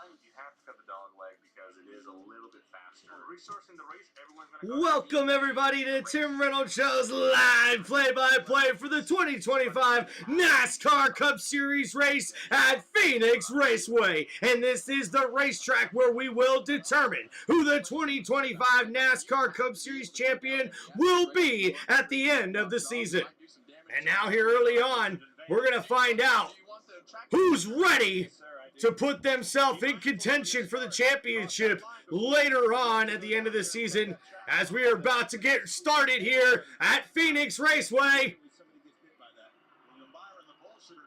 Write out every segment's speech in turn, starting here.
you have to cut the dog leg because it is a little bit faster. Resourcing the race, everyone's going to go. Welcome everybody to Tim Reynolds Show's live play-by-play for the 2025 NASCAR Cup Series race at Phoenix Raceway. And this is the racetrack where we will determine who the 2025 NASCAR Cup Series champion will be at the end of the season. And now here early on, we're going to find out who's ready to put themselves in contention for the championship later on at the end of the season, as we are about to get started here at Phoenix Raceway.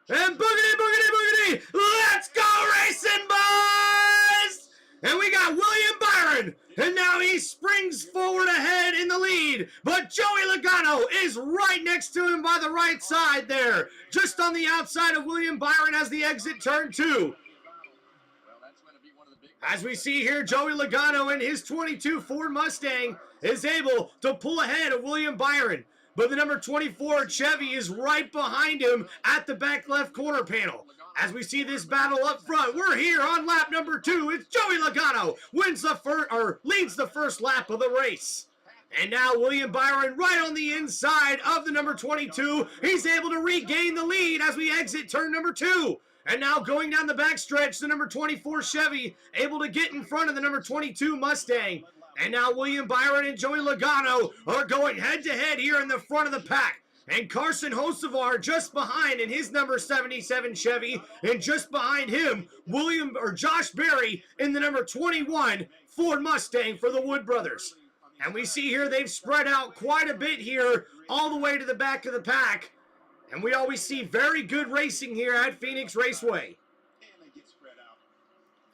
And boogity, boogity, boogity, let's go racing, boys! And we got William Byron, and now he springs forward ahead in the lead, but Joey Logano is right next to him by the right side there, just on the outside of William Byron as the exit turn 2. As we see here, Joey Logano in his 22 Ford Mustang is able to pull ahead of William Byron. But the number 24 Chevy is right behind him at the back left corner panel. As we see this battle up front, we're here on lap number 2. It's Joey Logano leads the first lap of the race. And now William Byron right on the inside of the number 22. He's able to regain the lead as we exit turn number 2. And now going down the backstretch, the number 24 Chevy able to get in front of the number 22 Mustang. And now William Byron and Joey Logano are going head-to-head here in the front of the pack. And Carson Hocevar just behind in his number 77 Chevy. And just behind him, Josh Berry in the number 21 Ford Mustang for the Wood Brothers. And we see here they've spread out quite a bit here all the way to the back of the pack. And we always see very good racing here at Phoenix Raceway.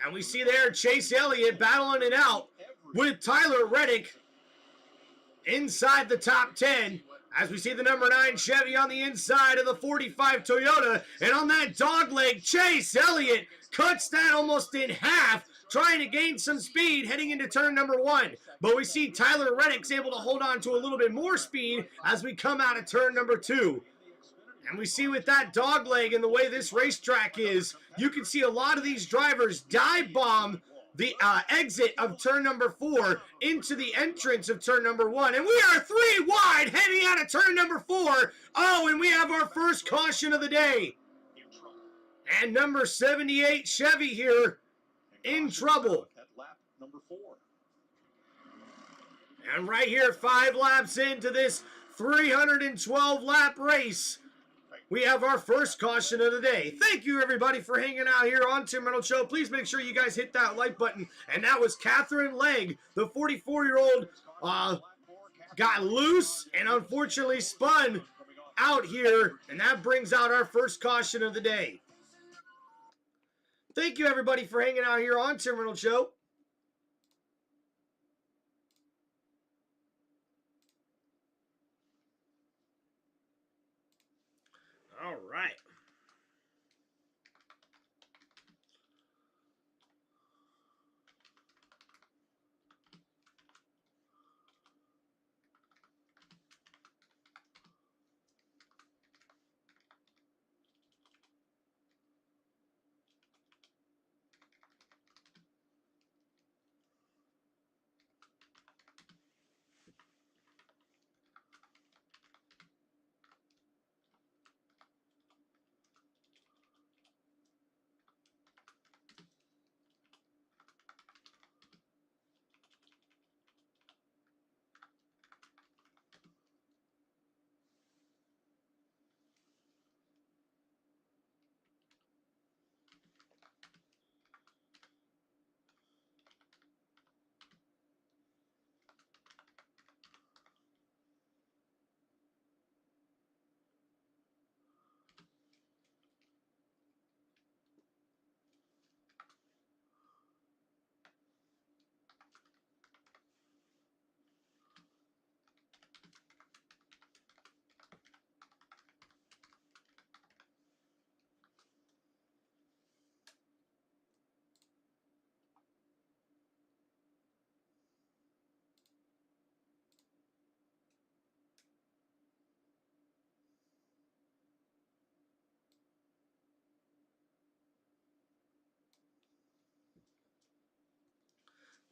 And we see there Chase Elliott battling it out with Tyler Reddick inside the top 10. As we see the number 9 Chevy on the inside of the 45 Toyota. And on that dogleg, Chase Elliott cuts that almost in half, trying to gain some speed heading into turn number 1. But we see Tyler Reddick's able to hold on to a little bit more speed as we come out of turn number 2. And we see with that dog leg and the way this racetrack is, you can see a lot of these drivers dive bomb the exit of turn number 4 into the entrance of turn number 1. And we are 3 wide heading out of turn number 4. Oh, and we have our first caution of the day. And number 78 Chevy here in trouble. And right here, 5 laps into this 312 lap race, we have our first caution of the day. Thank you, everybody, for hanging out here on Tim Reynolds Show. Please make sure you guys hit that like button. And that was Catherine Legg, the 44-year-old, got loose and unfortunately spun out here. And that brings out our first caution of the day. Thank you, everybody, for hanging out here on Tim Reynolds Show. All right.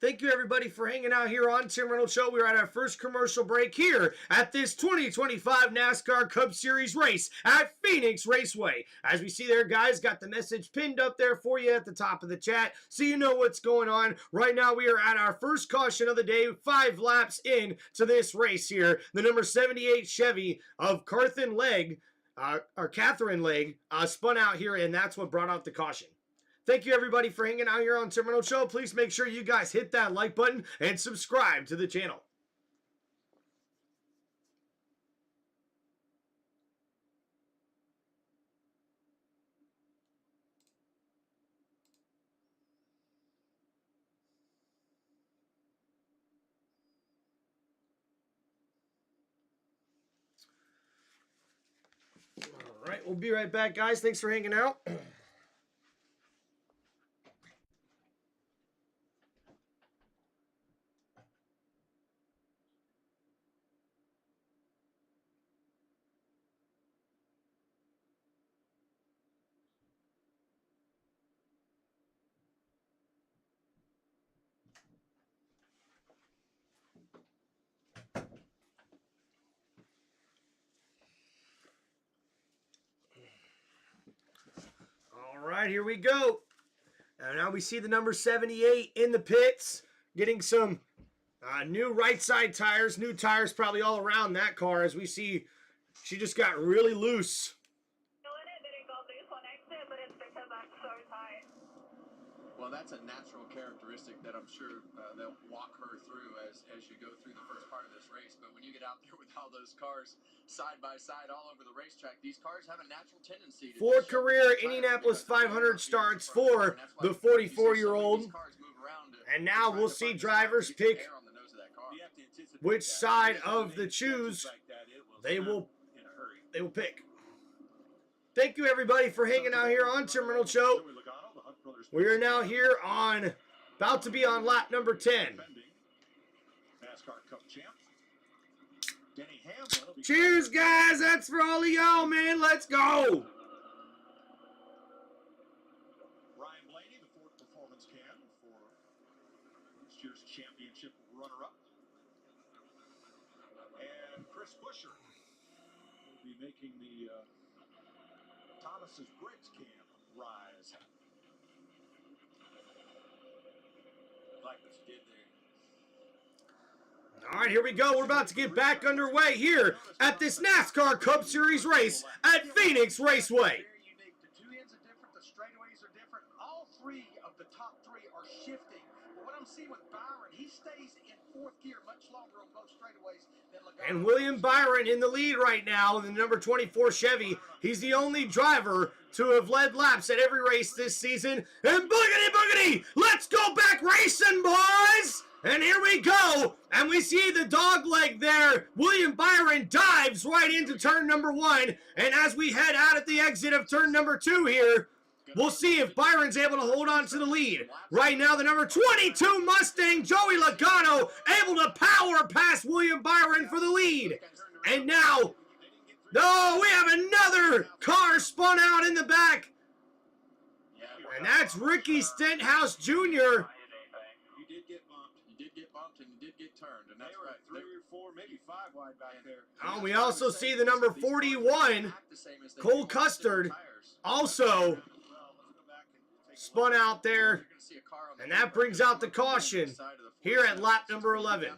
Thank you, everybody, for hanging out here on Tim Reynolds Show. We're at our first commercial break here at this 2025 NASCAR Cup Series race at Phoenix Raceway. As we see there, guys, got the message pinned up there for you at the top of the chat so you know what's going on. Right now, we are at our first caution of the day, 5 laps in to this race here. The number 78 Chevy of Catherine Legg, spun out here, and that's what brought out the caution. Thank you, everybody, for hanging out here on Tim Reynolds Show. Please make sure you guys hit that like button and subscribe to the channel. All right, we'll be right back, guys. Thanks for hanging out. All right, here we go. Now we see the number 78 in the pits, getting some new right side tires, new tires probably all around that car, as we see she just got really loose. Well, that's a natural characteristic that I'm sure they'll walk her through as you go through the first part of this race. But when you get out there with all those cars side by side all over the racetrack, these cars have a natural tendency to... 4 career Indianapolis 500 starts for the 44-year-old. And now we'll see drivers pick which side of the choose they will pick. Thank you, everybody, for hanging out here on Tim Reynolds Show. We are now here on, about to be on lap number 10. NASCAR Cup champ. Cheers, guys. That's for all of y'all, man. Let's go. Ryan Blaney, the Ford Performance Can for this year's championship runner-up. And Chris Buescher will be making the Thomas's Briggs Can rise. Like what you did there. All right, here we go. We're about to get back underway here at this NASCAR Cup Series race at Phoenix Raceway. The two ends are different. The straightaways are different. All 3 of the top 3 are shifting. But what I'm seeing with Byron, he stays in 4th gear much longer on both straightaways than Logano. And William Byron in the lead right now in the number 24 Chevy. He's the only driver to have led laps at every race this season. And boogity, boogity, let's go back racing, boys! And here we go, and we see the dog leg there. William Byron dives right into turn number 1, and as we head out at the exit of turn number 2 here, we'll see if Byron's able to hold on to the lead. Right now, the number 22 Mustang, Joey Logano, able to power past William Byron for the lead. And now, no, we have another car spun out in the back, and that's Ricky Stenhouse Jr., and you did get turned, and that's right. 3 or 4, maybe 5 wide back there. Oh, we also see the number 41, Cole Custard, also spun out there, and that brings out the caution here at lap number 11.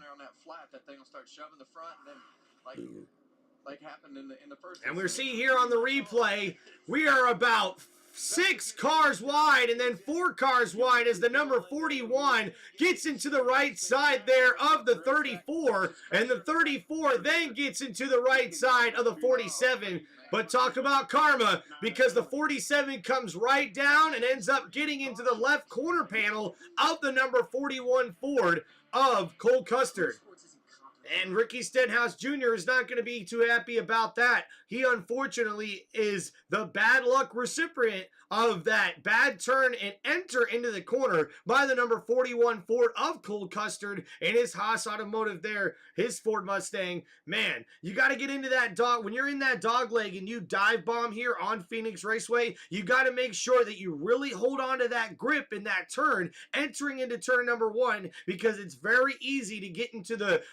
And we're seeing here on the replay, we are about 6 cars wide and then 4 cars wide as the number 41 gets into the right side there of the 34, and the 34 then gets into the right side of the 47. But talk about karma, because the 47 comes right down and ends up getting into the left corner panel of the number 41 Ford of Cole Custard. And Ricky Stenhouse Jr. is not going to be too happy about that. He unfortunately is the bad luck recipient of that bad turn and enter into the corner by the number 41 Ford of Cole Custard and his Haas Automotive there, his Ford Mustang. Man, you got to get into that dog. When you're in that dog leg and you dive bomb here on Phoenix Raceway, you got to make sure that you really hold on to that grip in that turn, entering into turn number 1, because it's very easy to get into the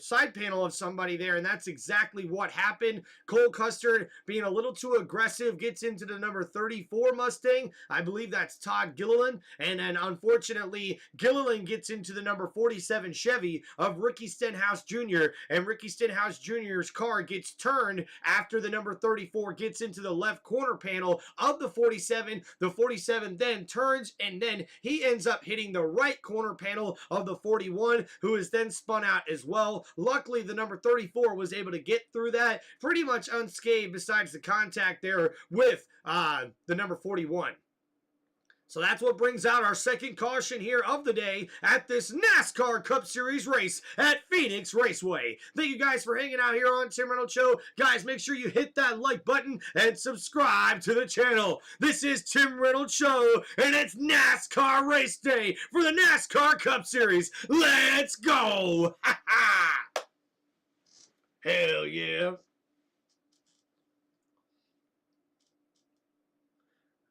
side panel of somebody there, and that's exactly what happened. Cole Custard, being a little too aggressive, gets into the number 34 Mustang. I believe that's Todd Gilliland. And then, unfortunately, Gilliland gets into the number 47 Chevy of Ricky Stenhouse Jr., and Ricky Stenhouse Jr.'s car gets turned after the number 34 gets into the left corner panel of the 47. The 47 then turns, and then he ends up hitting the right corner panel of the 41, who is then spun out as well. Luckily, the number 34 was able to get through that pretty much unscathed, besides the contact there with the number 41. So that's what brings out our second caution here of the day at this NASCAR Cup Series race at Phoenix Raceway. Thank you guys for hanging out here on Tim Reynolds Show. Guys, make sure you hit that like button and subscribe to the channel. This is Tim Reynolds Show, and it's NASCAR race day for the NASCAR Cup Series. Let's go! Ha ha! Hell yeah.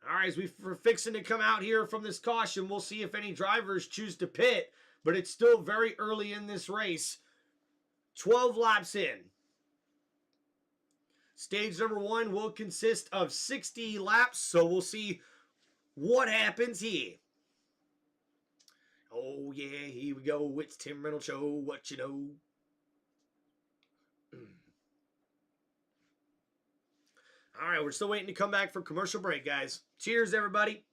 All right, as we're fixing to come out here from this caution, we'll see if any drivers choose to pit, but it's still very early in this race. 12 laps in. Stage number 1 will consist of 60 laps, so we'll see what happens here. Oh, yeah, here we go. It's Tim Reynolds Show, what you know. All right, we're still waiting to come back for commercial break, guys. Cheers, everybody.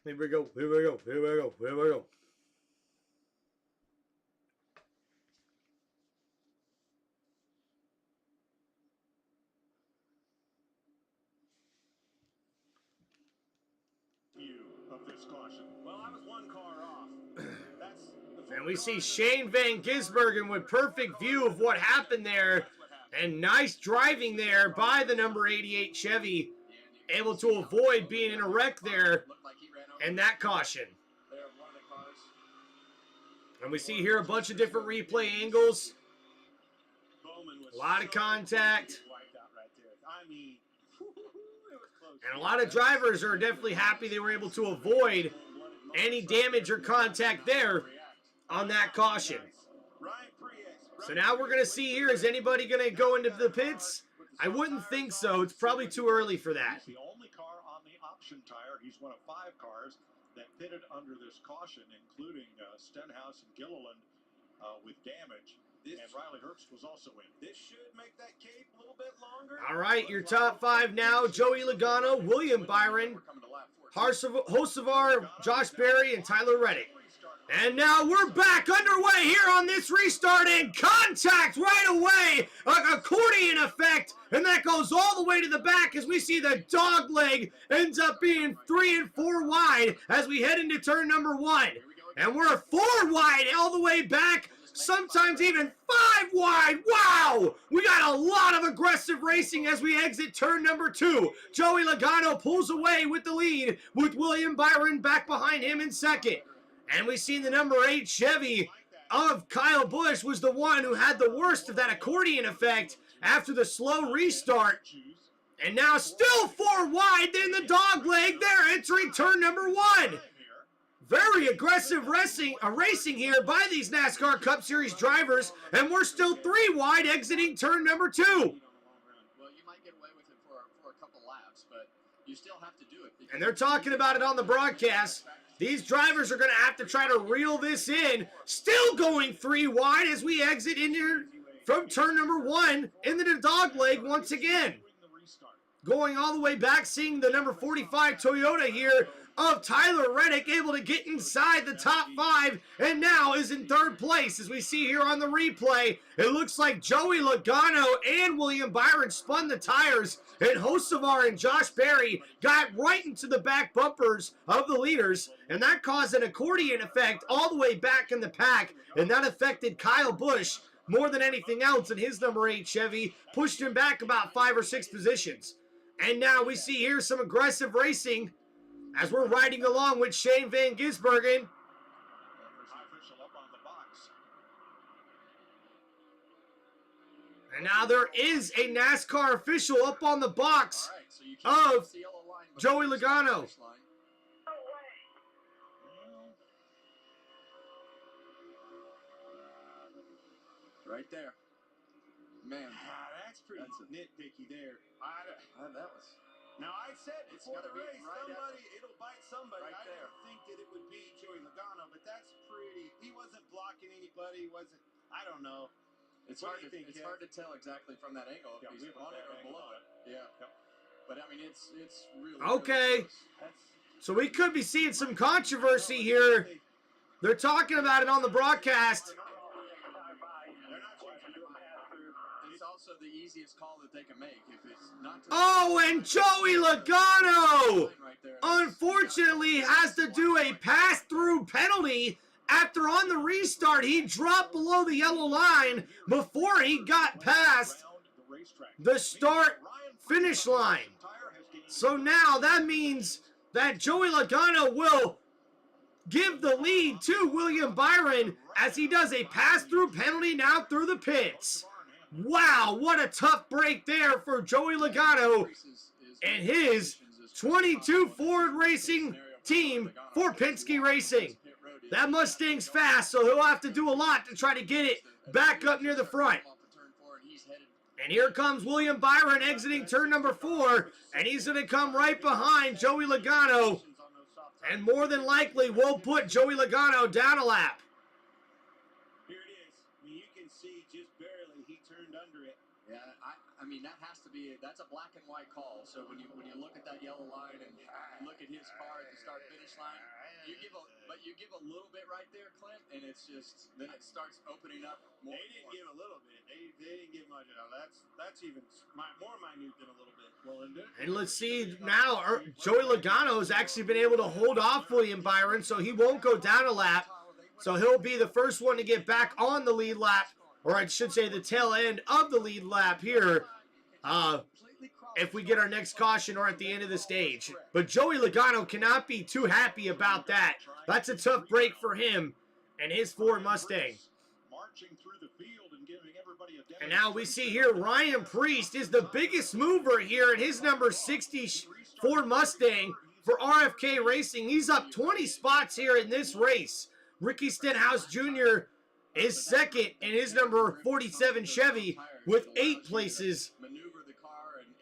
Here we go, here we go, here we go, here we go. Of this caution. Well, I was one car off. And we see Shane Van Gisbergen with perfect view of what happened there. And nice driving there by the number 88 Chevy. Able to avoid being in a wreck there. And that caution. And we see here a bunch of different replay angles. A lot of contact. And a lot of drivers are definitely happy they were able to avoid any damage or contact there on that caution. So now we're going to see here, is anybody going to go into the pits? I wouldn't think so. It's probably too early for that. He's the only car on the option tire. He's one of 5 cars that pitted under this caution, including Stenhouse and Gilliland with damage. And Riley Herbst was also in. This should make that cape a little bit longer. All right, your top 5 now. Joey Logano, William Byron, Hocevar, Josh Berry, and Tyler Reddick. And now we're back underway here on this restart, and contact right away, an accordion effect, and that goes all the way to the back as we see the dog leg ends up being 3 and 4 wide as we head into turn number 1. And we're 4 wide all the way back, sometimes even 5 wide. Wow! We got a lot of aggressive racing as we exit turn number 2. Joey Logano pulls away with the lead, with William Byron back behind him in second. And we see the number 8 Chevy of Kyle Busch was the one who had the worst of that accordion effect after the slow restart. And now still 4 wide in the dog leg there, entering turn number 1. Very aggressive racing here by these NASCAR Cup Series drivers, and we're still 3 wide exiting turn number 2. Well, you might get away with it for a couple laps, but you still have to do it. And they're talking about it on the broadcast. These drivers are going to have to try to reel this in. Still going 3 wide as we exit into from turn number 1 into the dog leg once again. Going all the way back, seeing the number 45 Toyota here of Tyler Reddick able to get inside the top 5 and now is in 3rd place. As we see here on the replay, it looks like Joey Logano and William Byron spun the tires, and Hocevar and Josh Berry got right into the back bumpers of the leaders, and that caused an accordion effect all the way back in the pack, and that affected Kyle Busch more than anything else, and his number 8 Chevy pushed him back about 5 or 6 positions. And now we see here some aggressive racing as we're riding along with Shane Van Gisbergen. And now there is a NASCAR official up on the box of Joey Logano. Right there. Man, that's pretty nitpicky there. that was... Now, I said before the race, it'll bite somebody. Right I there. didn't think that it would be Joey Logano, but that's pretty. He wasn't blocking anybody. He wasn't. I don't know. It's What hard do you to think, it's Kev? hard to tell exactly from that angle if Yeah, he's we have a on it bad or angle below on it. Yeah. Yep. But I mean, it's really Okay. Really close. So we could be seeing some controversy here. They're talking about it on the broadcast. It's also the easiest call that they can make. If it's not to Oh, and Joey Logano, right there, unfortunately, has to do a pass-through penalty after on the restart he dropped below the yellow line before he got past the start-finish line. So now that means that Joey Logano will give the lead to William Byron as he does a pass-through penalty now through the pits. Wow, what a tough break there for Joey Logano and his 22 Ford Racing team for Penske Racing. That Mustang's fast, so he'll have to do a lot to try to get it back up near the front. And here comes William Byron exiting turn number 4, and he's going to come right behind Joey Logano, and more than likely will put Joey Logano down a lap. Here it is. I mean, you can see just barely he turned under it. Yeah, I mean that has to be that's a black and white call. So when you look at that yellow line and look at his car at the start finish line, you give a little bit right there, Clint, and it's just then it starts opening up more. They didn't give a little bit. They didn't give much. That's even more minute than a little bit. Well, and let's see now, Joey Logano has actually been able to hold off William Byron, so he won't go down a lap. So he'll be the first one to get back on the lead lap, or I should say the tail end of the lead lap here, if we get our next caution or at the end of the stage. But Joey Logano cannot be too happy about that. That's a tough break for him and his Ford Mustang. And now we see here Ryan Priest is the biggest mover here in his number 60 Ford Mustang for RFK Racing. He's up 20 spots here in this race. Ricky Stenhouse Jr. is second in his number 47 Chevy with 8 places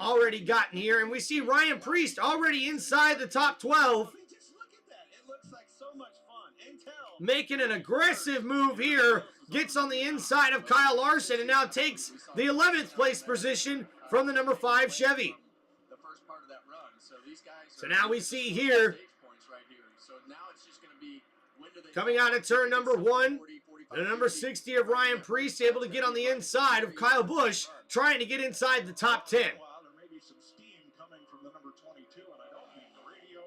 already gotten here. And we see Ryan Priest already inside the top 12. Just look at that. It looks like so much fun. Intel. Making an aggressive move here. Gets on the inside of Kyle Larson and now takes the 11th place position from the number 5 Chevy. The first part of that run. So these guys So now we see here, So now it's just going to be coming out of turn number 1, the number 60 of Ryan Priest able to get on the inside of Kyle Busch, trying to get inside the top 10. There may be some steam coming from the number 22, and I don't mean the radio.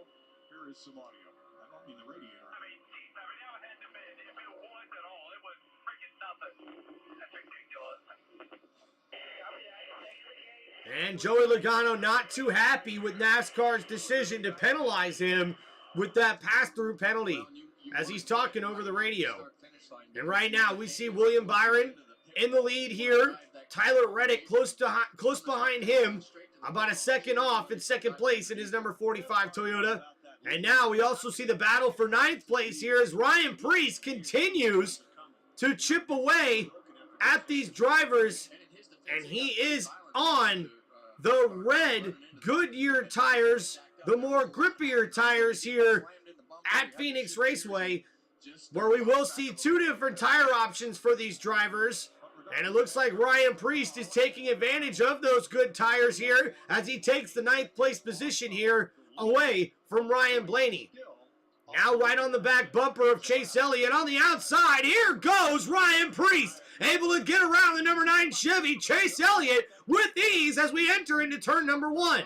Here is some audio. I don't mean the radiator. I mean, now it had to be, if it was at all, it was freaking nothing. That's ridiculous. And Joey Logano not too happy with NASCAR's decision to penalize him with that pass-through penalty as he's talking over the radio. And right now we see William Byron in the lead here. Tyler Reddick close behind him, about a second off in second place in his number 45 Toyota. And now we also see the battle for 9th place here as Ryan Priest continues to chip away at these drivers. And he is on the red Goodyear tires, the more grippier tires here at Phoenix Raceway, where we will see 2 different tire options for these drivers. And it looks like Ryan Priest is taking advantage of those good tires here as he takes the 9th place position here away from Ryan Blaney. Now right on the back bumper of Chase Elliott on the outside. Here goes Ryan Priest, able to get around the number 9 Chevy Chase Elliott with ease as we enter into turn number 1.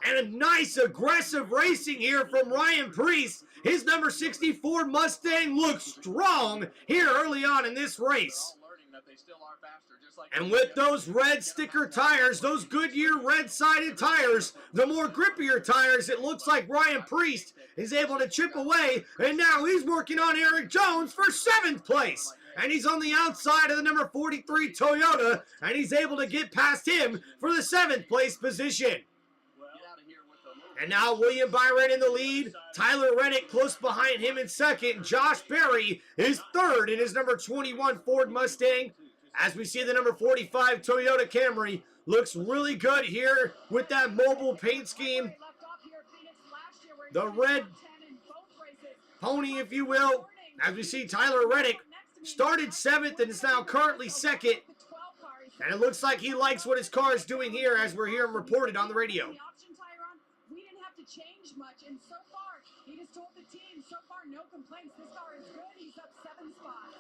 And a nice aggressive racing here from Ryan Priest. His number 64 Mustang looks strong here early on in this race. And with those red sticker tires, those Goodyear red-sided tires, the more grippier tires, it looks like Ryan Priest is able to chip away. And now he's working on Eric Jones for 7th place. And he's on the outside of the number 43 Toyota, and he's able to get past him for the 7th place position. And now William Byron in the lead. Tyler Reddick close behind him in 2nd. Josh Berry is 3rd in his number 21 Ford Mustang. As we see the number 45 Toyota Camry looks really good here with that mobile paint scheme. The red pony, if you will. As we see Tyler Reddick started 7th and is now currently 2nd. And it looks like he likes what his car is doing here as we're hearing reported on the radio. Change much, and so far he just told the team so far no complaints. This car is good. He's up 7 spots.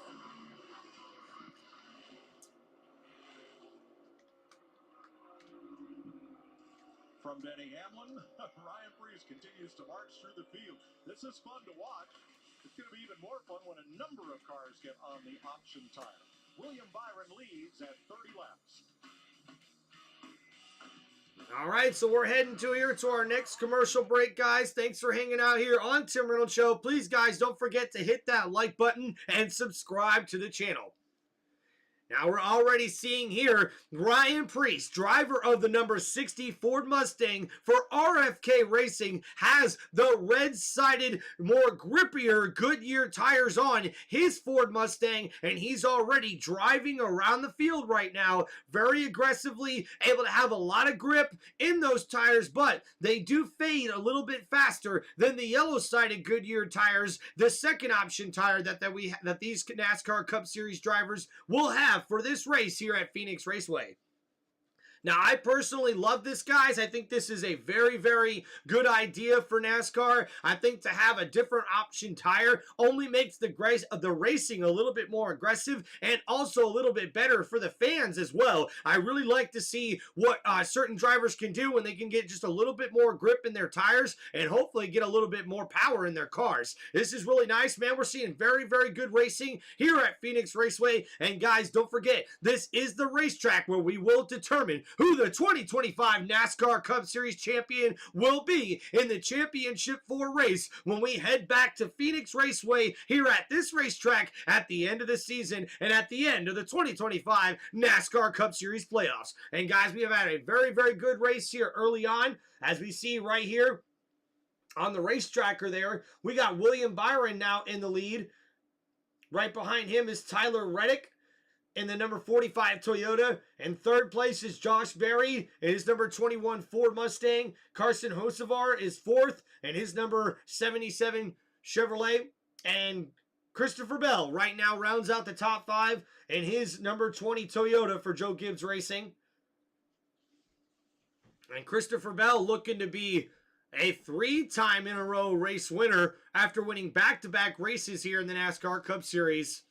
From Denny Hamlin, Ryan Priest continues to march through the field. This is fun to watch. It's going to be even more fun when a number of cars get on the option tire. William Byron leads at 30 laps. All right, so we're heading to our next commercial break, guys. Thanks for hanging out here on Tim Reynolds Show. Please, guys, don't forget to hit that like button and subscribe to the channel. Now we're already seeing here Ryan Priest, driver of the number 60 Ford Mustang for RFK Racing, has the red-sided, more grippier Goodyear tires on his Ford Mustang, and he's already driving around the field right now, very aggressively, able to have a lot of grip in those tires, but they do fade a little bit faster than the yellow-sided Goodyear tires, the second option tire that these NASCAR Cup Series drivers will have for this race here at Phoenix Raceway. Now, I personally love this, guys. I think this is a very, very good idea for NASCAR. I think to have a different option tire only makes the racing a little bit more aggressive and also a little bit better for the fans as well. I really like to see what certain drivers can do when they can get just a little bit more grip in their tires and hopefully get a little bit more power in their cars. This is really nice, man. We're seeing very, very good racing here at Phoenix Raceway. And guys, don't forget, this is the racetrack where we will determine who the 2025 NASCAR Cup Series champion will be in the Championship 4 race when we head back to Phoenix Raceway here at this racetrack at the end of the season and at the end of the 2025 NASCAR Cup Series playoffs. And guys, we have had a very, very good race here early on. As we see right here on the race tracker there, we got William Byron now in the lead. Right behind him is Tyler Reddick in the number 45 Toyota. And 3rd place is Josh Berry in his number 21 Ford Mustang. Carson Hocevar is 4th in his number 77 Chevrolet. And Christopher Bell right now rounds out the top 5 in his number 20 Toyota for Joe Gibbs Racing. And Christopher Bell looking to be a 3-time in a row race winner after winning back-to-back races here in the NASCAR Cup Series.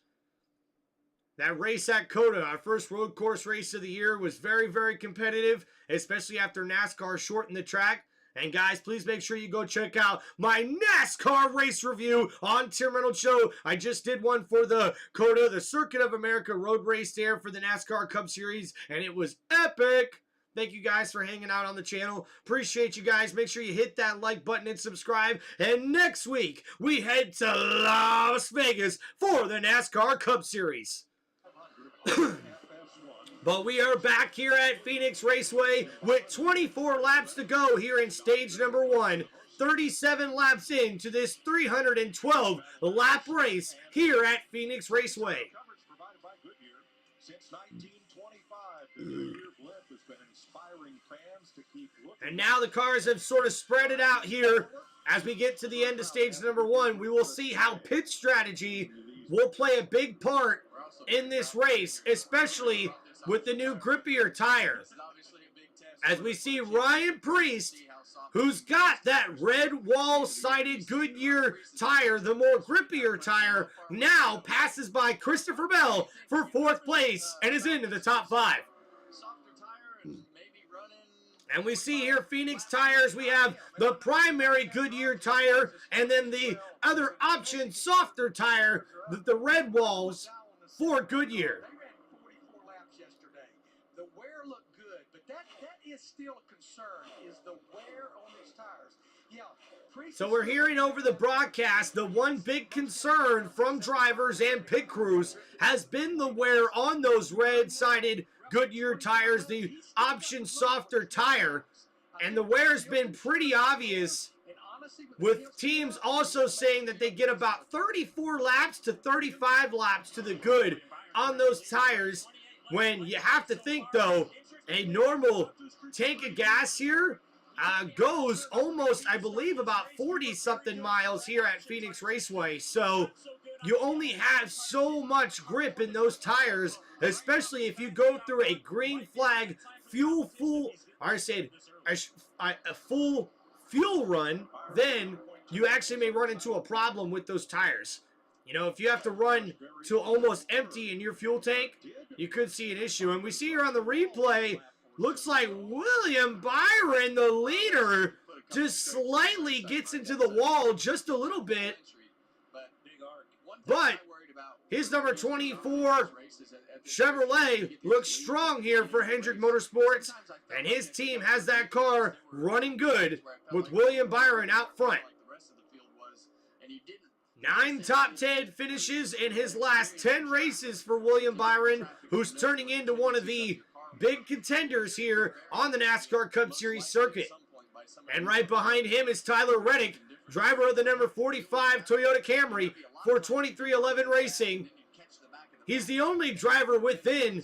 That race at COTA, our first road course race of the year, was very, very competitive, especially after NASCAR shortened the track. And guys, please make sure you go check out my NASCAR race review on Tim Reynolds Show. I just did one for the COTA, the Circuit of America road race there for the NASCAR Cup Series, and it was epic. Thank you guys for hanging out on the channel. Appreciate you guys. Make sure you hit that like button and subscribe. And next week, we head to Las Vegas for the NASCAR Cup Series. But we are back here at Phoenix Raceway with 24 laps to go here in stage number 1. 37 laps into this 312 lap race here at Phoenix Raceway. Since 1925, the Goodyear blimp has been inspiring fans to keep looking. And now the cars have sort of spread it out here. As we get to the end of stage number 1, we will see how pit strategy will play a big part in this race, especially with the new grippier tire. As we see Ryan Priest, who's got that red wall-sided Goodyear tire, the more grippier tire, now passes by Christopher Bell for 4th place and is into the top 5. And we see here Phoenix tires, we have the primary Goodyear tire and then the other option softer tire, the red walls for Goodyear. They ran 44 laps yesterday. The wear looked good, but that is still a concern, is the wear on these tires. Yeah. So we're hearing over the broadcast, the one big concern from drivers and pit crews has been the wear on those red-sided Goodyear tires, the option softer tire, and the wear's been pretty obvious, with teams also saying that they get about 34 laps to 35 laps to the good on those tires, when you have to think, though, a normal tank of gas here goes almost, I believe, about 40-something miles here at Phoenix Raceway. So you only have so much grip in those tires, especially if you go through a green flag full fuel run, then you actually may run into a problem with those tires. You know, if you have to run to almost empty in your fuel tank, you could see an issue. And we see here on the replay, looks like William Byron, the leader, just slightly gets into the wall just a little bit. But his number 24 Chevrolet looks strong here for Hendrick Motorsports, and his team has that car running good with William Byron out front. 9 top 10 finishes in his last 10 races for William Byron, who's turning into one of the big contenders here on the NASCAR Cup Series circuit. And right behind him is Tyler Reddick, driver of the number 45 Toyota Camry for 2311 Racing. He's the only driver within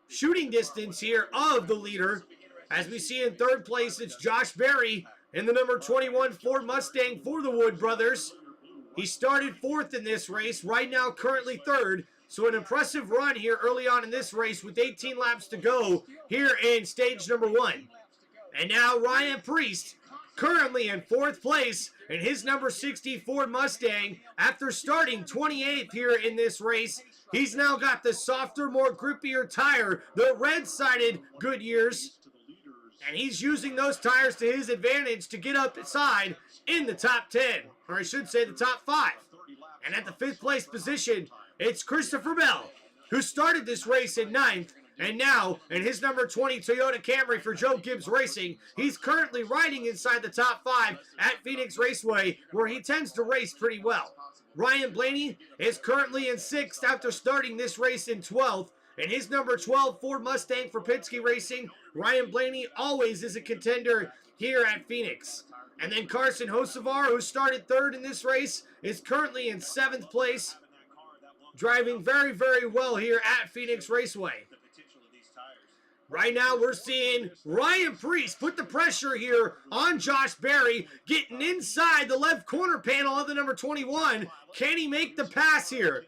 shooting distance here of the leader. As we see in 3rd place, it's Josh Berry in the number 21 Ford Mustang for the Wood brothers. He started 4th in this race, right now currently 3rd. So an impressive run here early on in this race with 18 laps to go here in stage number 1. And now Ryan Priest, currently in 4th place in his number 60 Ford Mustang after starting 28th here in this race. He's now got the softer, more grippier tire, the red-sided Goodyears, and he's using those tires to his advantage to get up inside in the top 10, or I should say the top 5. And at the 5th place position, it's Christopher Bell, who started this race in 9th, and now in his number 20 Toyota Camry for Joe Gibbs Racing, he's currently riding inside the top 5 at Phoenix Raceway, where he tends to race pretty well. Ryan Blaney is currently in 6th after starting this race in 12th. In his number 12 Ford Mustang for Penske Racing, Ryan Blaney always is a contender here at Phoenix. And then Carson Hocevar, who started 3rd in this race, is currently in 7th place, driving very, very well here at Phoenix Raceway. Right now we're seeing Ryan Priest put the pressure here on Josh Berry, getting inside the left corner panel of the number 21. Can he make the pass here?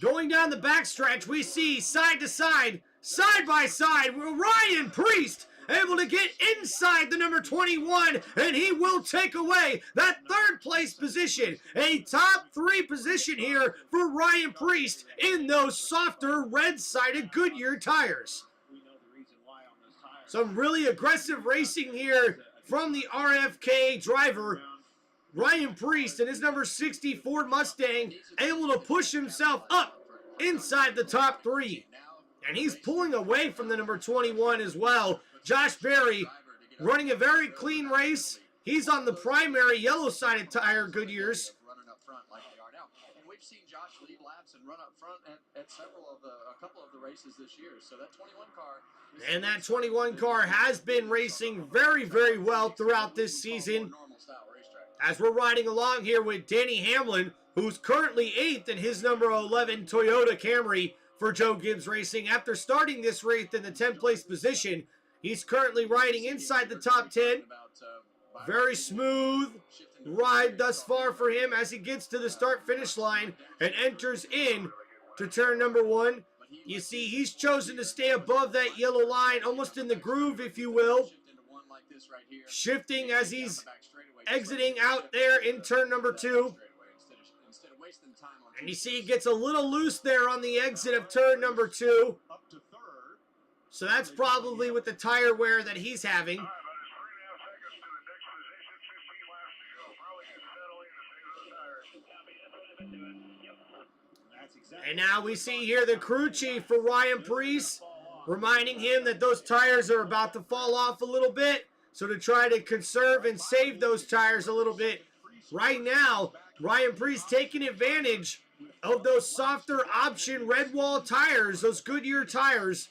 Going down the backstretch, we see side to side, side by side, Ryan Priest able to get inside the number 21, and he will take away that 3rd place position. A top 3 position here for Ryan Priest in those softer red-sided Goodyear tires. Some really aggressive racing here from the RFK driver, Ryan Priest, and his number 60 Ford Mustang, able to push himself up inside the top 3. And he's pulling away from the number 21 as well. Josh Berry running a very clean race. He's on the primary yellow-sided tire Goodyears. Running up front like they are now. And we've seen Josh lead laps and run up front at a couple of the races this year. So that 21 car. And that 21 car has been racing very, very well throughout this season. As we're riding along here with Danny Hamlin, who's currently 8th in his number 11 Toyota Camry for Joe Gibbs Racing. After starting this race in the 10th place position, he's currently riding inside the top 10. Very smooth ride thus far for him as he gets to the start-finish line and enters in to turn number 1. You see, he's chosen to stay above that yellow line, almost in the groove, if you will. Shifting as he's exiting out there in turn number 2. And you see he gets a little loose there on the exit of turn number 2. So that's probably with the tire wear that he's having. And now we see here the crew chief for Ryan Preece, reminding him that those tires are about to fall off a little bit. So to try to conserve and save those tires a little bit, right now, Ryan Preece taking advantage of those softer option red wall tires, those Goodyear tires,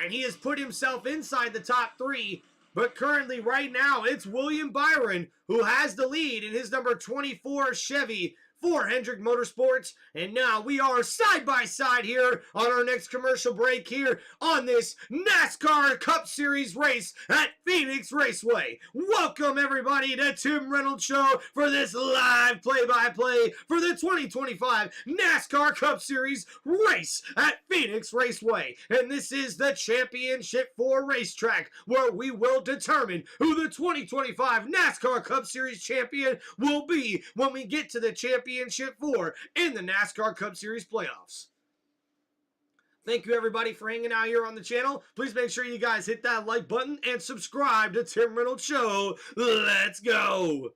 and he has put himself inside the top 3. But currently, right now, it's William Byron who has the lead in his number 24 Chevy for Hendrick Motorsports. And now we are side by side here on our next commercial break here on this NASCAR Cup Series race at Phoenix Raceway. Welcome everybody to Tim Reynolds Show for this live play-by-play for the 2025 NASCAR Cup Series race at Phoenix Raceway. And this is the Championship 4 racetrack where we will determine who the 2025 NASCAR Cup Series champion will be when we get to the Championship 4 in the NASCAR Cup Series playoffs. Thank you everybody for hanging out here on the channel. Please make sure you guys hit that like button and subscribe to Tim Reynolds Show. Let's go!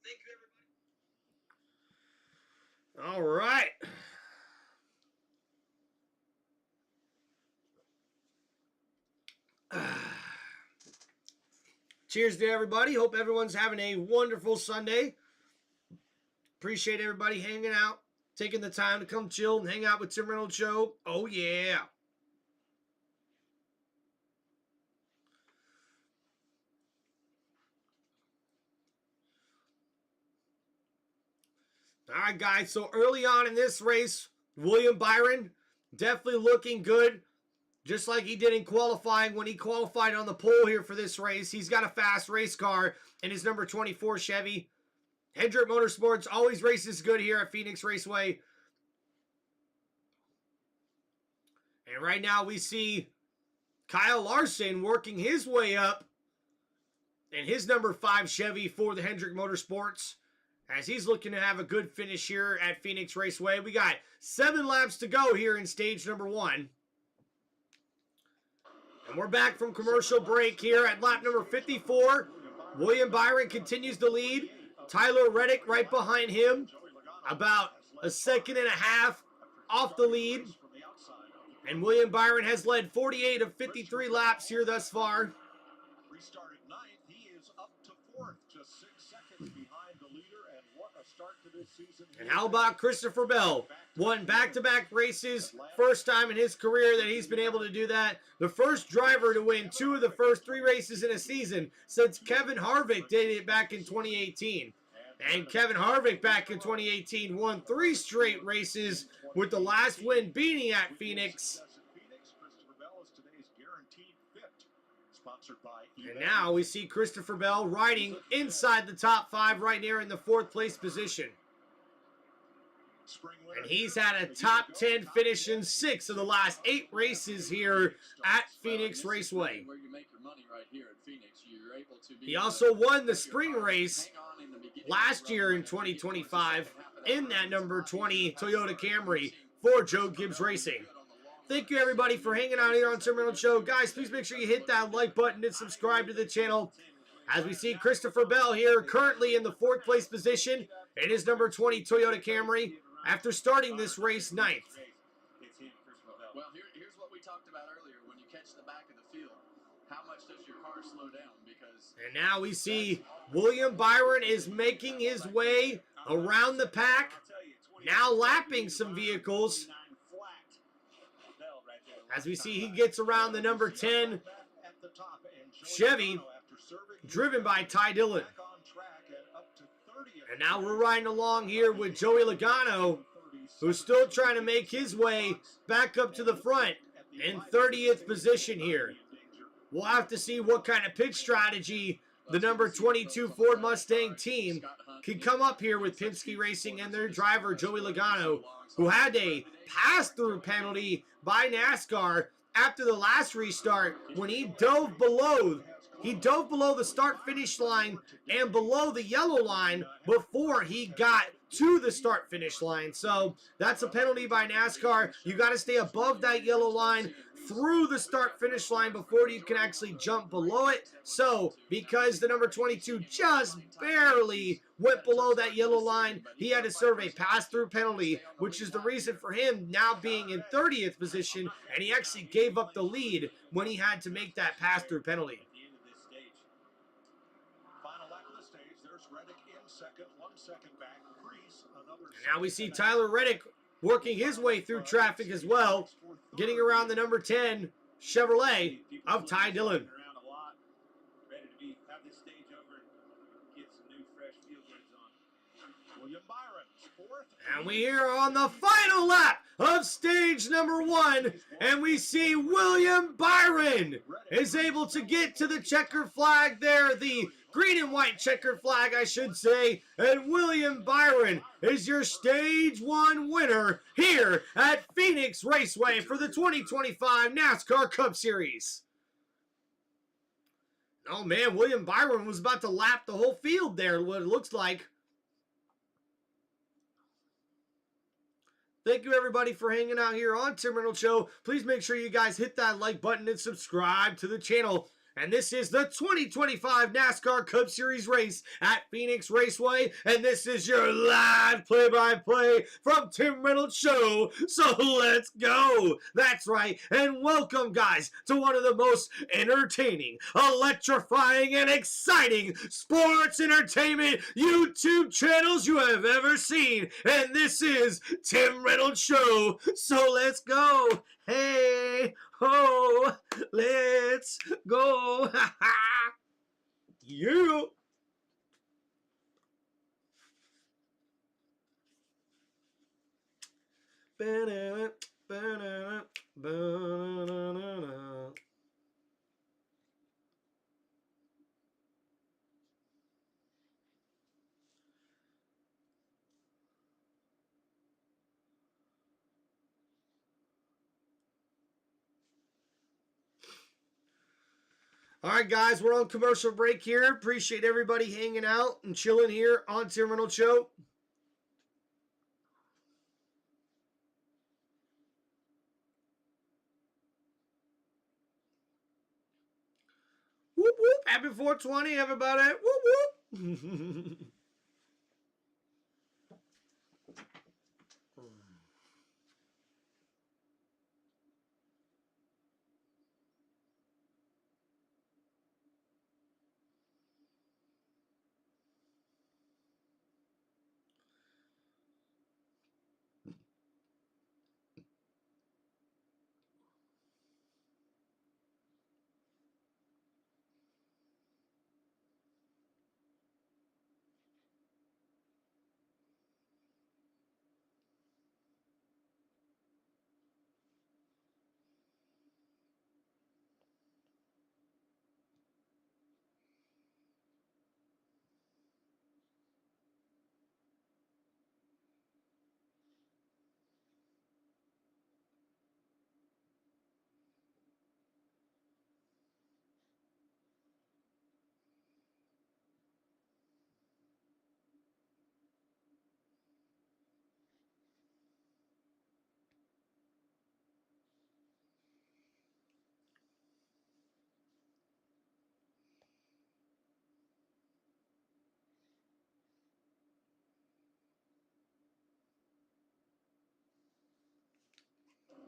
Thank you everybody. All right. Cheers to everybody. Hope everyone's having a wonderful Sunday. Appreciate everybody hanging out, taking the time to come chill and hang out with Tim Reynolds Show. Oh, yeah. All right, guys. So early on in this race, William Byron definitely looking good. Just like he did in qualifying when he qualified on the pole here for this race. He's got a fast race car in his number 24 Chevy. Hendrick Motorsports always races good here at Phoenix Raceway. And right now we see Kyle Larson working his way up in his number 5 Chevy for the Hendrick Motorsports, as he's looking to have a good finish here at Phoenix Raceway. We got 7 laps to go here in stage number 1. And we're back from commercial break here at lap number 54. William Byron continues to lead. Tyler Reddick right behind him, about a second and a half off the lead. And William Byron has led 48 of 53 laps here thus far. Restarted 9th. He is up to 4th, just 6 seconds behind the leader, and what a start to this season. And how about Christopher Bell? Won back-to-back races, first time in his career that he's been able to do that. The first driver to win 2 of the first 3 races in a season since Kevin Harvick did it back in 2018. And Kevin Harvick back in 2018 won 3 straight races, with the last win being at Phoenix. And now we see Christopher Bell riding inside the top 5 right there in the 4th place position. And he's had a top 10 finish in 6 of the last 8 races here at Phoenix Raceway. He also won the spring race last year in 2025 in that number 20 Toyota Camry for Joe Gibbs Racing. Thank you everybody for hanging out here on Tim Reynolds Show. Guys, please make sure you hit that like button and subscribe to the channel. As we see Christopher Bell here currently in the 4th place position in his number 20 Toyota Camry after starting this race 9th. Well, here's what we talked about earlier. When you catch the back of the field, how much does your car slow down? Because and now we see William Byron is making his way around the pack, now lapping some vehicles. As we see he gets around the number 10 Chevy, driven by Ty Dillon. And now we're riding along here with Joey Logano, who's still trying to make his way back up to the front. in 30th position here. We'll have to see what kind of pit strategy the number 22 Ford Mustang team can come up here with Penske Racing and their driver, Joey Logano, who had a pass-through penalty by NASCAR after the last restart when he dove below the start-finish line and below the yellow line before he got to the start-finish line. So that's a penalty by NASCAR. You got to stay above that yellow line through the start-finish line before you can actually jump below it. So because the number 22 just barely went below that yellow line, he had to serve a pass-through penalty, which is the reason for him now being in 30th position, and he actually gave up the lead when he had to make that pass-through penalty. Final lap of the stage, there's Reddick in second, 1 second back. Grease, another. And now we see Tyler Reddick working his way through traffic as well, getting around the number 10 Chevrolet of Ty Dillon. William Byron, fourth. And we are on the final lap of stage number 1, and we see William Byron is able to get to the checker flag there, the green and white checkered flag, I should say, and William Byron is your stage 1 winner here at Phoenix Raceway for the 2025 NASCAR Cup Series. Oh man, William Byron was about to lap the whole field there, what it looks like. Thank you, everybody, for hanging out here on Tim Reynolds Show. Please make sure you guys hit that like button and subscribe to the channel. And this is the 2025 NASCAR Cup Series race at Phoenix Raceway. And this is your live play-by-play from Tim Reynolds Show. So let's go. That's right. And welcome, guys, to one of the most entertaining, electrifying, and exciting sports entertainment YouTube channels you have ever seen. And this is Tim Reynolds Show. So let's go. Hey, ho, let's go. You. All right, guys, we're on commercial break here. Appreciate everybody hanging out and chilling here on Tim Reynolds Show. Whoop, whoop. Happy 420, everybody. Whoop, whoop.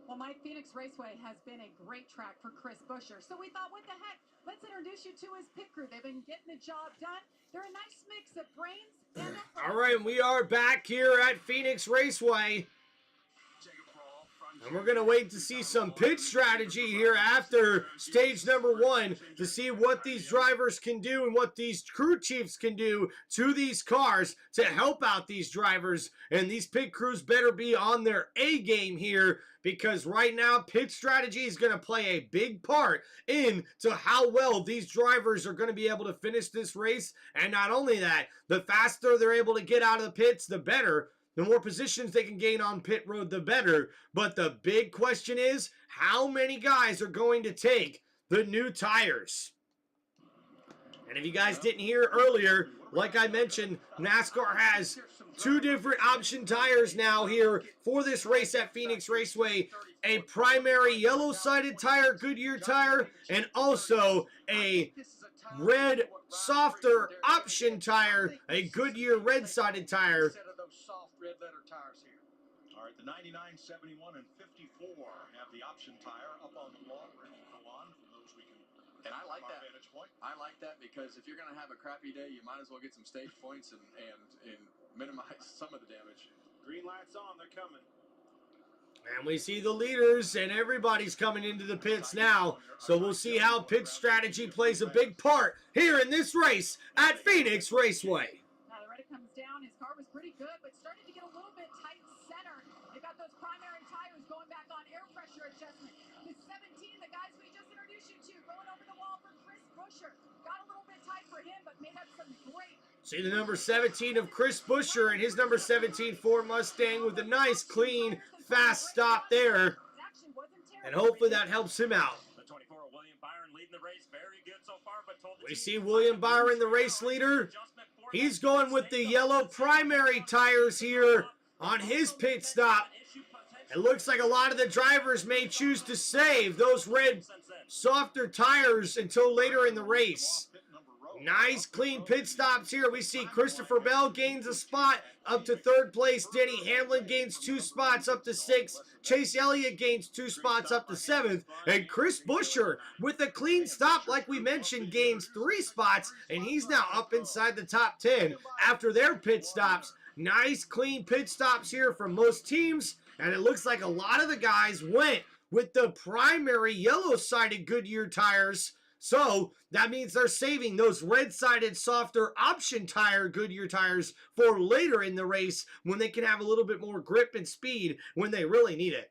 Well, my Phoenix Raceway has been a great track for Chris Buescher. So we thought, what the heck? Let's introduce you to his pit crew. They've been getting the job done. They're a nice mix of brains and All right, we are back here at Phoenix Raceway. And we're going to wait to see some pit strategy here after stage number 1 to see what these drivers can do and what these crew chiefs can do to these cars to help out these drivers. And these pit crews better be on their A game here, because right now pit strategy is going to play a big part into how well these drivers are going to be able to finish this race. And not only that, the faster they're able to get out of the pits, the better. The more positions they can gain on pit road, the better. But the big question is, how many guys are going to take the new tires? And if you guys didn't hear earlier, like I mentioned, NASCAR has 2 different option tires now here for this race at Phoenix Raceway. A primary yellow-sided tire, Goodyear tire, and also a red, softer option tire, a Goodyear red-sided tire. Red letter tires here. All right, the 99, 71, and 54 have the option tire up on the long range on from those we can. And I like that. Vantage point. I like that because if you're going to have a crappy day, you might as well get some stage points and minimize some of the damage. Green lights on, they're coming. And we see the leaders, and everybody's coming into the pits now. So we'll see how pit strategy plays a big part here in this race at Phoenix Raceway. Now the Reddit comes down. His car was pretty good, but started to get a little bit tight center. They got those primary tires going back on air pressure adjustment. The 17, the guys we just introduced you to, going over the wall for Chris Buescher. Got a little bit tight for him, but made up some great. See the number 17 of Chris Buescher and his number 17 Ford Mustang with a nice, clean, fast stop there. And hopefully that helps him out. We see William Byron, the race leader. He's going with the yellow primary tires here on his pit stop. It looks like a lot of the drivers may choose to save those red, softer tires until later in the race. Nice, clean pit stops here. We see Christopher Bell gains a spot up to 3rd place. Denny Hamlin gains 2 spots up to 6th. Chase Elliott gains 2 spots up to 7th. And Chris Buescher, with a clean stop, like we mentioned, gains 3 spots. And he's now up inside the top 10 after their pit stops. Nice, clean pit stops here from most teams. And it looks like a lot of the guys went with the primary yellow-sided Goodyear tires. So that means they're saving those red-sided, softer option tire Goodyear tires for later in the race when they can have a little bit more grip and speed when they really need it.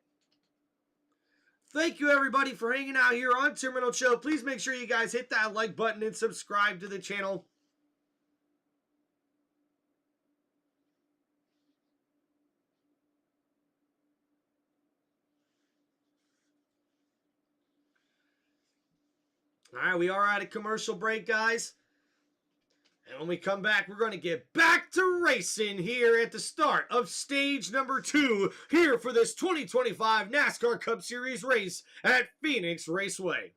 Thank you, everybody, for hanging out here on Tim Reynolds Show. Please make sure you guys hit that like button and subscribe to the channel. All right, we are at a commercial break, guys. And when we come back, we're going to get back to racing here at the start of stage number 2 here for this 2025 NASCAR Cup Series race at Phoenix Raceway.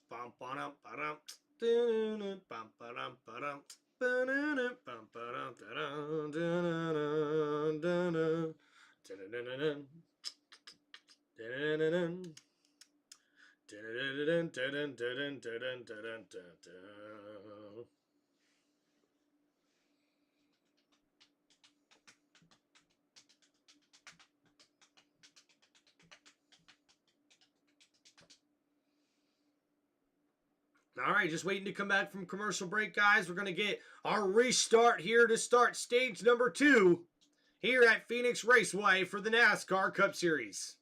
Bum ba-dum ba-dum. Bum ba-dum ba-dum. Bum ba-dum ba-dum. All right, just waiting to come back from commercial break, guys. We're going to get our restart here to start stage number 2 here at Phoenix Raceway for the NASCAR Cup Series.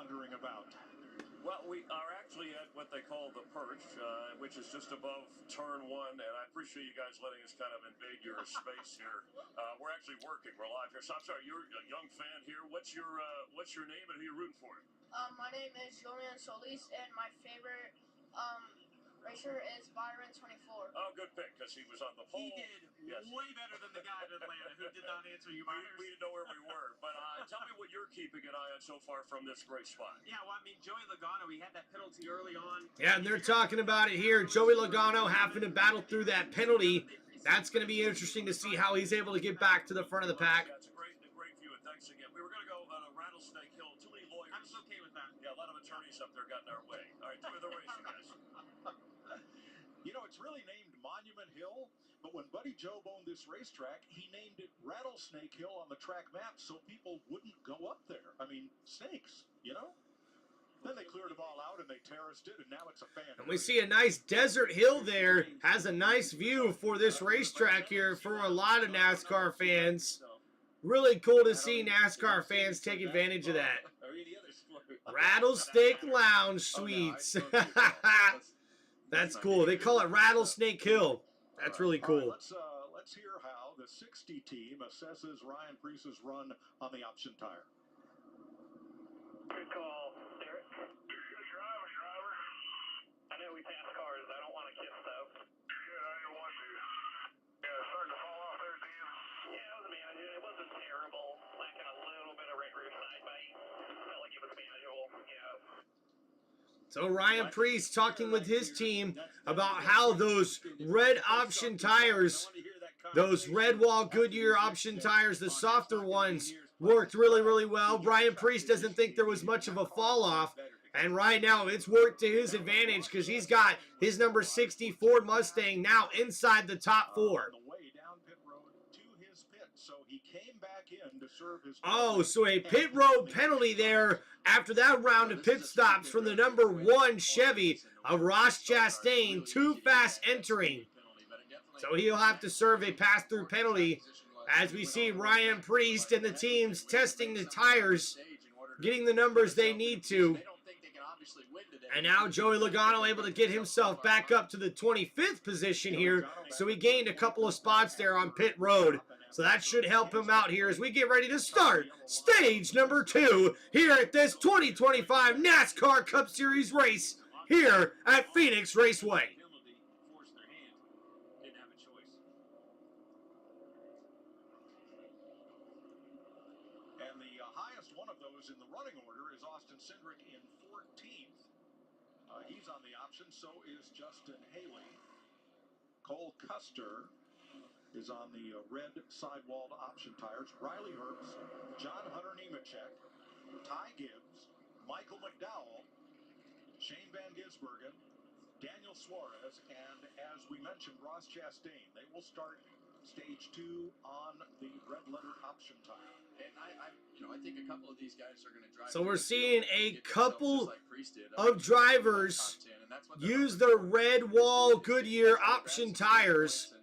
wandering about? Well, we are actually at what they call the perch, which is just above turn 1, and I appreciate you guys letting us kind of invade your space here. We're actually working. We're live here. So I'm sorry, you're a young fan here. What's your name and who you rooting for? My name is Julian Solis, and my favorite racer is Byron 24. Oh, good pick, because he was on the pole. He did way better than the guy in Atlanta who did not answer you. We didn't know where we were. But tell me what you're keeping an eye on so far from this great spot. Yeah, well, I mean, Joey Logano, he had that penalty early on. Yeah, and they're talking about it here. Joey Logano having to battle through that penalty. That's going to be interesting to see how he's able to get back to the front of the pack. Yeah, it's a great view, and thanks again. We were going to go on a Rattlesnake Hill. Too many lawyers. I was okay with that. Yeah, a lot of attorneys up there got in our way. All right, do the racing, guys. You know, it's really named Monument Hill, but when Buddy Joe owned this racetrack, he named it Rattlesnake Hill on the track map so people wouldn't go up there. I mean, snakes, you know? Then they cleared them all out and they terraced it, and now it's a fan. And we see a nice desert hill there. Has a nice view for this racetrack here for a lot of NASCAR fans. Really cool to see NASCAR fans take advantage of that. Rattlesnake Lounge Suites. That's cool. They call it Rattlesnake Hill. That's really cool. Right, let's hear how the 60 team assesses Ryan Preece's run on the option tire. Good call, Derek. Good driver. I know we passed cars. I don't want to kiss though. Yeah, I didn't want to. Yeah, it's starting to fall off there, Dan. Yeah, it was manageable. It wasn't terrible. Lacking a little bit of rear side bite. Felt like it was manageable. Yeah. So Ryan Preece talking with his team about how those red option tires, those red wall Goodyear option tires, the softer ones, worked really, really well. Ryan Preece doesn't think there was much of a fall off. And right now it's worked to his advantage because he's got his number 60 Ford Mustang now inside the top 4. Oh, so a pit road penalty there after that round of pit stops from the number 1 Chevy of Ross Chastain, too fast entering. So he'll have to serve a pass-through penalty as we see Ryan Preece and the teams testing the tires, getting the numbers they need to. And now Joey Logano able to get himself back up to the 25th position here. So he gained a couple of spots there on pit road. So that should help him out here as we get ready to start stage number 2 here at this 2025 NASCAR Cup Series race here at Phoenix Raceway. And the highest one of those in the running order is Austin Cindric in 14th. He's on the option, so is Justin Haley. Cole Custer is on the red sidewalled option tires. Riley Herbst, John Hunter Nemechek, Ty Gibbs, Michael McDowell, Shane Van Gisbergen, Daniel Suarez, and as we mentioned, Ross Chastain. They will start stage 2 on the red letter option tire. And I think a couple of these guys are going to drive. So we're seeing a couple of drivers use the red wall Goodyear option tires.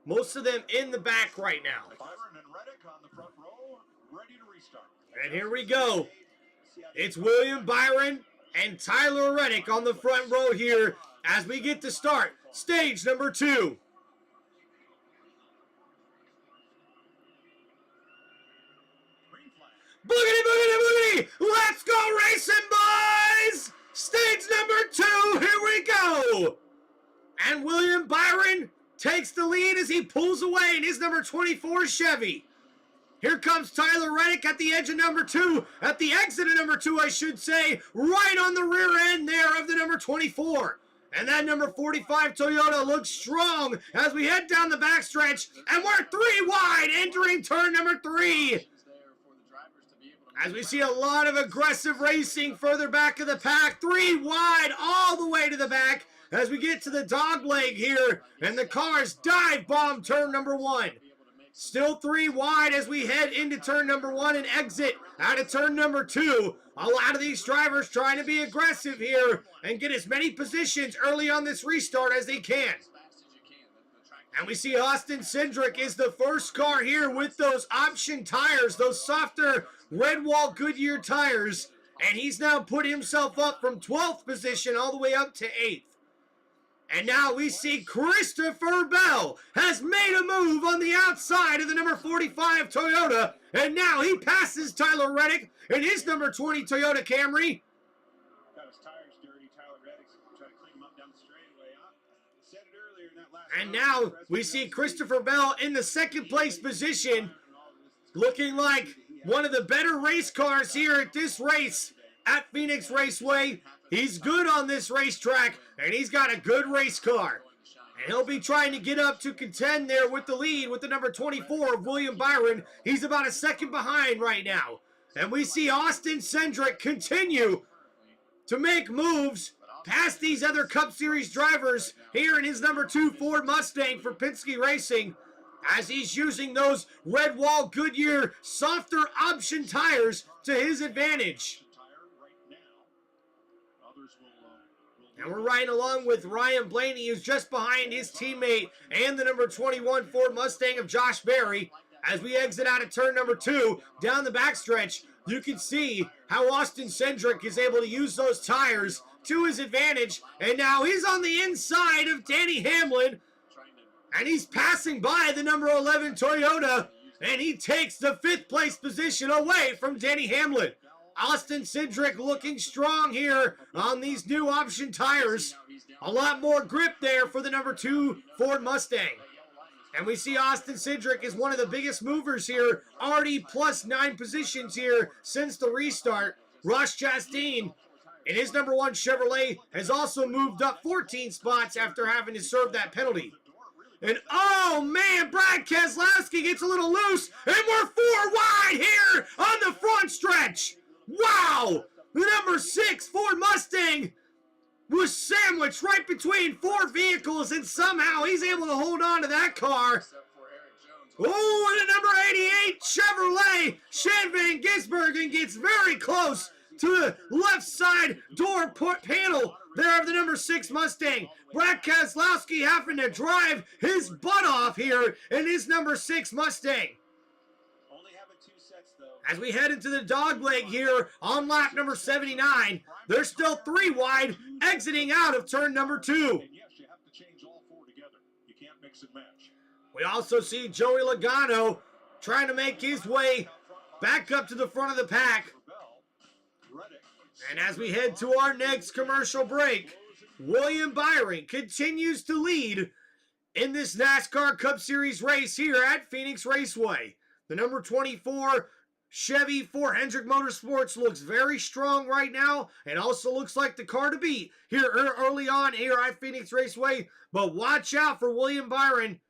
Most of them in the back right now. Byron and Reddick on the front row, ready to restart. And here we go. It's William Byron and Tyler Reddick on the front row here as we get to start stage number 2. Boogity, boogity, boogity! Let's go racing, boys! Stage number 2, here we go! And William Byron takes the lead as he pulls away in his number 24 Chevy. Here comes Tyler Reddick at the edge of number 2, at the exit of number 2, I should say, right on the rear end there of the number 24. And that number 45 Toyota looks strong as we head down the backstretch, and we're 3 wide entering turn number 3. As we see a lot of aggressive racing further back of the pack, 3 wide all the way to the back as we get to the dog leg here, and the cars dive bomb turn number 1. Still 3 wide as we head into turn number 1 and exit out of turn number 2. A lot of these drivers trying to be aggressive here and get as many positions early on this restart as they can. And we see Austin Cindric is the first car here with those option tires, those softer red wall Goodyear tires. And he's now put himself up from 12th position all the way up to 8th. And now we see Christopher Bell has made a move on the outside of the number 45 Toyota. And now he passes Tyler Reddick in his number 20 Toyota Camry. Got his tires dirty. Tyler Reddick's trying to clean them up down the straightaway. I said it earlier in that last And now we see Christopher Bell in the second place position, looking like one of the better race cars here at this race at Phoenix Raceway. He's good on this racetrack, and he's got a good race car. And he'll be trying to get up to contend there with the lead with the number 24 of William Byron. He's about a second behind right now. And we see Austin Cindric continue to make moves past these other Cup Series drivers here in his number 2 Ford Mustang for Penske Racing, as he's using those red wall Goodyear softer option tires to his advantage. And we're riding along with Ryan Blaney, who's just behind his teammate and the number 21 Ford Mustang of Josh Berry. As we exit out of turn number 2, down the backstretch, you can see how Austin Cindric is able to use those tires to his advantage. And now he's on the inside of Danny Hamlin, and he's passing by the number 11 Toyota, and he takes the 5th place position away from Danny Hamlin. Austin Cindric looking strong here on these new option tires. A lot more grip there for the number 2 Ford Mustang. And we see Austin Cindric is one of the biggest movers here, already plus 9 positions here since the restart. Ross Chastain in his number 1 Chevrolet has also moved up 14 spots after having to serve that penalty. And oh man, Brad Keselowski gets a little loose, and we're 4 wide here on the front stretch. Wow! The number 6 Ford Mustang was sandwiched right between 4 vehicles, and somehow he's able to hold on to that car. Oh, and the number 88 Chevrolet, Shan Van Gisbergen, gets very close to the left side door panel there of the number 6 Mustang. Brad Keselowski having to drive his butt off here in his number 6 Mustang. As we head into the dogleg here on lap number 79, they're still 3 wide, exiting out of turn number 2. And yes, you have to change all 4 together. You can't mix and match. We also see Joey Logano trying to make his way back up to the front of the pack. And as we head to our next commercial break, William Byron continues to lead in this NASCAR Cup Series race here at Phoenix Raceway. The number 24 Chevy for Hendrick Motorsports looks very strong right now, and also looks like the car to beat here early on here at Phoenix Raceway. But watch out for William Byron.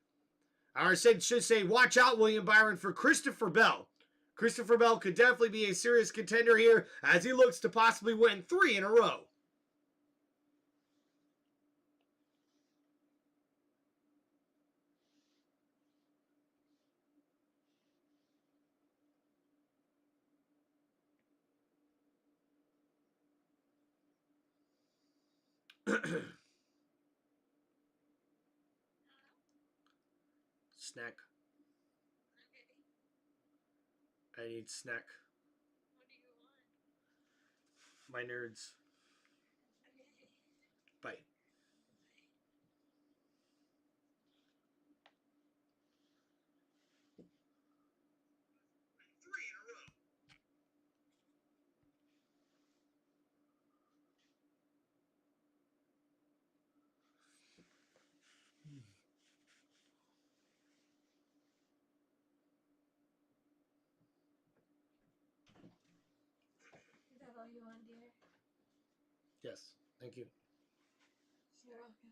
Or I should say, watch out, William Byron, for Christopher Bell. Christopher Bell could definitely be a serious contender here as he looks to possibly win 3 in a row. Snack. I need snack. What do you want? My nerds. Bye. Is that all you want, dear? Yes, thank you. You're welcome.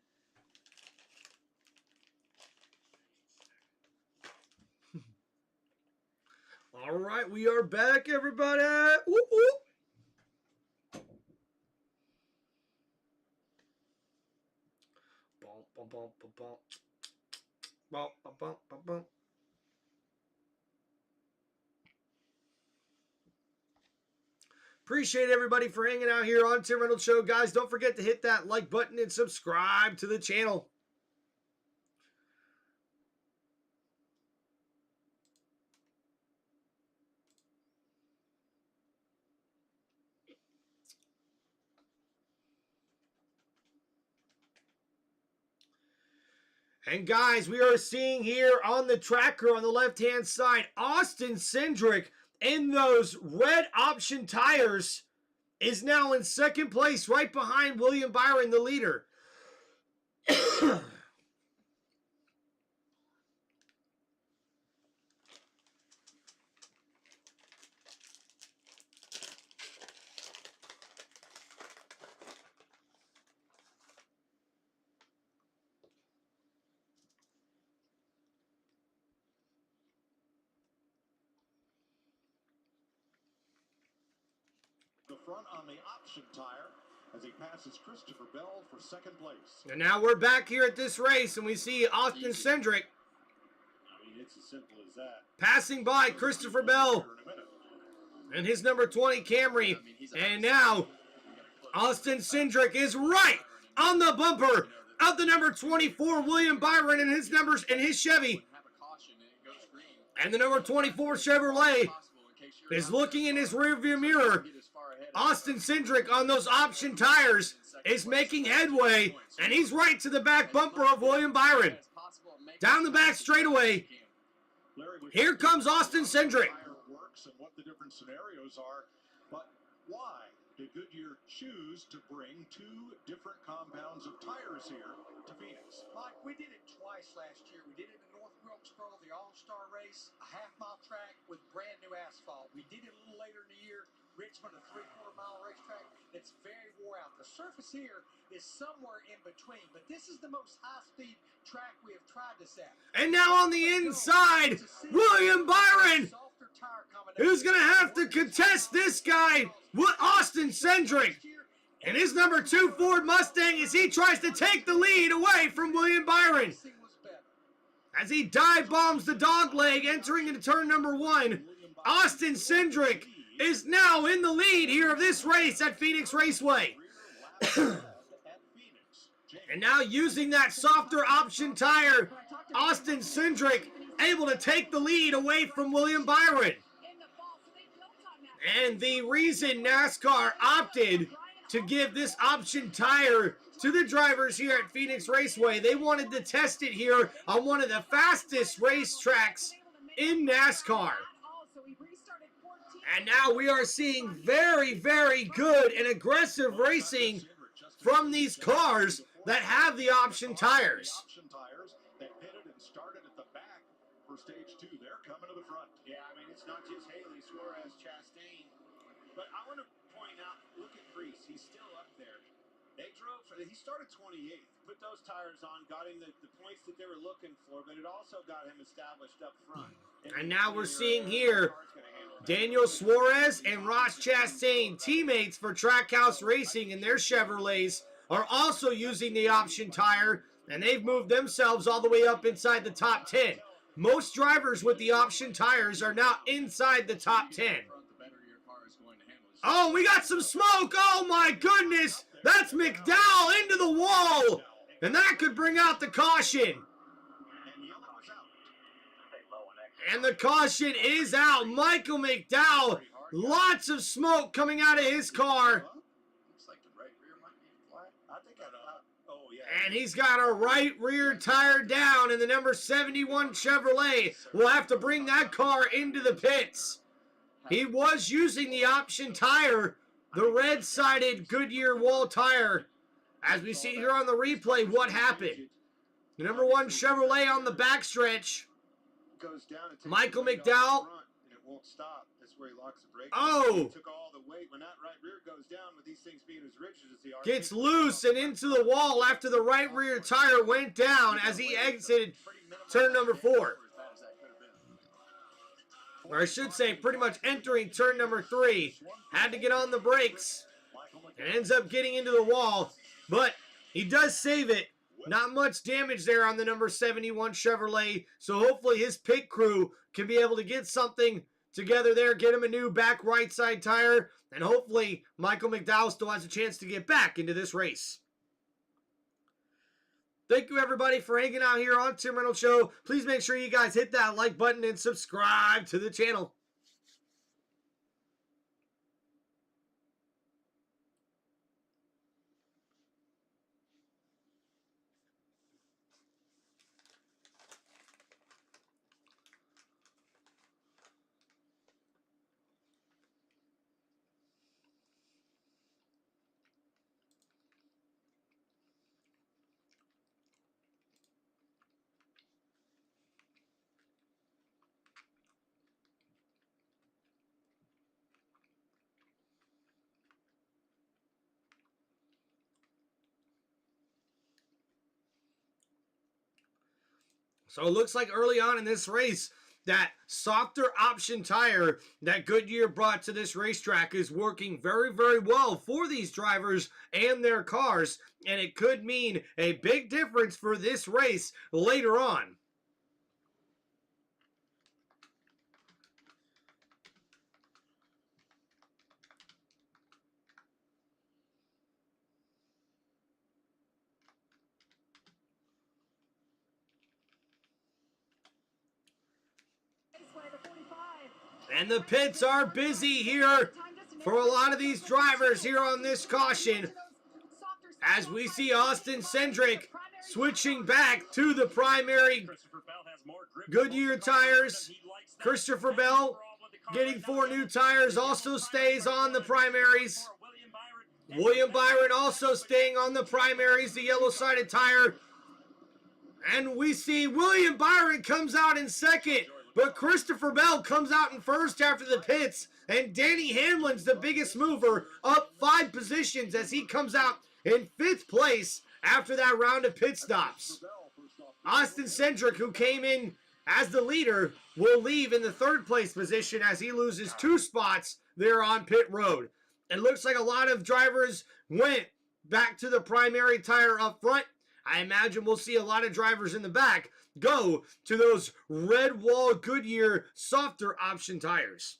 All right, we are back, everybody. Whoop, whoop. Bump, bump, bump, bump, bump. Bump, bump, bump, bump, bump. Appreciate everybody for hanging out here on Tim Reynolds Show. Guys, don't forget to hit that like button and subscribe to the channel. And guys, we are seeing here on the tracker on the left-hand side, Austin Cindric in those red option tires is now in second place right behind William Byron, the leader. The front on the option tire as he passes Christopher Bell for second place. And now we're back here at this race, and we see Austin Cindric It's as simple as that. passing by Christopher Bell and his number 20 Camry. And now Austin Cindric is right on the bumper of the number 24 William Byron and his numbers and his Chevy. And the number 24 Chevrolet is looking in his rearview mirror. Austin Cindric on those option tires is making headway, and he's right to the back bumper of William Byron. Down the back straightaway, here comes Austin Cindric. Works and what the different scenarios are, but why did Goodyear choose to bring two different compounds of tires here to Phoenix? Mike, we did it twice last year. We did it in North Wilkesboro, the All-Star race, a half-mile track with brand new asphalt. We did it a little later in the year, Richmond, a 3/4-mile racetrack that's very wore out. The surface here is somewhere in between, but this is the most high-speed track we have tried this at. And now on the inside, William Byron, who's going to have to contest this guy, Austin Cindric, and his number 2 Ford Mustang as he tries to take the lead away from William Byron. As he dive bombs the dog leg entering into turn number 1, Austin Cindric is now in the lead here of this race at Phoenix Raceway. And now using that softer option tire, Austin Cindric able to take the lead away from William Byron. And the reason NASCAR opted to give this option tire to the drivers here at Phoenix Raceway, they wanted to test it here on one of the fastest racetracks in NASCAR. And now we are seeing very, very good and aggressive racing from these cars that have the option tires. Option tires that pitted and started at the back for stage 2. They're coming to the front. Yeah, I mean, it's not just Haley, Suarez, Chastain. But I want to point out, look at Reese. He's still up there. They drove, he started 28th, put those tires on, got him the points that they were looking for, but it also got him established up front. And now we're seeing here Daniel Suarez and Ross Chastain, teammates for Trackhouse Racing, and their Chevrolets are also using the option tire, and they've moved themselves all the way up inside the top 10. Most drivers with the option tires are now inside the top 10. Oh, we got some smoke. Oh, my goodness. That's McDowell into the wall, and that could bring out the caution. And the caution is out. Michael McDowell, lots of smoke coming out of his car. And he's got a right rear tire down, and the number 71 Chevrolet will have to bring that car into the pits. He was using the option tire, the red-sided Goodyear wall tire. As we see here on the replay, what happened? The number 1 Chevrolet on the backstretch. Goes down and Michael McDowell. And it won't stop. That's where he locks the brake. Oh! He took all the weight. When that right rear goes down, with these things being as rigid as they are, Gets loose and into the wall after the right rear tire went down as he exited turn number 4. Or I should say, pretty much entering turn number 3. Had to get on the brakes and ends up getting into the wall. But he does save it. Not much damage there on the number 71 Chevrolet. So hopefully his pit crew can be able to get something together there, get him a new back right side tire, and hopefully Michael McDowell still has a chance to get back into this race. Thank you, everybody, for hanging out here on Tim Reynolds Show. Please make sure you guys hit that like button and subscribe to the channel. So it looks like early on in this race, that softer option tire that Goodyear brought to this racetrack is working very, very well for these drivers and their cars, and it could mean a big difference for this race later on. And the pits are busy here for a lot of these drivers here on this caution, as we see Austin Cindric switching back to the primary Goodyear tires. Christopher Bell getting 4 new tires, also stays on the primaries. William Byron also staying on the primaries, the yellow-sided tire. And we see William Byron comes out in second, but Christopher Bell comes out in first after the pits. And Danny Hamlin's the biggest mover, up 5 positions as he comes out in 5th place after that round of pit stops. Austin Cindric, who came in as the leader, will leave in the 3rd place position as he loses 2 spots there on pit road. It looks like a lot of drivers went back to the primary tire up front. I imagine we'll see a lot of drivers in the back go to those red wall Goodyear softer option tires.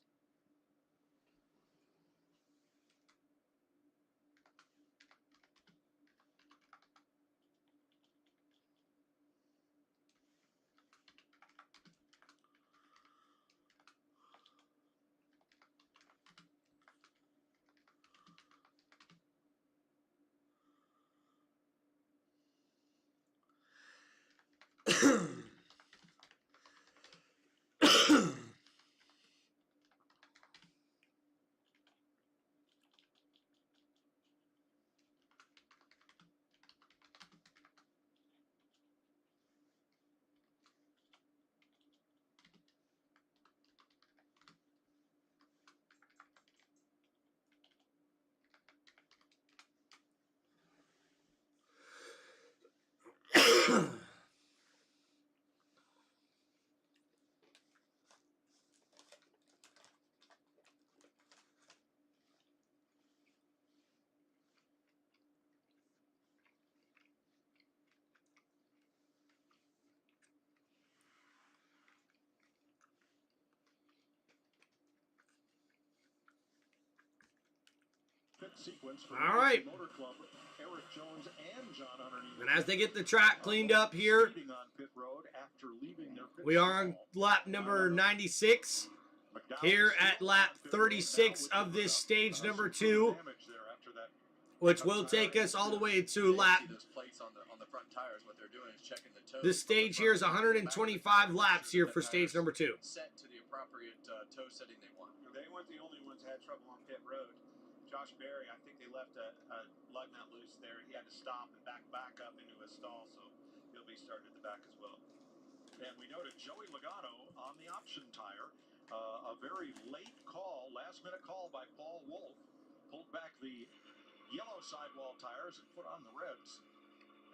All right. And as they get the track cleaned up here, we are on lap number 96 here at lap 36 of this stage number 2, which will take us all the way to lap. This stage here is 125 laps here for stage number 2. Set to the appropriate toe setting they want. They weren't the only ones that had trouble on pit road. Josh Berry, I think they left a lug nut loose there. He had to stop and back up into a stall, so he'll be starting at the back as well. And we noted Joey Logano on the option tire. A very late call, last-minute call by Paul Wolf. Pulled back the yellow sidewall tires and put on the reds.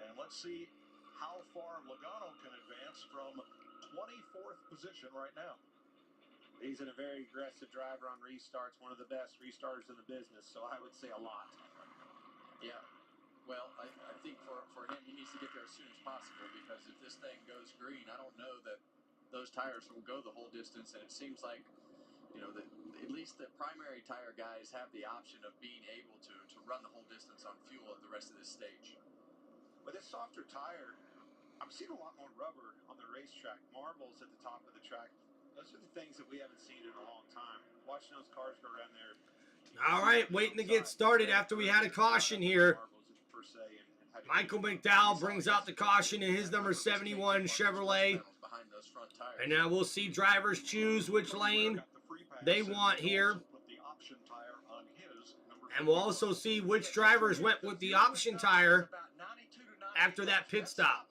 And let's see how far Logano can advance from 24th position right now. He's a very aggressive driver on restarts, one of the best restarters in the business, so I would say a lot. Yeah. Well, I think for him, he needs to get there as soon as possible, because if this thing goes green, I don't know that those tires will go the whole distance. And it seems like, you know, that at least the primary tire guys have the option of being able to run the whole distance on fuel at the rest of this stage. With this softer tire, I'm seeing a lot more rubber on the racetrack, marbles at the top of the track. Those are the things that we haven't seen in a long time. Watching those cars go around there. All right, waiting to get started after we had a caution here. Michael McDowell brings out the caution in his number 71 Chevrolet. And now we'll see drivers choose which lane they want here. And we'll also see which drivers went with the option tire after that pit stop.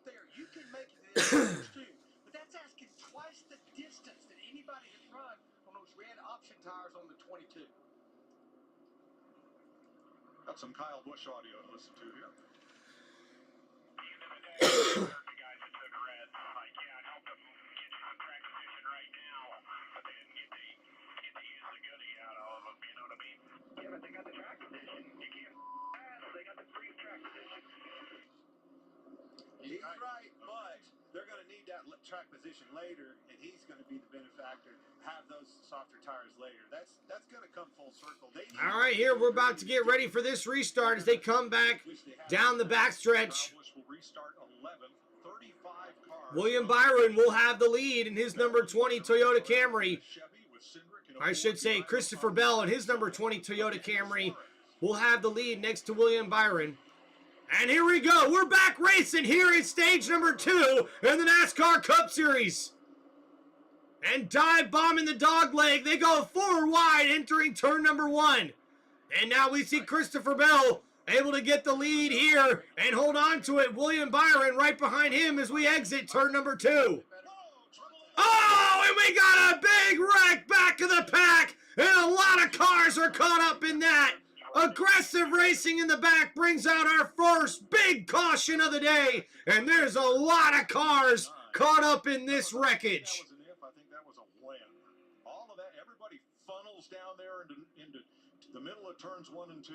Tires on the 22. Got some Kyle Busch audio to listen to here. The guys that took red, I can't help beat. Yeah, but they got the track position. You can't pass. They got the free track position. He's right, but they're going to need that track position later, and he's going to be the benefactor. Have those softer tires later. That's going to come full circle. All right, here we're about to get ready for this restart as they come back down the backstretch. William Byron will have the lead in his number 20 Toyota Camry. I should say Christopher Bell in his number 20 Toyota Camry will have the lead next to William Byron. And here we go. We're back racing here in stage number 2 in the NASCAR Cup Series. And dive bombing the dog leg. They go forward wide entering turn number 1. And now we see Christopher Bell able to get the lead here and hold on to it. William Byron right behind him as we exit turn number 2. Oh, and we got a big wreck back of the pack. And a lot of cars are caught up in that. Aggressive racing in the back brings out our first big caution of the day. And there's a lot of cars caught up in this wreckage. I think that was a win. All of that, everybody funnels down there into the middle of turns 1 and 2,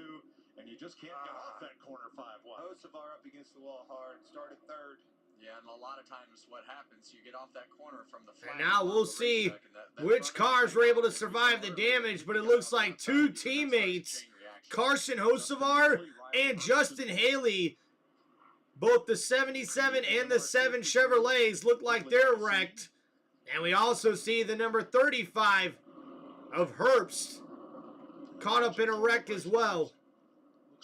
and you just can't get off that corner 5 wide. Hocevar up against the wall hard, started third. Yeah, and a lot of times what happens, you get off that corner from the flag. And now we'll see which cars were able to survive the damage, but it looks like 2 teammates, Carson Hocevar and Justin Haley, both the 77 and the 7 Chevrolets look like they're wrecked. And we also see the number 35 of Herbst caught up in a wreck as well.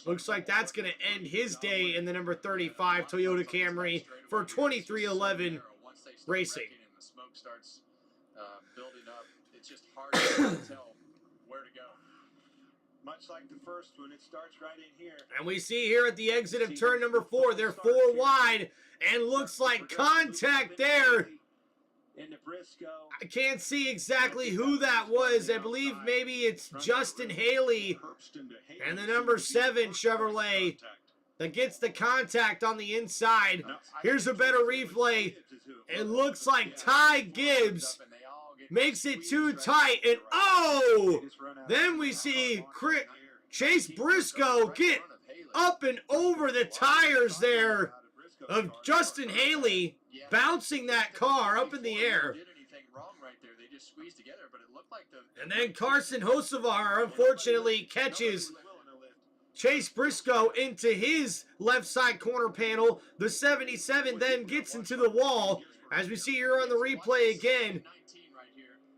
Looks like that's going to end his day in the number 35 Toyota Camry for 2311 Racing. And the smoke starts building up. It's just hard to tell where to go. Much like the first one, it starts right in here. And we see here at the exit of turn number 4, they're 4 wide, and looks like contact there. Into Briscoe. I can't see exactly who that was. I believe maybe it's Justin Haley and the number 7 Chevrolet that gets the contact on the inside. Here's a better replay. It looks like Ty Gibbs makes it too tight, and oh! Then we see Chase Briscoe get up and over the tires there of Justin Haley, bouncing that car up in the air. And then Carson Hocevar unfortunately catches Chase Briscoe into his left side corner panel. The 77 then gets into the wall. As we see here on the replay again,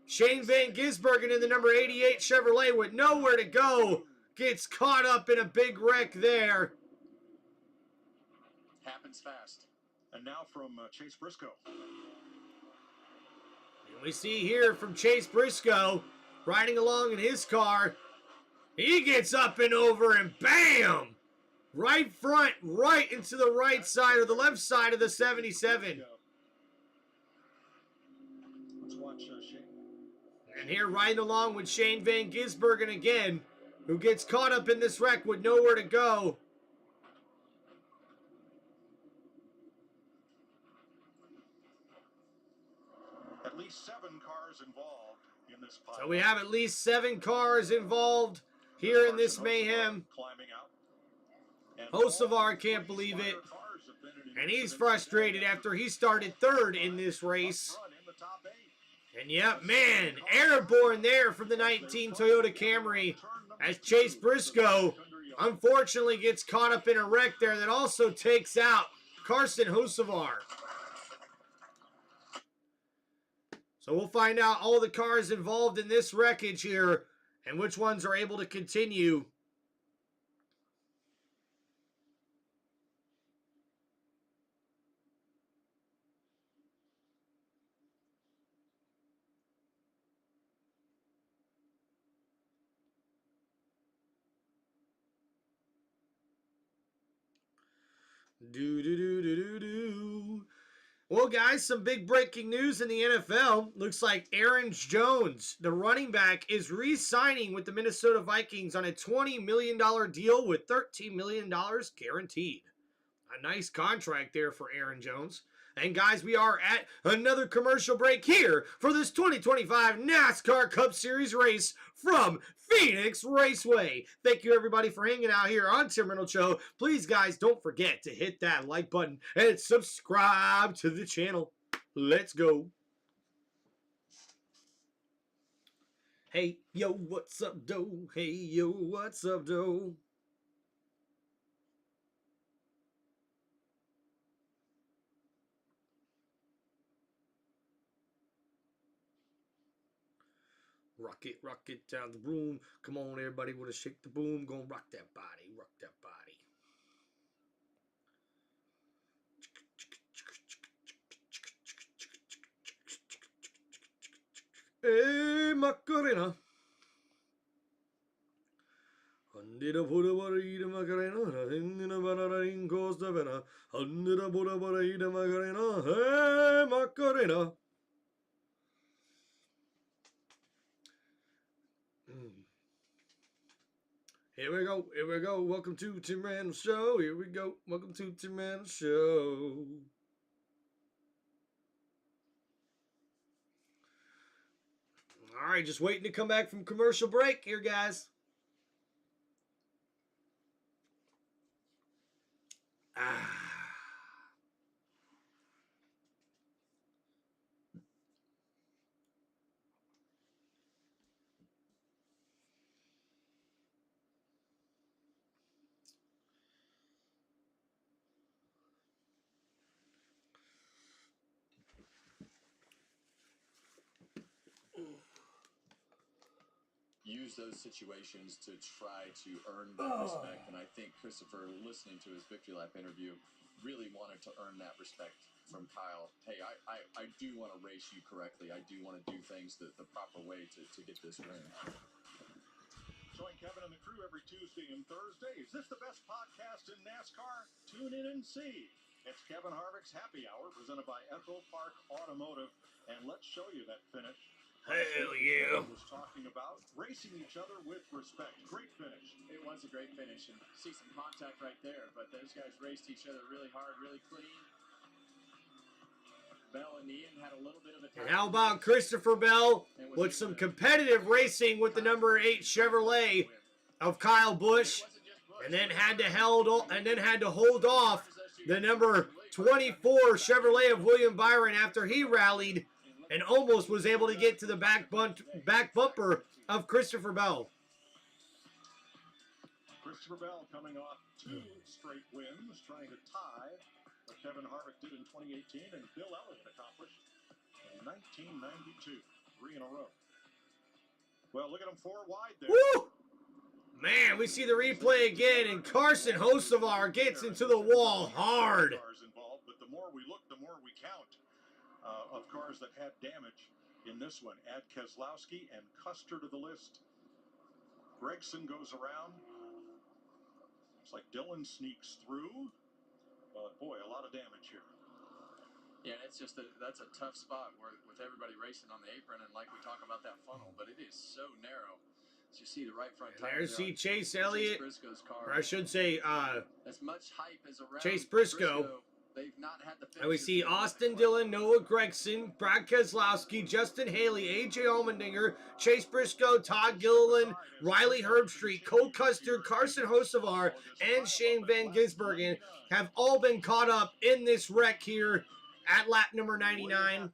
Shane Van Gisbergen in the number 88 Chevrolet with nowhere to go gets caught up in a big wreck there. Happens fast. And now from Chase Briscoe. And we see here from Chase Briscoe riding along in his car. He gets up and over and bam! Right front, right into the right side or the left side of the 77. Let's watch Shane. And here riding along with Shane Van Gisbergen again, who gets caught up in this wreck with nowhere to go. At least 7 cars involved in this pile. So we have at least 7 cars involved here in this mayhem. Climbing out. And Hocevar can't believe it. And he's frustrated after he started 3rd in this race. And yep, man, airborne there from the 19 Toyota Camry as Chase Briscoe unfortunately gets caught up in a wreck there that also takes out Carson Hocevar. So we'll find out all the cars involved in this wreckage here and which ones are able to continue. Well, guys, some big breaking news in the NFL. Looks like Aaron Jones, the running back, is re-signing with the Minnesota Vikings on a $20 million deal with $13 million guaranteed. A nice contract there for Aaron Jones. And guys, we are at another commercial break here for this 2025 NASCAR Cup Series race from Phoenix Raceway. Thank you everybody for hanging out here on Tim Reynolds Show. Please guys, don't forget to hit that like button and subscribe to the channel. Let's go. Hey, yo, what's up, doe? Hey, yo, what's up, doe? Rock it down the room. Come on, everybody, wanna shake the boom. Gonna rock that body, rock that body. Hey, Macarena. Andida Buddha Barida Macarena, Hindina Banana in Costa Vena, Andida Buddha Barida Macarena, hey, Macarena. Here we go, here we go. Welcome to Tim Reynolds Show. Here we go. Welcome to Tim Reynolds Show. All right, just waiting to come back from commercial break here, guys. Use those situations to try to earn that respect. And I think Christopher, listening to his victory lap interview, really wanted to earn that respect from Kyle. Hey, I do want to race you correctly. I do want to do things the proper way to get this win. Join Kevin and the crew every Tuesday and Thursday. Is this the best podcast in NASCAR? Tune in and see. It's Kevin Harvick's Happy Hour, presented by Echo Park Automotive. And let's show you that finish. Hell yeah. Was talking about racing each other with respect. Great finish. It was a great finish, and see some contact right there, but those guys raced each other really hard, really clean. Bell and Ian had a little bit of a And how about Christopher Bell with some competitive racing with the number 8 Chevrolet of Kyle Busch, and then had to hold off the number 24 Chevrolet of William Byron after he rallied and almost was able to get to the back bumper of Christopher Bell. Christopher Bell coming off 2 straight wins, trying to tie what Kevin Harvick did in 2018 and Bill Elliott accomplished in 1992. 3 in a row. Well, look at him 4 wide there. Woo! Man, we see the replay again, and Carson Hocevar gets into the wall hard. Cars involved, but the more we look, the more we count of cars that had damage in this one. Add Keselowski and Custer to the list. Gregson goes around. It's like Dillon sneaks through. But boy, a lot of damage here. Yeah, it's just that's a tough spot with everybody racing on the apron, and like we talk about that funnel, but it is so narrow. As you see the right front tire. There's Chase Elliott, Briscoe's car. or I should say, as much hype as around Chase Briscoe. They've not had the And we see Austin Dillon, Noah Gragson, Brad Keselowski, Justin Haley, AJ Allmendinger, Chase Briscoe, Todd Gilliland, Riley Herbstreit, Cole Custer, Carson Hocevar, and Shane Van Gisbergen have all been caught up in this wreck here at lap number 99.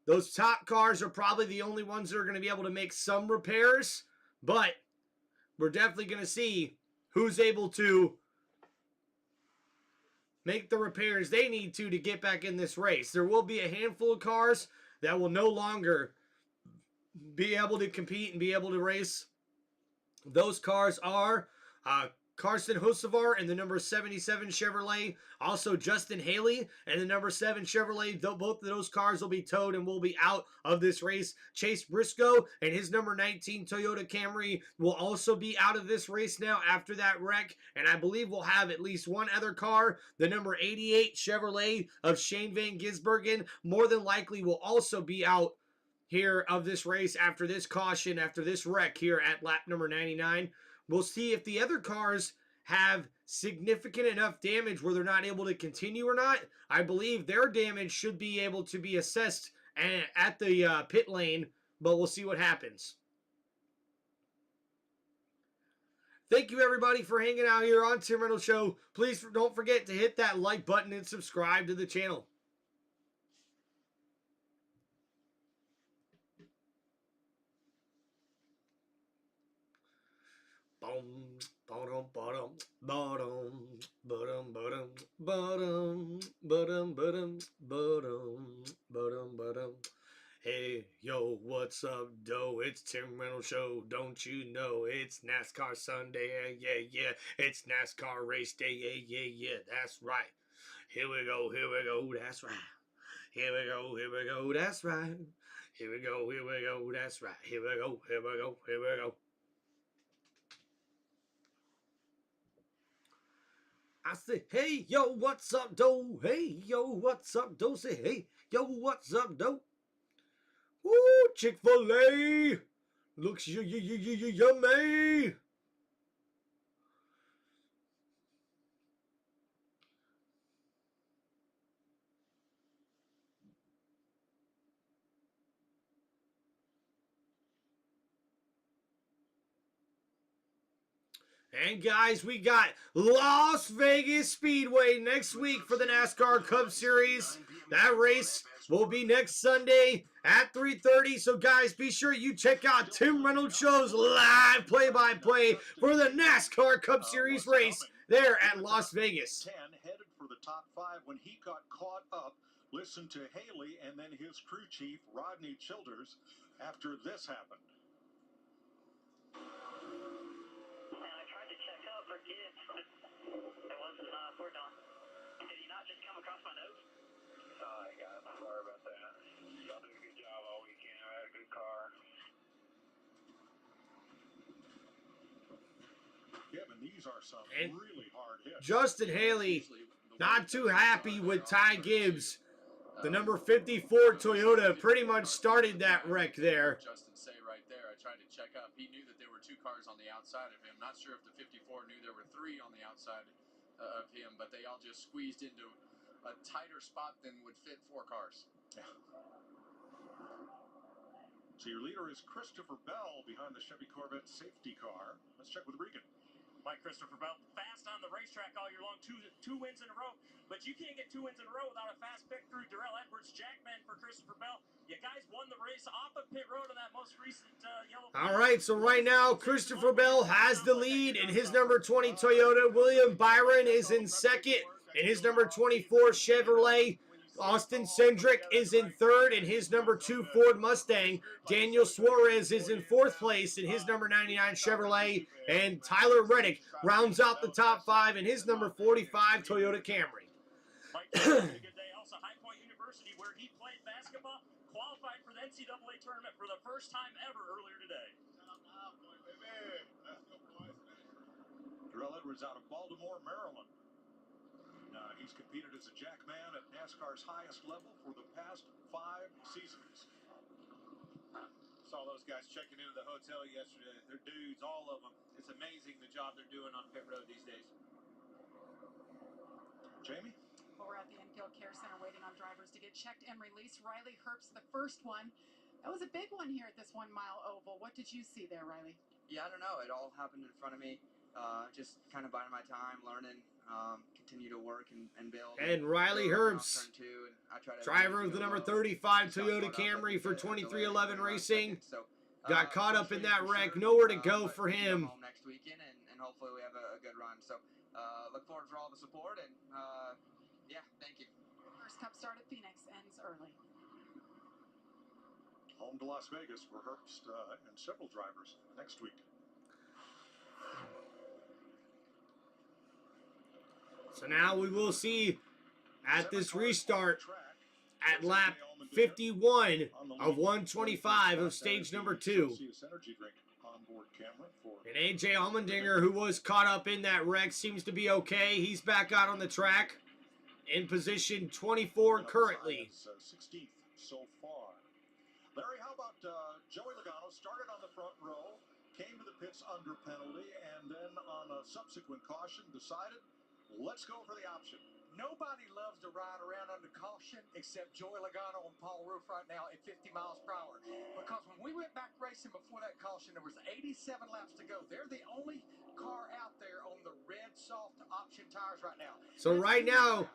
Those top cars are probably the only ones that are going to be able to make some repairs, but we're definitely going to see who's able to make the repairs they need to get back in this race. There will be a handful of cars that will no longer be able to compete and be able to race. Those cars are Carson Hocevar and the number 77 Chevrolet. Also Justin Haley and the number 7 Chevrolet. Both of those cars will be towed and will be out of this race. Chase Briscoe and his number 19 Toyota Camry will also be out of this race now after that wreck. And I believe we'll have at least one other car. The number 88 Chevrolet of Shane Van Gisbergen more than likely will also be out here of this race after this caution, after this wreck here at lap number 99. We'll see if the other cars have significant enough damage where they're not able to continue or not. I believe their damage should be able to be assessed at the pit lane, but we'll see what happens. Thank you, everybody, for hanging out here on Tim Reynolds Show. Please don't forget to hit that like button and subscribe to the channel. Boom, bottom, bottom, bottom, bottom, bottom, bottom, bottom, bottom, bottom, bottom, bottom. Hey, yo, what's up, doe? It's Tim Reynolds Show. Don't you know it's NASCAR Sunday? Yeah, yeah. It's NASCAR race day. Yeah. That's right. Here we go. That's right. Here we go. That's right. Here we go. That's right. Here we go. I say, hey, yo, what's up, doe? Hey, yo, what's up, doe? Say, hey, yo, what's up, doe? Woo, Chick-fil-A looks yummy. And guys, we got Las Vegas Speedway next week for the NASCAR Cup Series. That race will be next Sunday at 3:30. So guys, be sure you check out Tim Reynolds Show's live play-by-play for the NASCAR Cup Series race there at Las Vegas. 10 headed for the top 5 when he got caught up. Listen to Haley and then his crew chief, Rodney Childers, after this happened. It wasn't we're done. Did he not just come across my nose? Oh, I got it. Sorry about that. Y'all did a good job all weekend. I had a good car. Kevin, these are some really hard hits. Justin Haley, not too happy with Ty Gibbs. The number 54 Toyota pretty much started that wreck there. Justin say right there, I tried to check up. He knew that there were 2 cars on the outside of him. Not sure if the 54 knew there were 3 on the outside of him, but they all just squeezed into a tighter spot than would fit 4 cars. Yeah. So your leader is Christopher Bell behind the Chevy Corvette safety car. Let's check with Regan. Mike Christopher Bell, fast on the racetrack all year long, two wins in a row. But you can't get 2 wins in a row without a fast pick through Darrell Edwards, Jackman for Christopher Bell. You guys won the race off of pit road on that most recent yellow. All right, so right now, Christopher Bell has the lead in his number 20 Toyota. William Byron is in second in his number 24 Chevrolet. Austin Cindric is in third in his number 2 Ford Mustang. Daniel Suarez is in fourth place in his number 99 Chevrolet. And Tyler Reddick rounds out the top 5 in his number 45 Toyota Camry. Mike had a good day. Also, High Point University, where he played basketball, qualified for the NCAA tournament for the first time ever earlier today. Darrell Edwards out of Baltimore, Maryland. He's competed as a jackman at NASCAR's highest level for the past 5 seasons. Saw those guys checking into the hotel yesterday. They're dudes, all of them. It's amazing the job they're doing on pit road these days. Jamie? Well, we're at the Enfield Care Center waiting on drivers to get checked and released. Riley Herbst, the first one. That was a big one here at this 1 mile oval. What did you see there, Riley? Yeah, I don't know. It all happened in front of me. Just kind of biding my time, learning, continue to work and build. And Riley Herbst, driver of the number 35 Toyota Camry for 2311 Racing, got caught up in that wreck. Nowhere to go for him. Next weekend, and hopefully we have a good run. So look forward for all the support, and yeah, thank you. First Cup start at Phoenix ends early. Home to Las Vegas for Herbst and several drivers next week. So now we will see at this restart at lap 51 of 125 of stage number 2. And AJ Allmendinger, who was caught up in that wreck, seems to be okay. He's back out on the track in position 24 currently. 16th so far. Larry, how about Joey Logano started on the front row, came to the pits under penalty, and then on a subsequent caution decided, let's go for the option. Nobody loves to ride around under caution except Joey Logano and Paul Roof right now at 50 miles per hour. Because when we went back racing before that caution, there was 87 laps to go. They're the only car out there on the red soft option tires right now. So right now,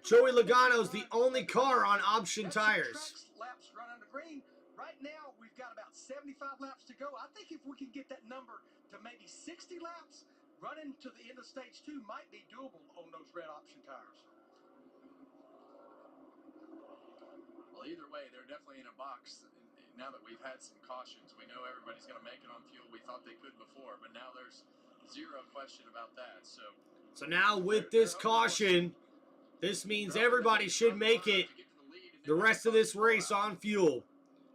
Joey Logano's the only car on option tires. Laps run under green. Right now, we've got about 75 laps to go. I think if we can get that number to maybe 60 laps, running to the end of stage 2 might be doable on those red option tires. Well, either way, they're definitely in a box. Now that we've had some cautions, we know everybody's going to make it on fuel. We thought they could before, but now there's zero question about that. So now with this caution, this means everybody should make it the rest of this race on fuel.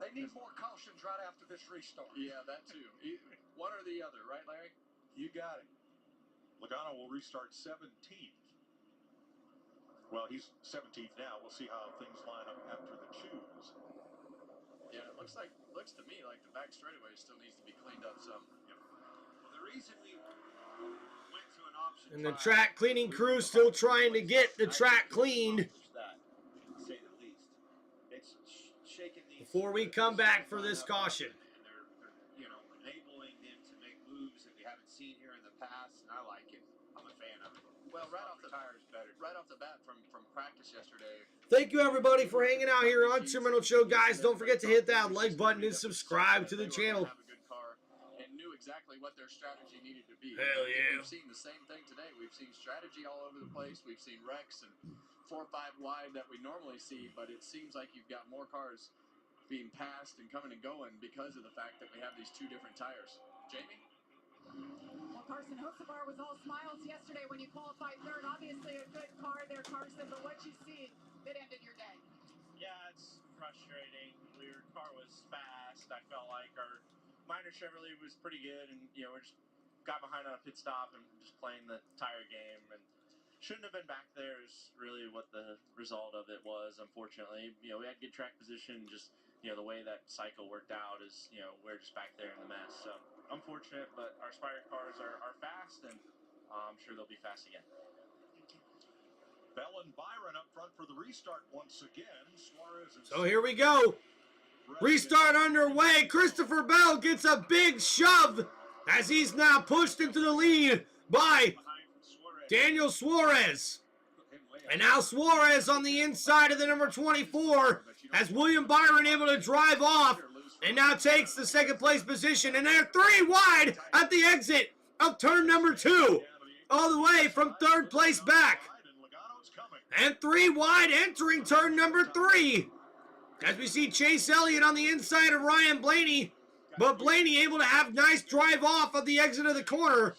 They need more cautions right after this restart. Yeah, that too. One or the other, right, Larry? You got it. Logano will restart 17th. Well, he's 17th now. We'll see how things line up after the choose. Yeah, it looks to me like the back straightaway still needs to be cleaned up some. Well, the reason we went to an option And the track cleaning crew still trying to get the track cleaned that, to say the least. It's shaking these before we come back for this caution. And they're enabling them to make moves that we haven't seen here in the past, and I like it. I'm a fan of it. Well, right off the bat from practice yesterday. Thank you everybody for hanging out here on TimReynoldsShow, guys. Don't forget to hit that like button and subscribe to the channel. Have a good car and knew exactly what their strategy needed to be. Hell yeah. We've seen the same thing today. We've seen strategy all over the place. We've seen wrecks and 4 or 5 wide that we normally see, but it seems like you've got more cars being passed and coming and going because of the fact that we have these 2 different tires. Jamie? Well, Carson Hocevar was all smiles yesterday when you qualified 3rd. Obviously a good car there, Carson, but what you see that ended your day? Yeah, it's frustrating. Our car was fast. I felt like our minor Chevrolet was pretty good, and we just got behind on a pit stop and just playing the tire game, and shouldn't have been back there is really what the result of it was. Unfortunately, we had good track position. Just the way that cycle worked out is we're just back there in the mess. So unfortunate, but our Spire cars are fast, and I'm sure they'll be fast again. Bell and Byron up front for the restart once again. Suarez and So here we go. Restart underway. Christopher Bell gets a big shove as he's now pushed into the lead by Daniel Suarez. And now Suarez on the inside of the number 24 as William Byron able to drive off and now takes the 2nd place position. And they're 3 wide at the exit of turn number 2. All the way from 3rd place back. And 3 wide entering turn number 3. As we see Chase Elliott on the inside of Ryan Blaney. But Blaney able to have nice drive off of the exit of the corner.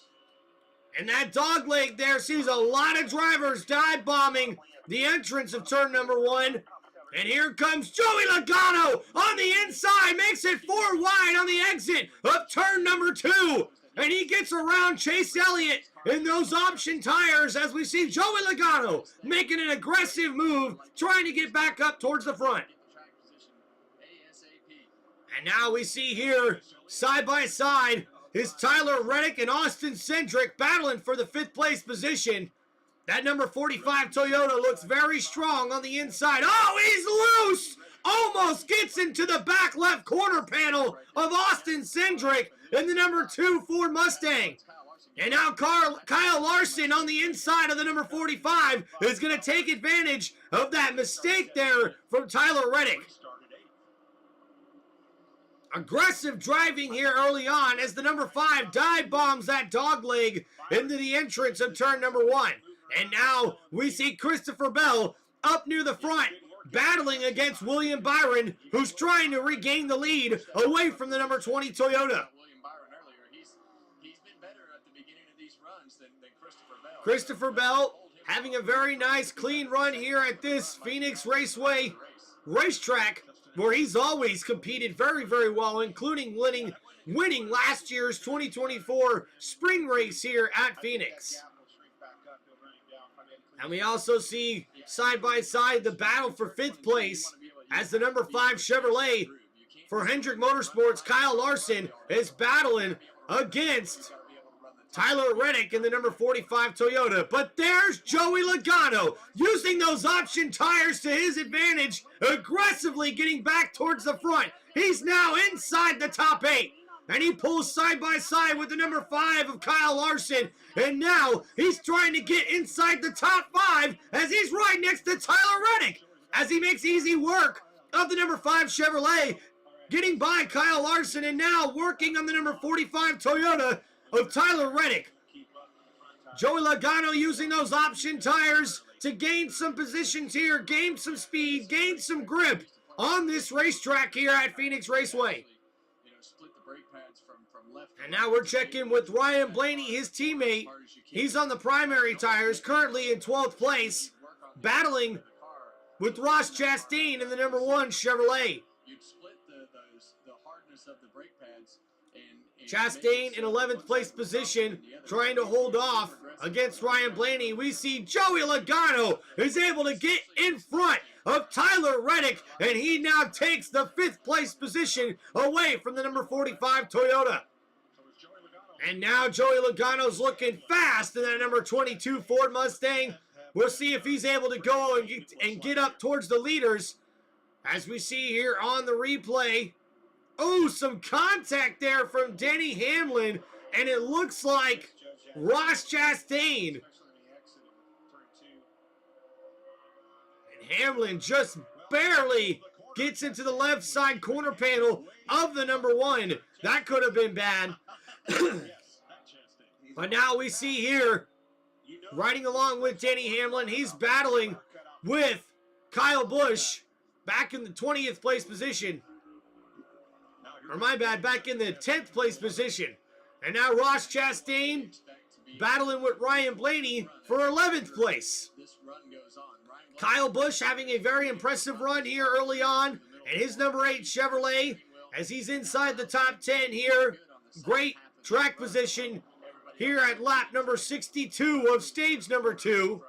And that dog leg there sees a lot of drivers dive bombing the entrance of turn number 1. And here comes Joey Logano on the inside. Makes it 4 wide on the exit of turn number 2. And he gets around Chase Elliott in those option tires as we see Joey Logano making an aggressive move, trying to get back up towards the front. And now we see here, side by side, is Tyler Reddick and Austin Cindric battling for the 5th place position. That number 45 Toyota looks very strong on the inside. Oh, he's loose! Almost gets into the back left corner panel of Austin Cindric in the number 2 Ford Mustang. And now Kyle Larson on the inside of the number 45 is going to take advantage of that mistake there from Tyler Reddick. Aggressive driving here early on as the number 5 dive bombs that dog leg into the entrance of turn number 1. And now we see Christopher Bell up near the front, battling against William Byron, who's trying to regain the lead away from the number 20 Toyota. William Byron earlier, he's been better at the beginning of these runs than Christopher Bell. Christopher Bell having a very nice clean run here at this Phoenix Raceway racetrack, where he's always competed very, very well, including winning last year's 2024 spring race here at Phoenix. And we also see side by side the battle for 5th place as the number 5 Chevrolet for Hendrick Motorsports, Kyle Larson, is battling against Tyler Reddick in the number 45 Toyota. But there's Joey Logano using those option tires to his advantage, aggressively getting back towards the front. He's now inside the top 8. And he pulls side by side with the number 5 of Kyle Larson. And now he's trying to get inside the top 5 as he's right next to Tyler Reddick, as he makes easy work of the number 5 Chevrolet, getting by Kyle Larson and now working on the number 45 Toyota of Tyler Reddick. Joey Logano using those option tires to gain some positions here, gain some speed, gain some grip on this racetrack here at Phoenix Raceway. And now we're checking with Ryan Blaney, his teammate. He's on the primary tires, currently in 12th place, battling with Ross Chastain in the number 1 Chevrolet. Chastain in 11th place position, trying to hold off against Ryan Blaney. We see Joey Logano is able to get in front of Tyler Reddick, and he now takes the 5th place position away from the number 45 Toyota. And now Joey Logano's looking fast in that number 22 Ford Mustang. We'll see if he's able to go and get up towards the leaders. As we see here on the replay. Oh, some contact there from Denny Hamlin. And it looks like Ross Chastain. And Hamlin just barely gets into the left side corner panel of the number 1. That could have been bad. But now we see here, riding along with Denny Hamlin, he's battling with Kyle Busch back in the 20th place position. Or my bad, back in the 10th place position. And now Ross Chastain battling with Ryan Blaney for 11th place. Kyle Busch having a very impressive run here early on. And his number 8 Chevrolet, as he's inside the top 10 here. Great track position here at lap number 62 of stage number 2.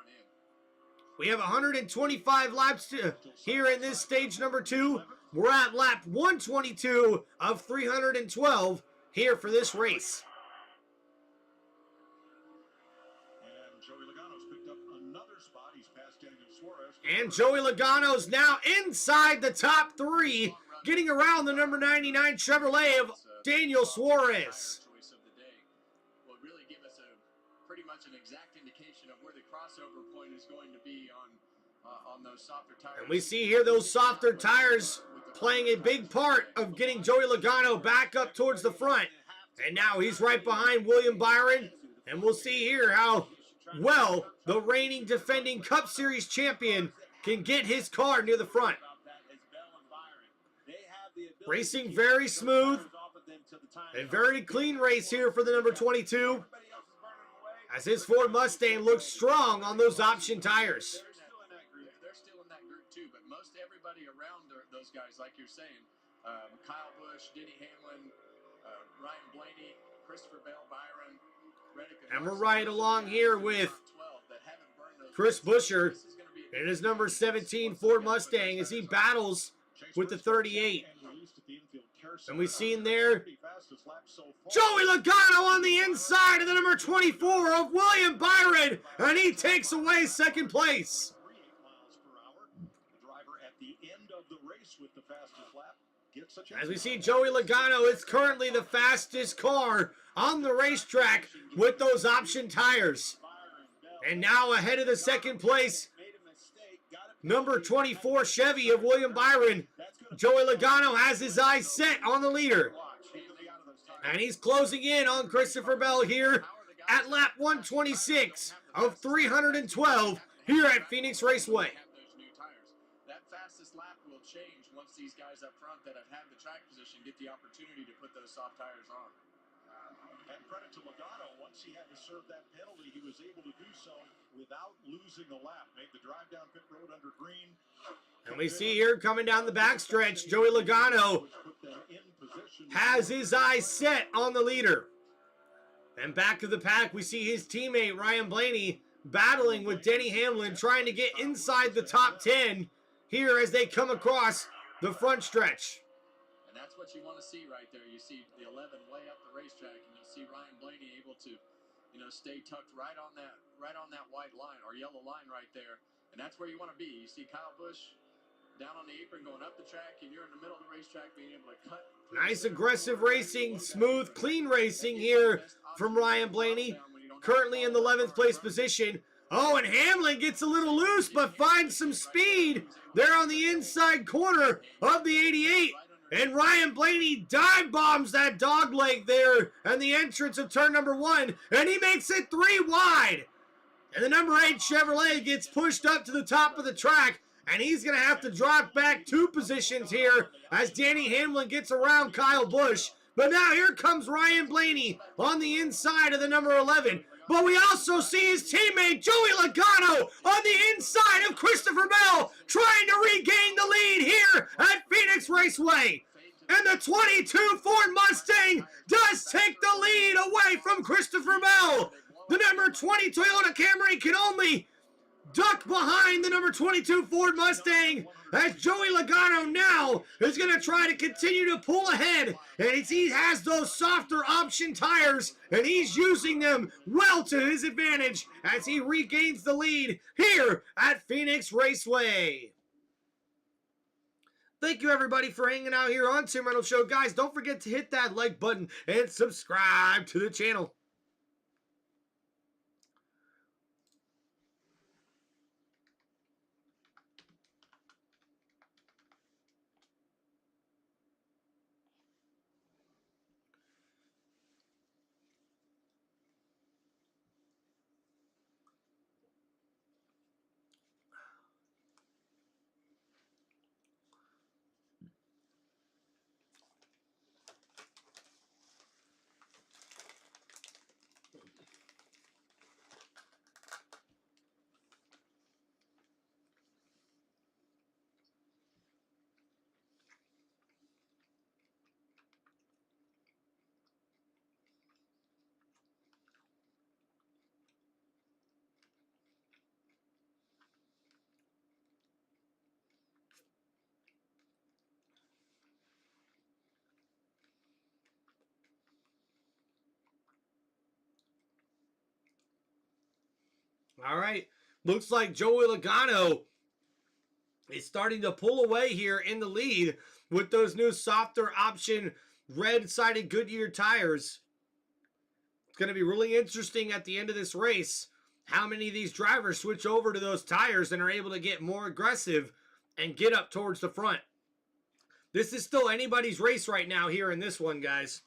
We have 125 laps here in this stage number 2. We're at lap 122 of 312 here for this race. And Joey Logano's now inside the top 3, getting around the number 99 Chevrolet of Daniel Suarez. Will really give us pretty much an exact indication of where the crossover point is going to be on those softer tires. And we see here those softer tires playing a big part of getting Joey Logano back up towards the front. And now he's right behind William Byron. And we'll see here how well the reigning defending Cup Series champion can get his car near the front. Racing very smooth. A very clean race here for the number 22. As his Ford Mustang looks strong on those option tires. They're still in that group too, but most everybody around those guys, like you're saying, Kyle Busch, Denny Hamlin, Ryan Blaney, Christopher Bell, Byron, Reddick, and we're right along here with Chris Buescher in his number 17 Ford Mustang as he battles with the 38. And we've seen there Joey Logano on the inside of the number 24 of William Byron, and he takes away second place. As we see Joey Logano is currently the fastest car on the racetrack with those option tires. And now ahead of the second place, number 24 Chevy of William Byron. Joey Logano has his eyes set on the leader. And he's closing in on Christopher Bell here at lap 126 of 312 here at Phoenix Raceway. That fastest lap will change once these guys up front that have had the track position get the opportunity to put those soft tires on. And credit to Logano, once he had to serve that penalty, he was able to do so without losing a lap. Made the drive down pit road under green. And we see here coming down the backstretch, Joey Logano has his eyes set on the leader. And back of the pack, we see his teammate Ryan Blaney battling with Denny Hamlin, trying to get inside the top 10 here as they come across the front stretch. And that's what you want to see right there. You see the 11 way up the racetrack, and you'll see Ryan Blaney able to, stay tucked right on that white line or yellow line right there. And that's where you want to be. You see Kyle Busch down on the apron going up the track, and you're in the middle of the racetrack being able to cut. Nice aggressive racing, smooth, clean racing here from Ryan Blaney. Currently in the 11th place position. Oh, and Hamlin gets a little loose, but finds some speed there on the inside corner of the 88. And Ryan Blaney dive bombs that dog leg there and the entrance of turn number 1, and he makes it 3 wide. And the number 8 Chevrolet gets pushed up to the top of the track, and he's going to have to drop back 2 positions here as Danny Hamlin gets around Kyle Busch. But now here comes Ryan Blaney on the inside of the number 11. But we also see his teammate Joey Logano on the inside of Christopher Bell trying to regain the lead here at Phoenix Raceway. And the 22 Ford Mustang does take the lead away from Christopher Bell. The number 20 Toyota Camry can only duck behind the number 22 Ford Mustang as Joey Logano now is going to try to continue to pull ahead. And he has those softer option tires, and he's using them well to his advantage as he regains the lead here at Phoenix Raceway. Thank you, everybody, for hanging out here on Tim Reynolds Show. Guys, don't forget to hit that like button and subscribe to the channel. All right, looks like Joey Logano is starting to pull away here in the lead with those new softer option red-sided Goodyear tires. It's going to be really interesting at the end of this race how many of these drivers switch over to those tires and are able to get more aggressive and get up towards the front. This is still anybody's race right now here in this one, guys.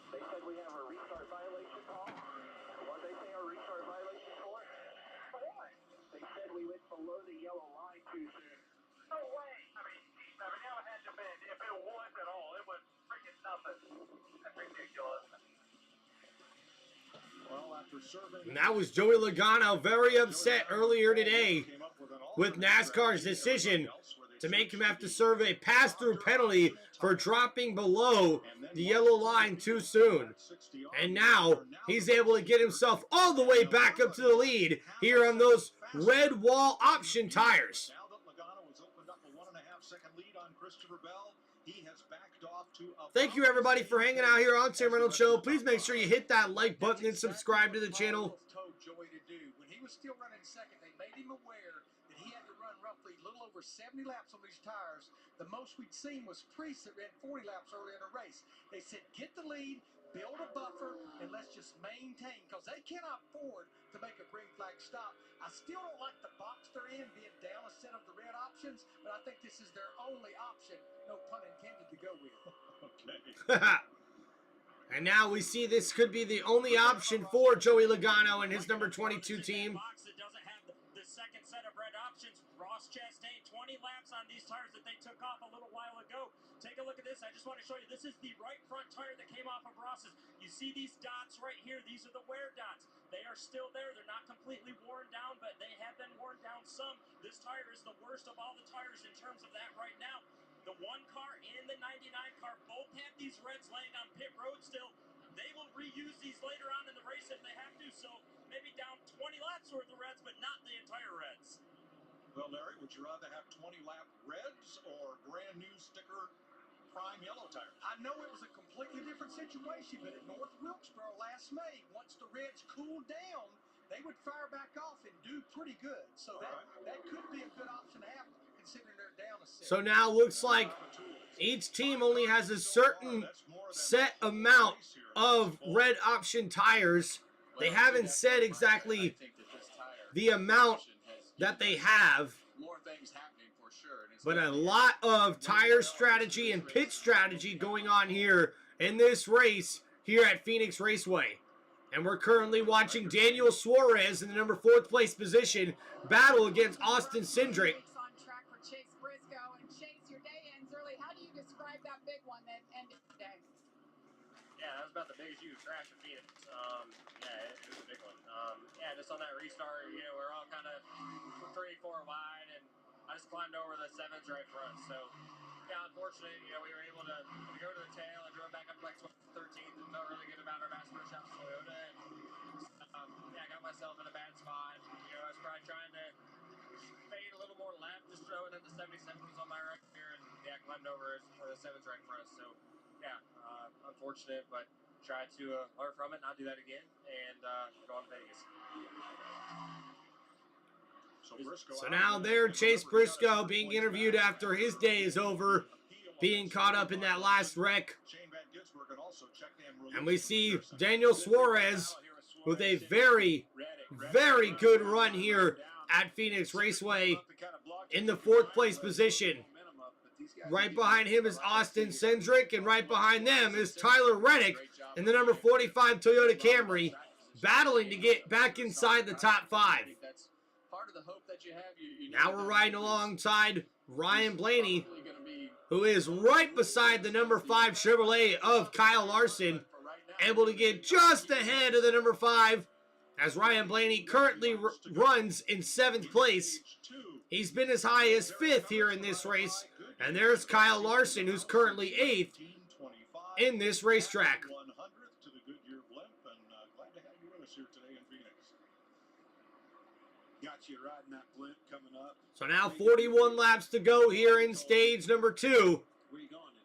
They said we have a restart violation, Paul. What did they say our restart violation for? For what? They said we went below the yellow line too soon. No way. I mean, how it had to be. If it was at all, it was freaking nothing. That's ridiculous. Well, after serving, And that was Joey Logano very upset earlier today with NASCAR's decision to make him have to serve a pass-through penalty for dropping below the yellow line too soon. And now he's able to get himself all the way back up to the lead here on those red wall option tires. Now that Logano has opened up a 1.5-second lead on Christopher Bell, he has backed off to a... Thank you, everybody, for hanging out here on Tim Reynolds Show. Please make sure you hit that like button and subscribe to the channel. Told Joey to do. When he was still running second, they made him aware that he had to run roughly a little over 70 laps on these tires. The most we'd seen was Priest that ran 40 laps earlier in the race. They said, get the lead, build a buffer, and let's just maintain, because they cannot afford to make a green flag stop. I still don't like the box they're in, being down a set of the red options, but I think this is their only option, no pun intended, to go with. Okay. And now we see this could be the only option for Joey Logano and his number 22 team. Box that doesn't have the second set of red options. Ross Chastain, 20 laps on these tires that they took off a little while ago. Take a look at this. I just want to show you. This is the right front tire that came off of Ross's. You see these dots right here. These are the wear dots. They are still there. They're not completely worn down, but they have been worn down some. This tire is the worst of all the tires in terms of that right now. The 1 car and the 99 car both have these reds laying on pit road still. They will reuse these later on in the race if they have to, so maybe down 20 laps worth of reds, but not the entire reds. Well, Larry, would you rather have 20-lap reds or brand new sticker prime yellow tires? I know it was a completely different situation, but at North Wilkesboro last May, once the reds cooled down, they would fire back off and do pretty good. So that could be a good option to have, considering they're down a set. So now looks like each team only has a certain set amount of red option tires. They haven't said exactly the amount that they have, but a lot of tire strategy and pit strategy going on here in this race here at Phoenix Raceway. And we're currently watching Daniel Suarez in the number 4th place position battle against Austin Cindric. On track for Chase Briscoe. And Chase, your day ends early. How do you describe that big one that ended today? Yeah, that was about the biggest you could crash in Phoenix. Yeah, it was a big one. Yeah, just on that restart, we're all kind of 3, 4 wide, and I just climbed over the 7s right front. So, yeah, unfortunately, we were able to go to the tail. I drove back up like 13th and felt really good about our Bass Pro Shops Toyota. And, yeah, I got myself in a bad spot. I was probably trying to fade a little more left, just throwing at the 77 was on my right here, and yeah, climbed over the 7s right for us. So, yeah, unfortunate, but try to learn from it, not do that again, and go on to Vegas. So now there, Chase Briscoe being interviewed after his day is over, being caught up in that last wreck. And we see Daniel Suarez with a very, very good run here at Phoenix Raceway in the 4th place position. Right behind him is Austin Cindric, and right behind them is Tyler Reddick in the number 45 Toyota Camry, battling to get back inside the top 5. Now we're riding alongside Ryan Blaney, who is right beside the number 5 Chevrolet of Kyle Larson, able to get just ahead of the number 5, as Ryan Blaney currently runs in 7th place. He's been as high as 5th here in this race, and there's Kyle Larson, who's currently 8th in this racetrack. Got you riding that blimp coming up. So now 41 laps to go here in stage number 2.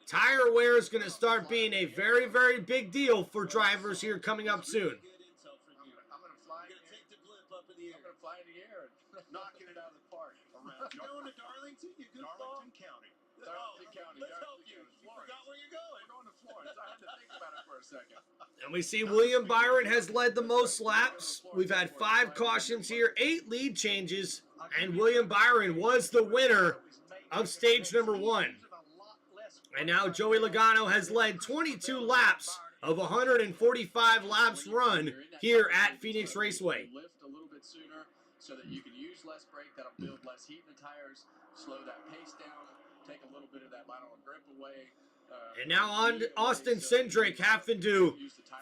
Tire wear is going to start being a very, very big deal for drivers here coming up soon. I'm going to fly in the air and knocking it out of the park. You going to Darlington? You good Darlington County. Darlington County. Let's help you. You forgot where you're going. We're going to Florence. I had to think about it for a second. And we see William Byron has led the most laps. We've had 5 cautions here, 8 lead changes, and William Byron was the winner of stage number 1. And now Joey Logano has led 22 laps of 145 laps run here at Phoenix Raceway. Lift a little bit sooner so that you can use less brake. That'll build less heat in the tires, slow that pace down, take a little bit of that lateral grip away. And now on Austin Cindric having to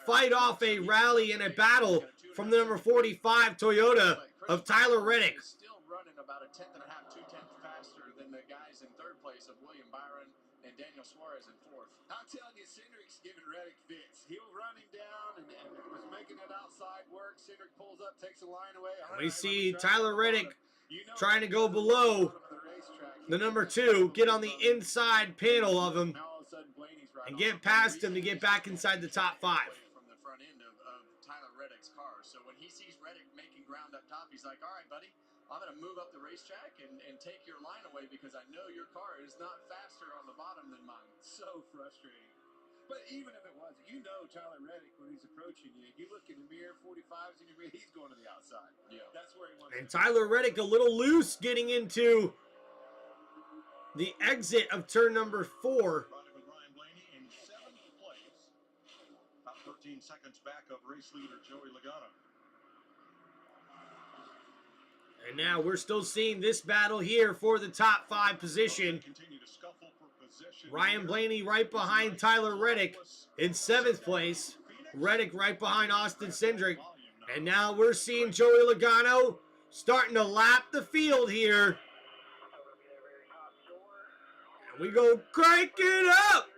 fight off a rally and a battle from the number 45 Toyota of Tyler Reddick. Still running about a 1/10 and a half, 2/10 faster than the guys in 3rd place of William Byron and Daniel Suarez in 4th. I'm telling you, Cindric's giving Reddick fits. He was running down and was making it outside work. Cindric pulls up, takes a line away. We see Tyler Reddick trying to go below the number 2, get on the inside panel of him, and get past him to get back inside the top 5. From the front end of Tyler Reddick's car. So when he sees Reddick making ground up top, he's like, all right, buddy, I'm going to move up the racetrack and take your line away because I know your car is not faster on the bottom than mine. So frustrating. But even if it wasn't, you know Tyler Reddick, when he's approaching you, you look in the mirror, 45's in your mirror, he's going to the outside. Yeah. That's where he wants And to Tyler Reddick a little loose getting into the exit of turn number 4. Running with Ryan Blaney in 7th place. About 13 seconds back of race leader Joey Logano. And now we're still seeing this battle here for the top 5 position. Continue to scuffle for position. Ryan Blaney right behind Tyler Reddick in 7th place. Reddick right behind Austin Cindric. And now we're seeing Joey Logano starting to lap the field here. And we go crank it up.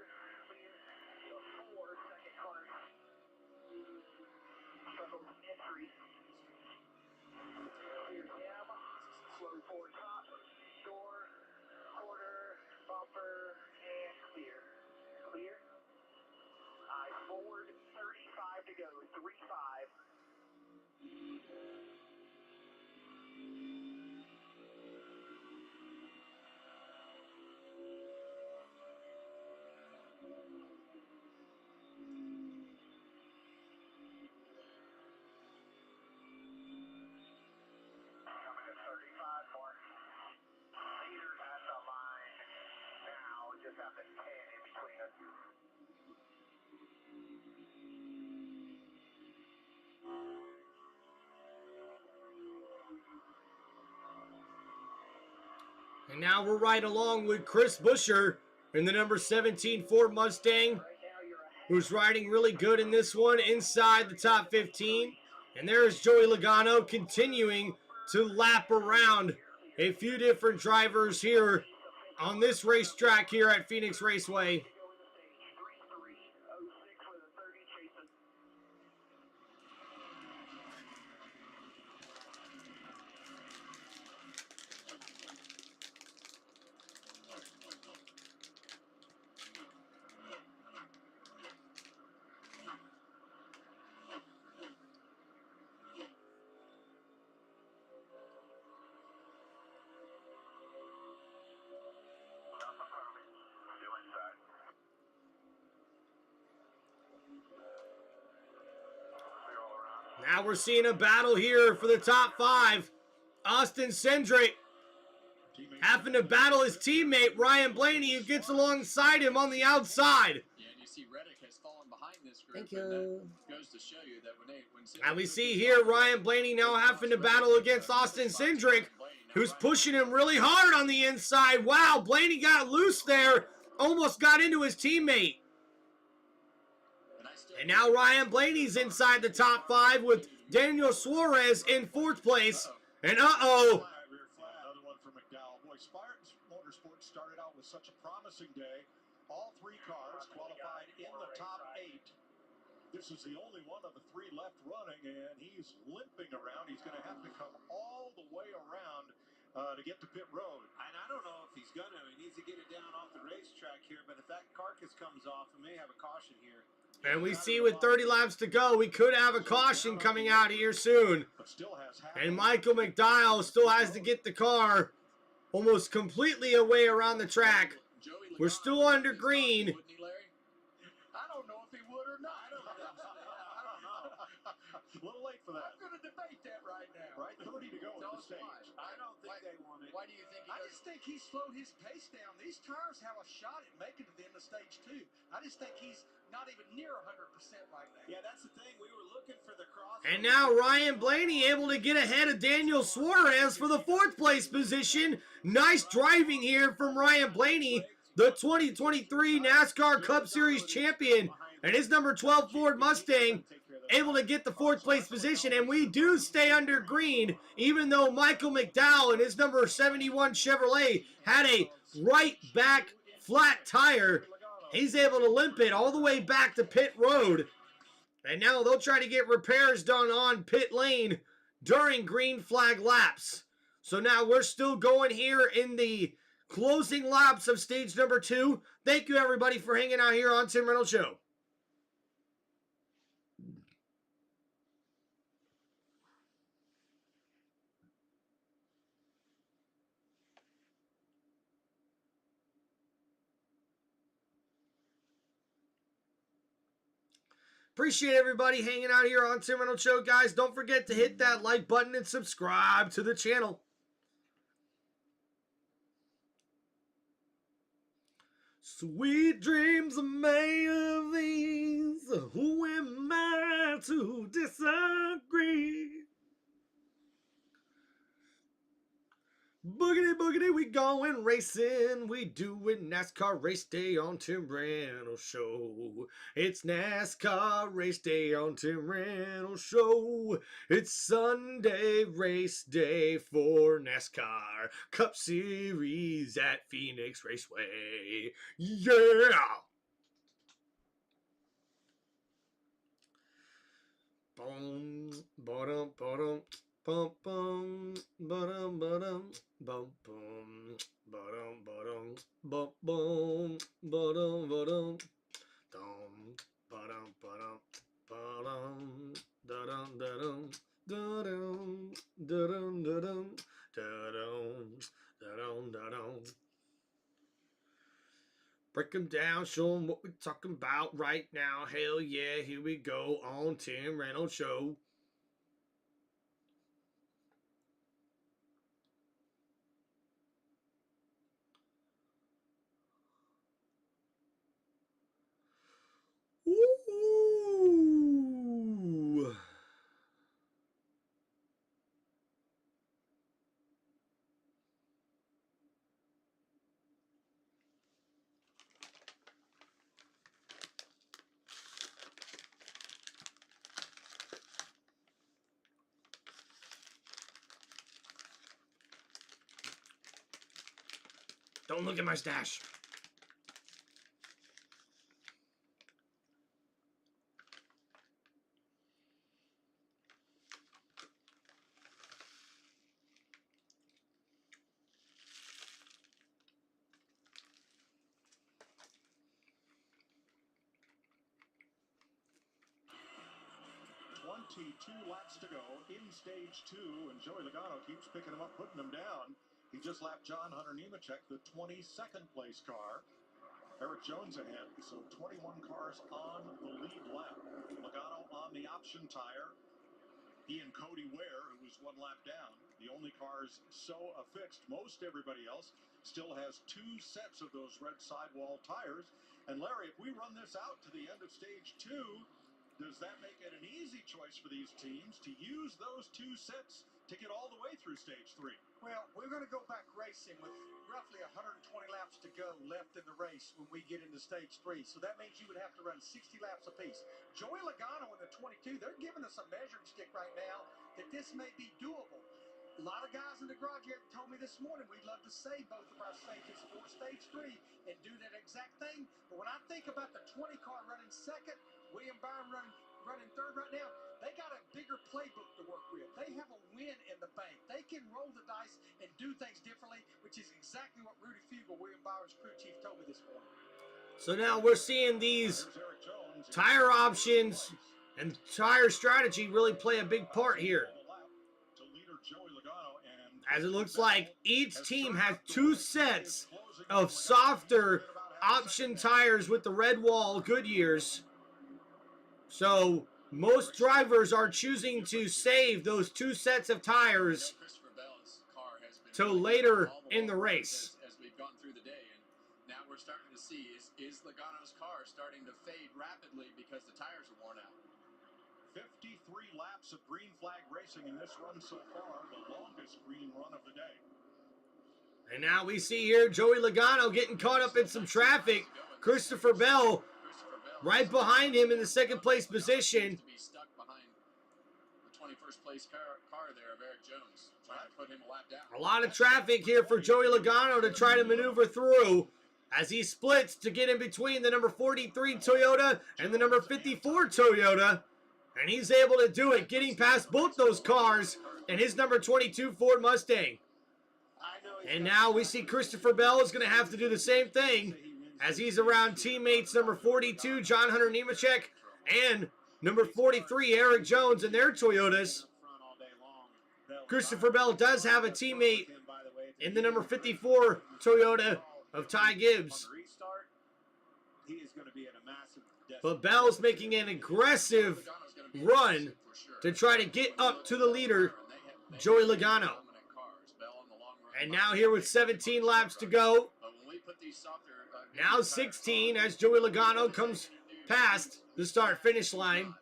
Forward, 35 to go, 3-5. Coming at 35 mark. Leaders at the line now, just have the 10 in between us. And now we're right along with Chris Buescher in the number 17 Ford Mustang, who's riding really good in this one inside the top 15. And there's Joey Logano continuing to lap around a few different drivers here on this racetrack here at Phoenix Raceway. Now we're seeing a battle here for the top 5. Austin Cindric having to battle his teammate Ryan Blaney, who gets alongside him on the outside. Yeah, and you see Reddick has fallen behind this group. Thank you. And that goes to show you that when And we see here Ryan Blaney now having to battle against Austin Cindric, who's pushing him really hard on the inside. Wow, Blaney got loose there, almost got into his teammate. And now Ryan Blaney's inside the top 5 with Daniel Suarez in 4th place. And Another one for McDowell. Boy, Spartans Motorsports started out with such a promising day. All 3 cars qualified in the top 8. This is the only one of the 3 left running, and he's limping around. He's going to have to come all the way around to get to pit road. And I don't know if he's going to. He needs to get it down off the racetrack here, but if that carcass comes off, we may have a caution here. And we see with 30 laps to go, we could have a caution coming out here soon. And Michael McDowell still has to get the car almost completely away around the track. We're still under green. I don't know if he would or not. I don't know. A little late for that. I'm going to debate that right now. Right, 30 to go at the stage. I don't think they want it. Why do you think I just think he slowed his pace down. These tires have a shot at making it to the end of stage 2. I just think he's not even near 100% right now. Yeah, that's the thing. We were looking for the cross. And now Ryan Blaney able to get ahead of Daniel Suarez for the 4th place position. Nice driving here from Ryan Blaney, the 2023 NASCAR Cup Series champion, and his number 12 Ford Mustang able to get the 4th place position. And we do stay under green, even though Michael McDowell and his number 71 Chevrolet had a right back flat tire. He's able to limp it all the way back to pit road. And now they'll try to get repairs done on pit lane during green flag laps. So now we're still going here in the closing laps of stage number 2. Thank you, everybody, for hanging out here on Tim Reynolds Show. Appreciate everybody hanging out here on Tim Reynolds Show, guys. Don't forget to hit that like button and subscribe to the channel. Sweet dreams are made of these. Who am I to disagree? Boogity, boogity, we going racing. We do it NASCAR race day on Tim Reynolds Show. It's NASCAR race day on Tim Reynolds Show. It's Sunday race day for NASCAR Cup Series at Phoenix Raceway. Yeah! Boom, bottom, bottom. Bum bum ba-dum ba-dum bum bum ba-dum ba-dum bum bum ba-dum ba-dum dum ba-dum ba-dum ba-dum da-dum da-dum da-dum da-dum da-dum da-dum da-dum da-dum. Break 'em down, show 'em what we're talking about right now. Hell yeah, here we go on Tim Reynolds Show. Ooh. Don't look at my stash. Laps to go in stage 2, and Joey Logano keeps picking them up, putting them down. He just lapped John Hunter Nemechek, the 22nd place car. Eric Jones ahead, so 21 cars on the lead lap. Logano on the option tire. He and Cody Ware, who was 1 lap down, the only cars so affixed. Most everybody else still has 2 sets of those red sidewall tires. And Larry, if we run this out to the end of stage 2, does that make it an easy choice for these teams to use those 2 sets to get all the way through stage 3? Well, we're going to go back racing with roughly 120 laps to go left in the race when we get into stage 3. So that means you would have to run 60 laps apiece. Joey Logano in the 22, they're giving us a measuring stick right now that this may be doable. A lot of guys in the garage here told me this morning we'd love to save both of our stages for stage 3 and do that exact thing. But when I think about the 20 car running second, William Byron running third right now, they got a bigger playbook to work with. They have a win in the bank. They can roll the dice and do things differently, which is exactly what Rudy Fugle, William Byron's crew chief, told me this morning. So now we're seeing these tire options and tire strategy really play a big part here, as it looks like each team has 2 sets of softer option tires with the red wall Goodyears. So most drivers are choosing to save those 2 sets of tires till later in the race. As we've gone through the day, and now we're starting to see is Logano's car starting to fade rapidly because the tires are worn out. 53 laps of green flag racing in this run so far, the longest green run of the day. And now we see here Joey Logano getting caught up in some traffic. Christopher Bell right behind him in the 2nd place position. To be stuck behind the 21st place car there of Eric Jones, trying to put him a lap down. A lot of traffic here for Joey Logano to try to maneuver through as he splits to get in between the number 43 Toyota and the number 54 Toyota. And he's able to do it, getting past both those cars and his number 22 Ford Mustang. And now we see Christopher Bell is going to have to do the same thing as he's around teammates number 42, John Hunter Nemechek, and number 43, Eric Jones, in their Toyotas. Christopher Bell does have a teammate in the number 54 Toyota of Ty Gibbs. He is going to be at a massive But Bell's making an aggressive run to try to get up to the leader, Joey Logano. And now here with 17 laps to go. Now 16 as Joey Logano comes past the start-finish line.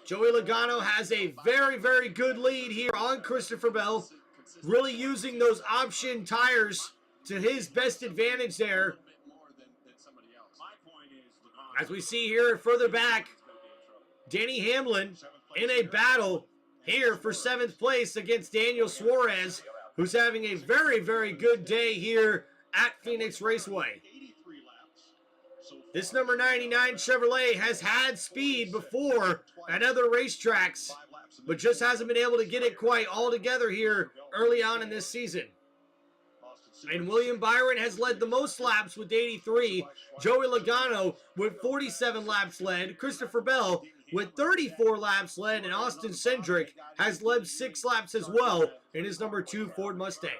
Joey Logano has a very, very good lead here on Christopher Bell. Really using those option tires to his best advantage there. As we see here further back, Danny Hamlin in a battle here for 7th place against Daniel Suarez, who's having a very, very good day here at Phoenix Raceway. This number 99 Chevrolet has had speed before at other racetracks, but just hasn't been able to get it quite all together here early on in this season. And William Byron has led the most laps with 83. Joey Logano with 47 laps led. Christopher Bell with 34 laps led. And Austin Cindric has led 6 laps as well in his number 2 Ford Mustang.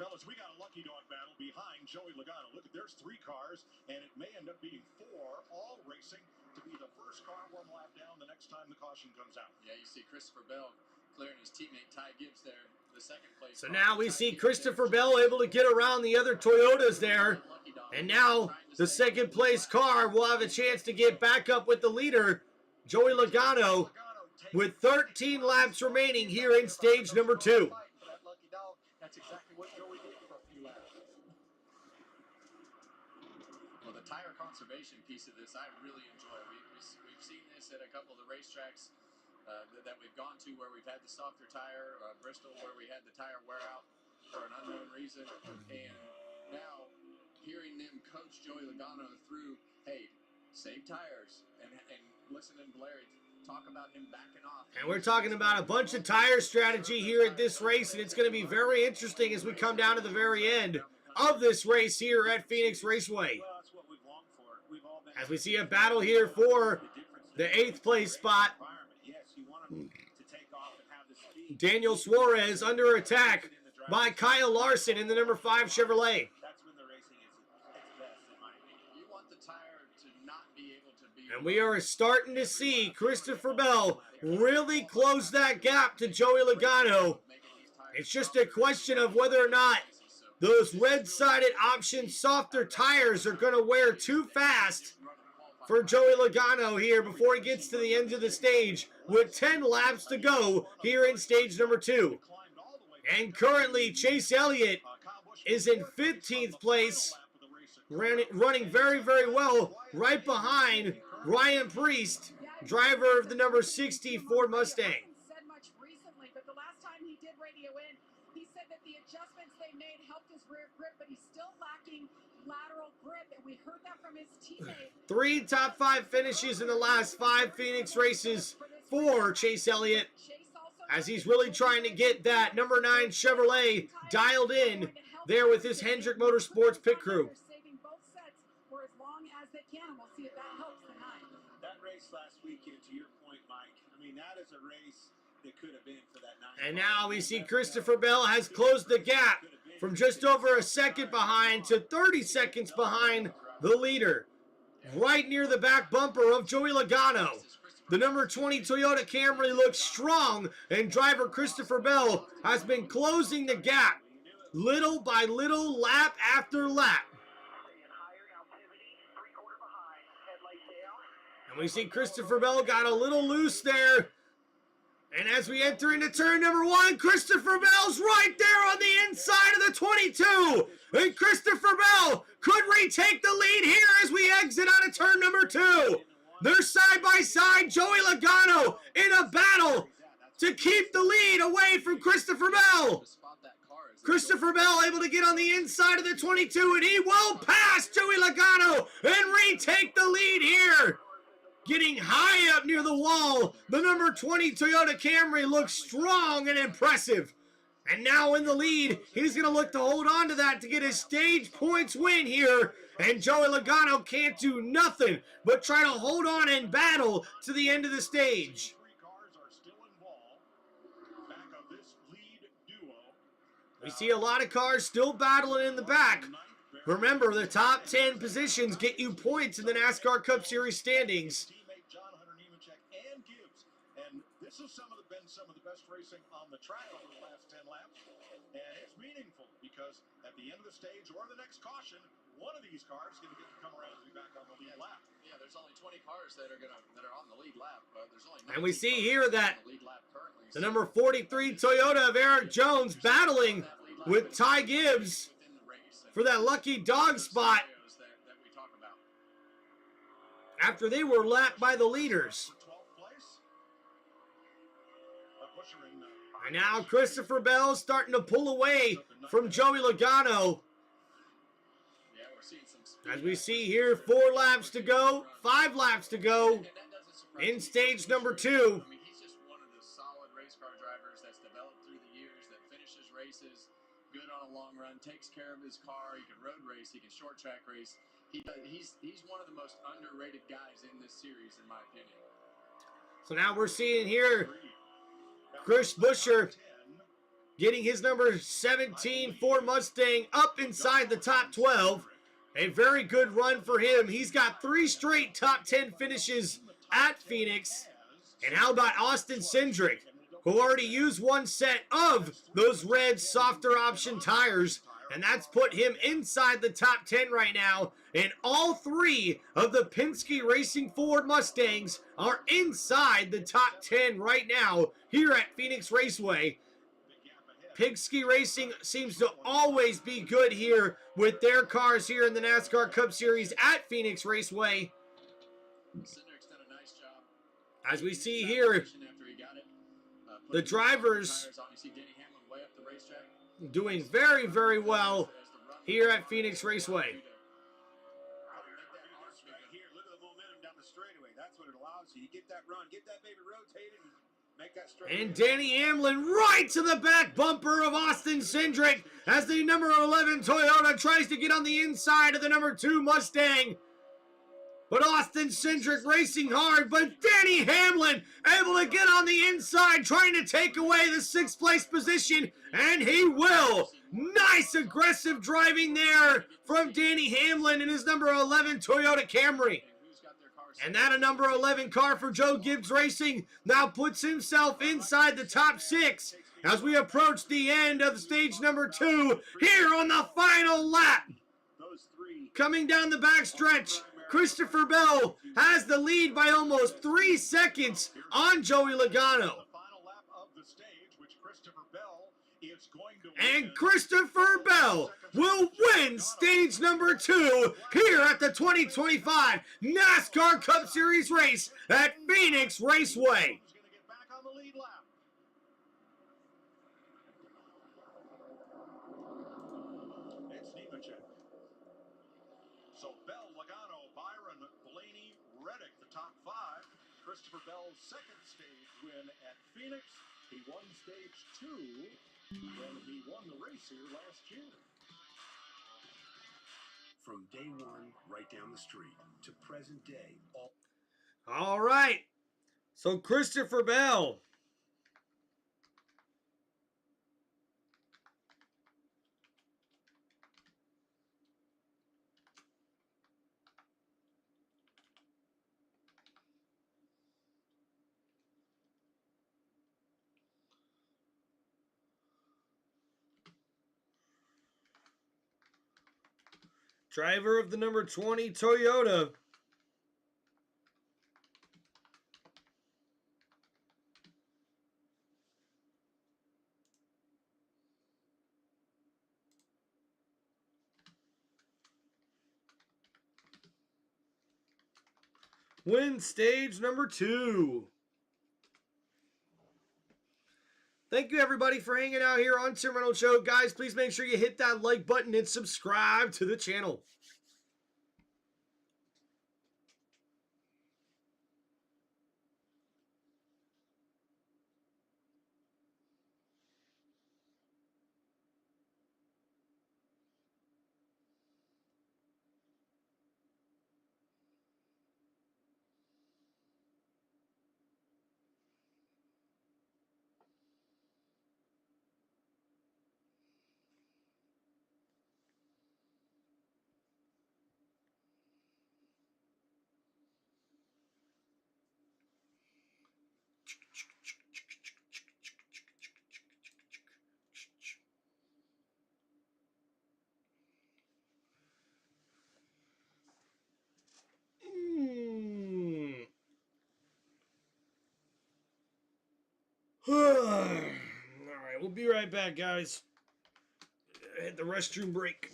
Fellas, we got a lucky dog battle behind Joey Logano. Look, there's 3 cars, and it may end up being 4, all racing to be the first car 1 lap down the next time the caution comes out. Yeah, you see Christopher Bell clearing his teammate Ty Gibbs there, the 2nd place. So now we see Christopher Bell able to get around the other Toyotas there. And now the 2nd place car will have a chance to get back up with the leader, Joey Logano, with 13 laps remaining here in stage number 2. That's exactly what Joey did for a few laps. Well, the tire conservation piece of this I really enjoy. We've seen this at a couple of the racetracks that we've gone to where we've had the softer tire, Bristol where we had the tire wear out for an unknown reason. And now hearing them coach Joey Logano through, hey, save tires, and listening to Larry talk about him backing off. And we're talking about a bunch of tire strategy here at this race, and it's going to be very interesting as we come down to the very end of this race here at Phoenix Raceway. As we see a battle here for the 8th place spot. Daniel Suarez under attack by Kyle Larson in the number 5 Chevrolet. And we are starting to see Christopher Bell really close that gap to Joey Logano. It's just a question of whether or not those red-sided option softer tires are going to wear too fast for Joey Logano here before he gets to the end of the stage with 10 laps to go here in stage number 2. And currently Chase Elliott is in 15th place, running very, very well right behind Ryan Priest, driver of the number 60 Ford Mustang. Said much recently, but the last time he did radio in, he said that the adjustments they made helped his rear grip, but he's still lacking lateral grip, and we heard that from his teammate. 3 top 5 finishes in the last 5 Phoenix races for Chase Elliott, as he's really trying to get that number 9 Chevrolet dialed in there with his Hendrick Motorsports pit crew. Saving both sets for as long as they can, and we'll see if that helps tonight. That race last weekend, to your point, Mike, I mean, that is a race that could have been for that 9. And now we see Christopher Bell has closed the gap from just over a second behind to 30 seconds behind the leader. Right near the back bumper of Joey Logano. The number 20 Toyota Camry looks strong, and driver Christopher Bell has been closing the gap little by little, lap after lap. And we see Christopher Bell got a little loose there. And as we enter into turn number 1, Christopher Bell's right there on the inside of the 22. And Christopher Bell could retake the lead here as we exit out of turn number 2. They're side by side, Joey Logano in a battle to keep the lead away from Christopher Bell. Christopher Bell able to get on the inside of the 22, and he will pass Joey Logano and retake the lead here. Getting high up near the wall, the number 20 Toyota Camry looks strong and impressive. And now in the lead, he's going to look to hold on to that to get his stage points win here. And Joey Logano can't do nothing but try to hold on and battle to the end of the stage. 3 cars are still involved. Back of this lead duo We see a lot of cars still battling in the back. Remember, the top 10 positions get you points in the NASCAR Cup Series standings. Teammate John Hunter Nemechek and Gibbs. And this has been some of the best racing on the track over the last 10 laps. And it's meaningful because at the end of the stage or the next caution, one of these cars is going to get to come around and be back on the lead lap. Yeah, there's only 20 cars that are on the lead lap. There's only And we see here that on the lead lap currently. the number 43 Toyota of Eric Jones battling with Ty Gibbs for that lucky dog spot that we talk about. after they were lapped by the leaders. And now Christopher Bell starting to pull away from Joey Logano. Yeah, we're seeing some speed. As we see here, 4 laps to go, 5 laps to go in stage number 2. I mean, he's just one of the solid race car drivers that's developed through the years, that finishes races good on a long run, takes care of his car. He can road race, he can short track race. He's one of the most underrated guys in this series, in my opinion. So now we're seeing here Chris Buescher getting his number 17 Ford Mustang up inside the top 12. A very good run for him. He's got 3 straight top 10 finishes at Phoenix. And how about Austin Cindric, who already used 1 set of those red softer option tires, and that's put him inside the top 10 right now. And all 3 of the Penske Racing Ford Mustangs are inside the top 10 right now here at Phoenix Raceway. Penske Racing seems to always be good here with their cars here in the NASCAR Cup Series at Phoenix Raceway. Cindric's done a nice job. As we see here, After he got it, the drivers tires on. You see Denny Hamlin way up the racetrack. doing very, very well here at Phoenix Raceway. Here, look at the momentum down the straightaway. That's what it allows you. You get that run, get that baby rotated, and make that straight. And Danny Hamlin right to the back bumper of Austin Cindric as the number 11 Toyota tries to get on the inside of the number 2 Mustang. But Austin Cindric racing hard, but Danny Hamlin able to get on the inside, trying to take away the 6th place position, and he will. Nice aggressive driving there from Danny Hamlin in his number 11 Toyota Camry. And that a number 11 car for Joe Gibbs Racing now puts himself inside the top 6 as we approach the end of stage number 2 here on the final lap. Coming down the backstretch, Christopher Bell has the lead by almost 3 seconds on Joey Logano. And Christopher Bell will win stage number 2 here at the 2025 NASCAR Cup Series race at Phoenix Raceway. It's Nemechek. So Bell, Logano, Byron, Blaney, Reddick, the top 5. Christopher Bell's 2nd stage win at Phoenix. He won stage 2 when he won the race here last year. From day 1, right down the street, to present day, All right. So Christopher Bell driver of the number 20 Toyota. Wins stage number 2. Thank you, everybody, for hanging out here on Tim Reynolds Show. Guys, please make sure you hit that like button and subscribe to the channel. All right, we'll be right back, guys. Hit the restroom break.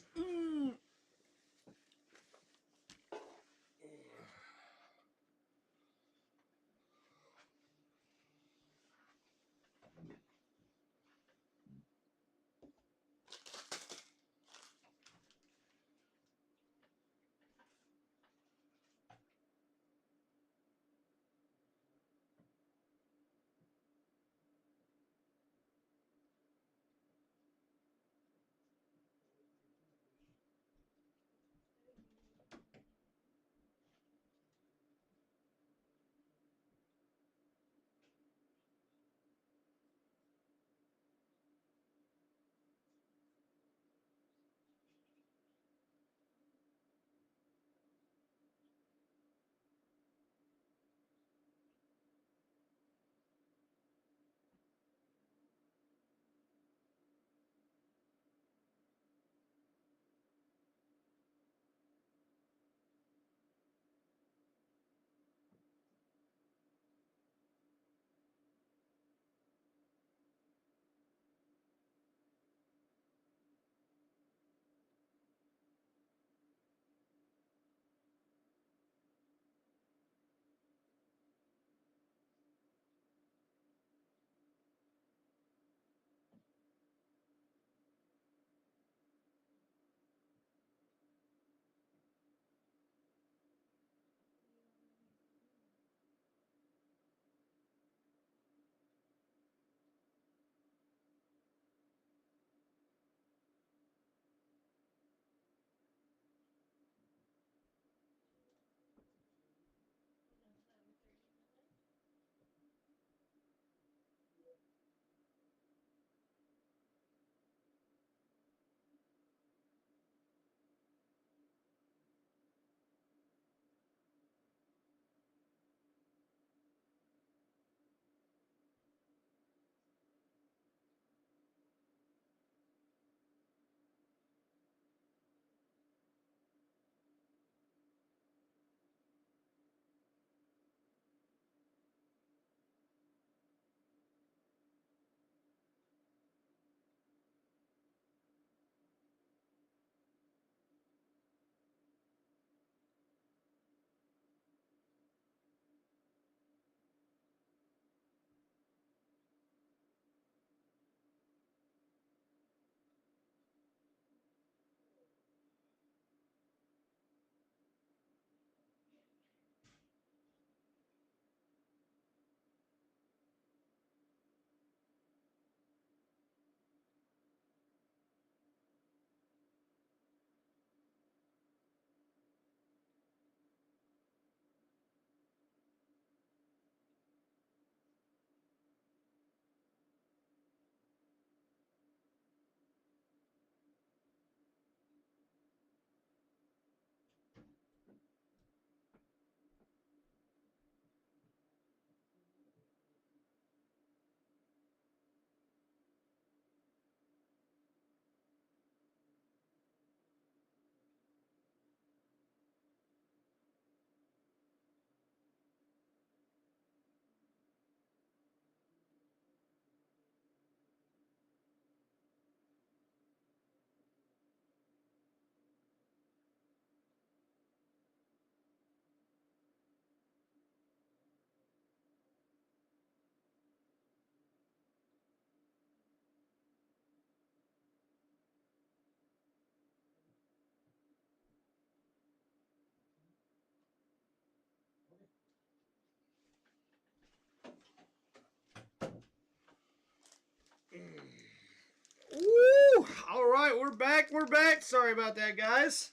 Woo! All right, we're back. We're back. Sorry about that, guys.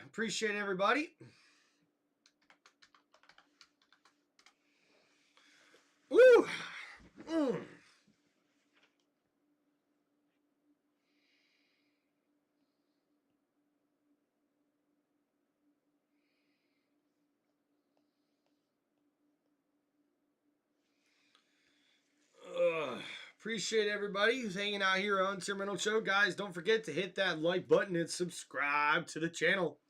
Appreciate everybody. Woo! Appreciate everybody who's hanging out here on Tim Reynolds Show. Guys, don't forget to hit that like button and subscribe to the channel.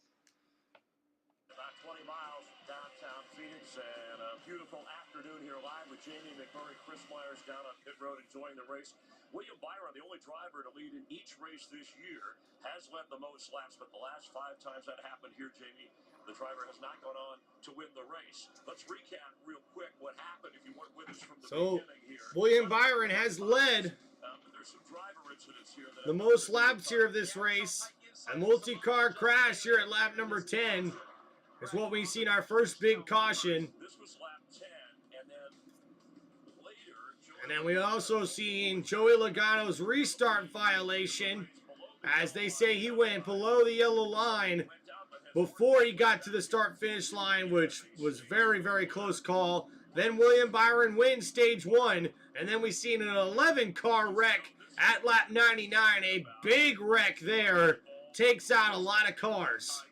About 20 miles downtown Phoenix, and a beautiful afternoon here live with Jamie McMurray, Chris Myers down on pit road enjoying the race. William Byron, the only driver to lead in each race this year, has led the most laps, but the last 5 times that happened here, Jamie, the driver has not gone on to win the race. Let's recap real quick what happened if you weren't with us from the beginning here. William Byron has led There's some driver incidents here that the most laps here of this race. A multi-car crash here at lap number 10 is what we see in our first big caution. This was lap 10, and then later, And then we also seen Joey Logano's restart violation, as they say he went below the yellow line before he got to the start-finish line, which was very, very close call. Then William Byron wins stage 1, and then we seen an 11-car wreck at lap 99. A big wreck there, takes out a lot of cars.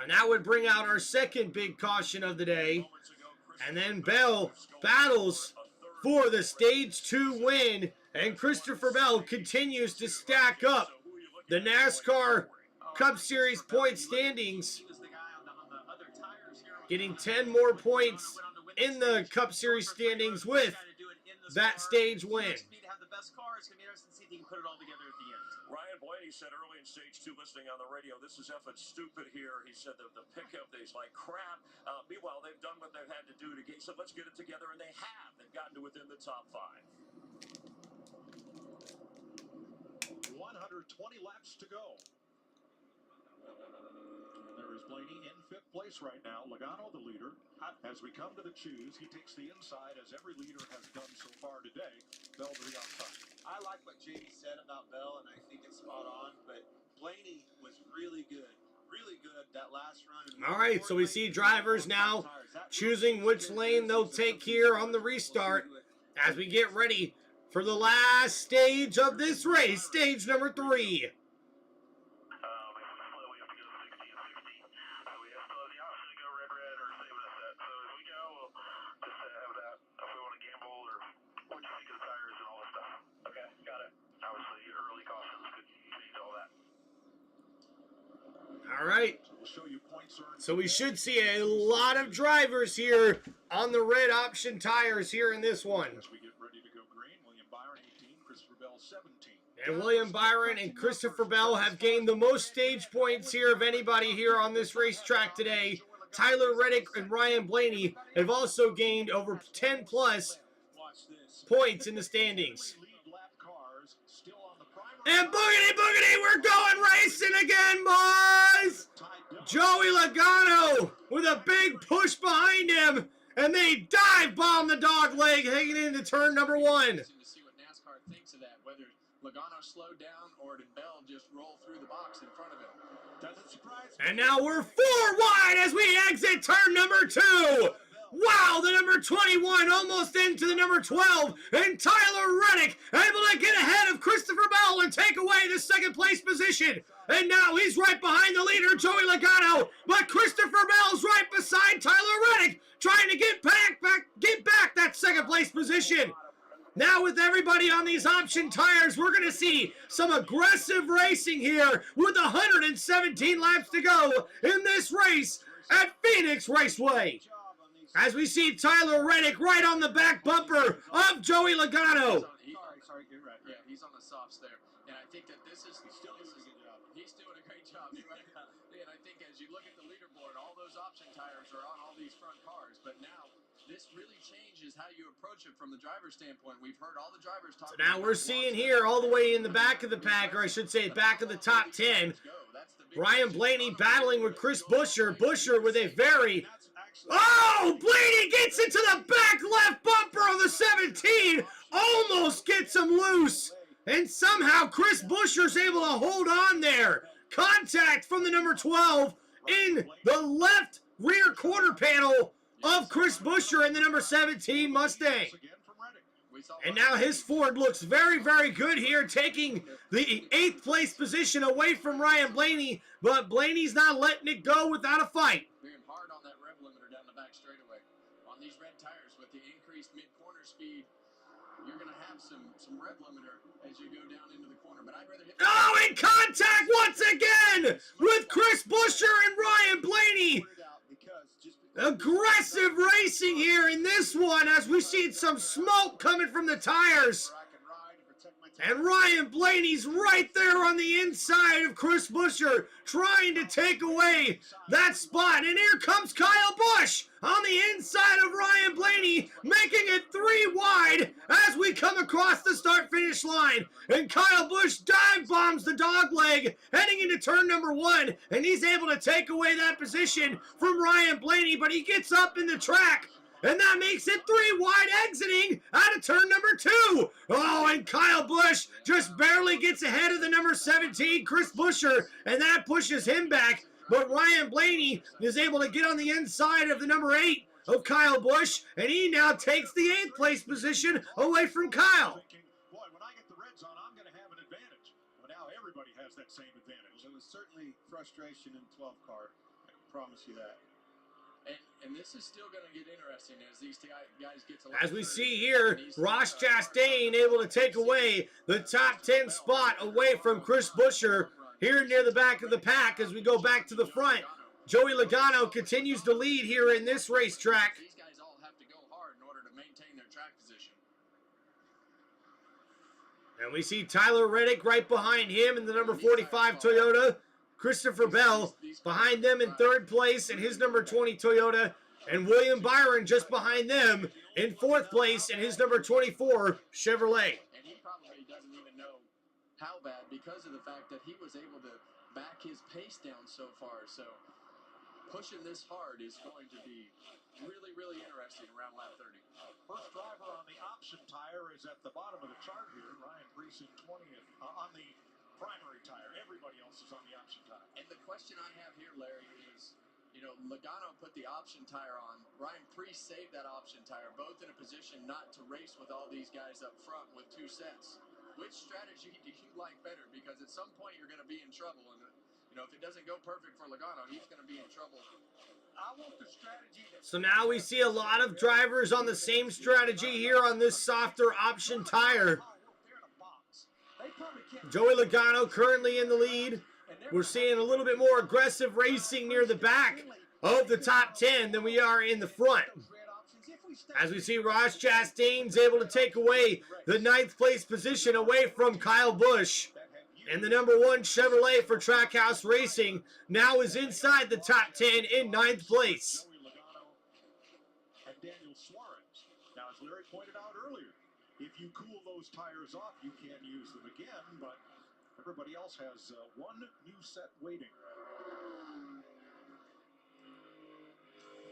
And that would bring out our second big caution of the day. And then Bell battles for the stage 2 win, and Christopher Bell continues to stack up the NASCAR Cup Series point standings, getting 10 more points in the Cup Series standings with that stage win. Ryan Blaney said early in stage 2, listening on the radio, this is effing stupid here. He said the pickup is like crap. Meanwhile, they've done what they've had to do to get. So let's get it together, and they have. They've gotten to within the top 5. 120 laps to go. And there is Blaney in 5th place right now. Logano, the leader. As we come to the choose, he takes the inside, as every leader has done so far today. Bell to the outside. I like what Jamie said about Bell, and I think it's spot on. But Blaney was really good that last run. All right, so we see drivers now choosing which lane they'll take here on the restart as we get ready for the last stage of this race, stage number 3. All right, so we should see a lot of drivers here on the red option tires here in this one. As we get ready to go green, William Byron 18, Christopher Bell 17. And William Byron and Christopher Bell have gained the most stage points here of anybody here on this racetrack today. Tyler Reddick and Ryan Blaney have also gained over 10 plus points in the standings. And boogity boogity, we're going racing again, boys! Joey Logano with a big push behind him, and they dive bomb the dog leg hanging into turn number 1. To see what NASCAR thinks of that, whether Logano slowed down or did Bell just roll through the box in front of him. Doesn't surprise me. And now we're 4 wide as we exit turn number 2. Wow, the number 21 almost into the number 12, and Tyler Reddick able to get ahead of Christopher Bell and take away the 2nd place position. And now he's right behind the leader, Joey Logano, but Christopher Bell's right beside Tyler Reddick, trying to get back that 2nd place position. Now with everybody on these option tires, we're going to see some aggressive racing here with 117 laps to go in this race at Phoenix Raceway. As we see Tyler Reddick right on the back bumper of Joey Logano. Sorry, you're right. Yeah, he's on the softs there. And I think that he's doing a good job. He's doing a great job. And I think as you look at the leaderboard, all those option tires are on all these front cars. But now this really changes how you approach it from the driver's standpoint. We've heard all the drivers talk. So now we're seeing here all the way in the back of the pack, or I should say back of the top 10, Ryan Blaney battling with Chris Buescher. Buescher with a very... Oh, Blaney gets into the back left bumper of the 17, almost gets him loose, and somehow Chris Buescher's able to hold on there. Contact from the number 12 in the left rear quarter panel of Chris Buescher in the number 17 Mustang. And now his Ford looks very, very good here, taking the 8th place position away from Ryan Blaney, but Blaney's not letting it go without a fight. Being hard on that rev limiter down the back straightaway. On these red tires with the increased mid-corner speed, you're going to have some rev limiter as you go down into the corner. But I'd rather hit. Oh, in contact once again with Chris Buescher and Ryan Blaney. Aggressive racing here in this one as we see some smoke coming from the tires. And Ryan Blaney's right there on the inside of Chris Buescher, trying to take away that spot. And here comes Kyle Busch on the inside of Ryan Blaney, making it 3 wide as we come across the start-finish line. And Kyle Busch dive bombs the dog leg heading into turn number 1, and he's able to take away that position from Ryan Blaney, but he gets up in the track. And that makes it 3 wide exiting out of turn number 2. Oh, and Kyle Busch just barely gets ahead of the number 17, Chris Buescher, and that pushes him back. But Ryan Blaney is able to get on the inside of the number 8 of Kyle Busch, and he now takes the 8th place position away from Kyle. Boy, when I get the reds on, I'm going to have an advantage. Well, now everybody has that same advantage. There was certainly frustration in 12 car. I can promise you that. And this is still going to get interesting as these guys get to. As we see here, Ross Chastain able to take away the top 10 spot away from Chris Buescher here near the back of the pack as we go back to the front. Joey Logano continues to lead here in this racetrack. These guys all have to go hard in order to maintain their track position. And we see Tyler Reddick right behind him in the number 45 Toyota. Christopher Bell behind them in 3rd place in his number 20 Toyota. And William Byron just behind them in 4th place in his number 24 Chevrolet. And he probably doesn't even know how bad because of the fact that he was able to back his pace down so far. So pushing this hard is going to be really, really interesting around lap 30. First driver on the option tire is at the bottom of the chart here. Ryan Preece in 20th on the primary tire. Everybody else is on the option tire. And the question I have here, Larry, is, you know, Logano put the option tire on. Ryan Preece saved that option tire, both in a position not to race with all these guys up front with 2 sets. Which strategy do you like better? Because at some point you're going to be in trouble. And, you know, if it doesn't go perfect for Logano, he's going to be in trouble. I want the strategy that... So now we see a lot of drivers on the same strategy here on this softer option tire. Joey Logano currently in the lead. We're seeing a little bit more aggressive racing near the back of the top 10 than we are in the front. As we see Ross Chastain's able to take away the 9th place position away from Kyle Busch. And the number 1 Chevrolet for Trackhouse Racing now is inside the top 10 in 9th place. Joey Logano and Daniel Suarez. Now, as Larry pointed out earlier, if you cool those tires off, you can't use them again, but everybody else has 1 new set waiting.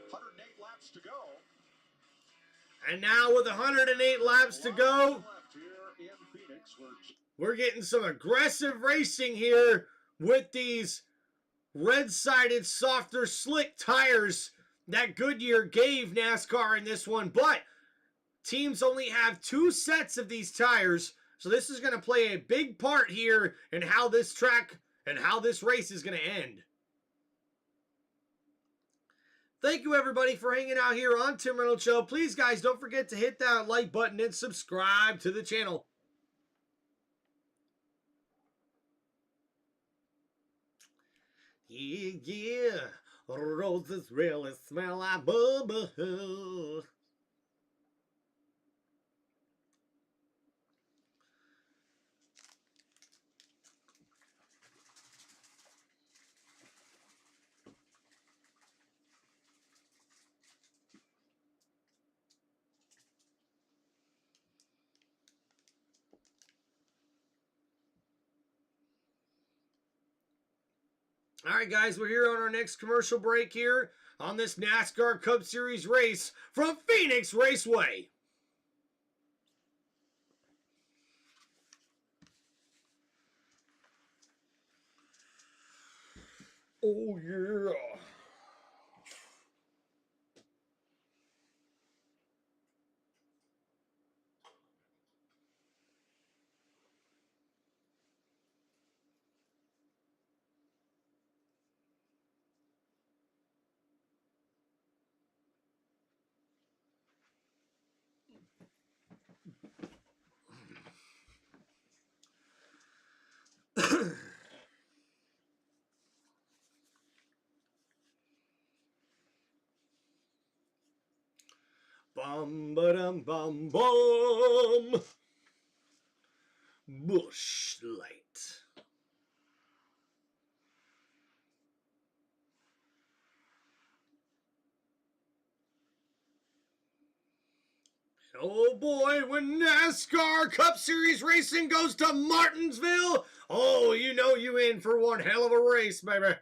108 laps to go. And now with 108 laps to go, Left here in Phoenix, we're getting some aggressive racing here with these red-sided, softer, slick tires that Goodyear gave NASCAR in this one. But teams only have 2 sets of these tires, so this is going to play a big part here in how this track and how this race is going to end. Thank you, everybody, for hanging out here on Tim Reynolds Show. Please, guys, don't forget to hit that like button and subscribe to the channel. Yeah, yeah, roses really smell like bubble. All right, guys, we're here on our next commercial break here on this NASCAR Cup Series race from Phoenix Raceway. Oh, yeah. Bum ba-dum bum bum. Bush Light. Oh boy, when NASCAR Cup Series racing goes to Martinsville, oh, you know you in for one hell of a race, baby.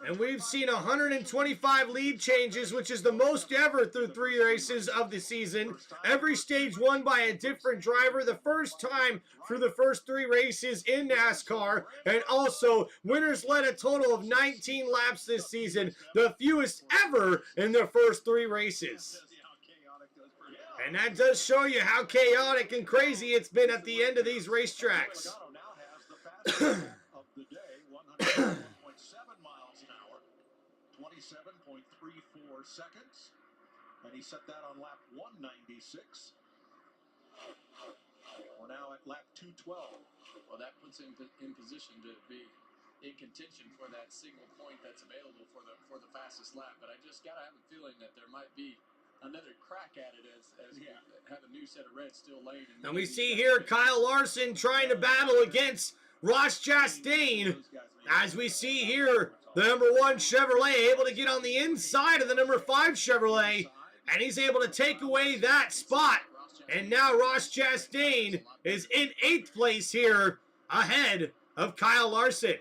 And we've seen 125 lead changes, which is the most ever through 3 races of the season. Every stage won by a different driver. The first time through the first 3 races in NASCAR. And also, winners led a total of 19 laps this season, the fewest ever in the first 3 races. And that does show you how chaotic and crazy it's been at the end of these racetracks. 27.34 seconds, and he set that on lap 196. We're now at lap 212. Well, that puts him in position to be in contention for that single point that's available for the fastest lap. But I just gotta have a feeling that there might be another crack at it as we have a new set of reds still laying. And we see here Kyle Larson trying to battle against Ross Chastain. As we see here, the number 1 Chevrolet able to get on the inside of the number 5 Chevrolet, and he's able to take away that spot. And now Ross Chastain is in 8th place here, ahead of Kyle Larson.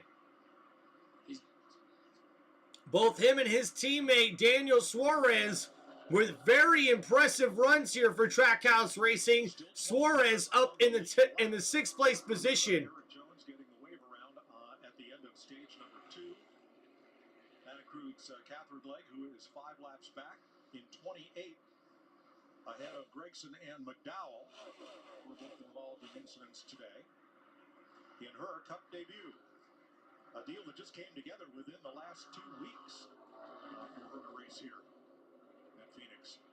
Both him and his teammate Daniel Suarez with very impressive runs here for Trackhouse Racing. Suarez up in the 6th place position. Catherine Legg, who is 5 laps back in 28, ahead of Gregson and McDowell, who were both involved in incidents today in her Cup debut. A deal that just came together within the last 2 weeks for her to race here at Phoenix.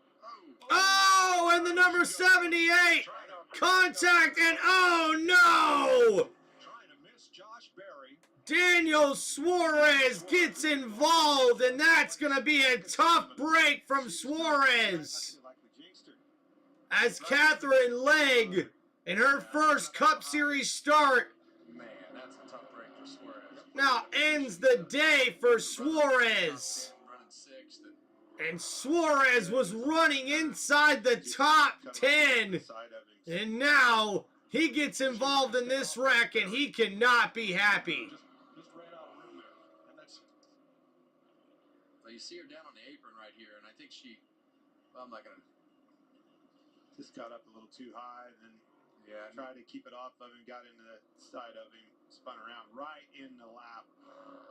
Oh, and the number 78 contact, and oh no! Trying to miss Josh Berry. Daniel Suarez gets involved, and that's going to be a tough break from Suarez. As Catherine Legg, in her first Cup Series start, Man, that's a tough break for Suarez. now ends the day for Suarez. Running 6th. And Suarez was running inside the top 10. And now he gets involved in this wreck, and he cannot be happy. Well, you see her down on the apron right here, and I think she, well, I'm not going to. Just got up a little too high, and then tried to keep it off of him, got into the side of him, spun around right in the lap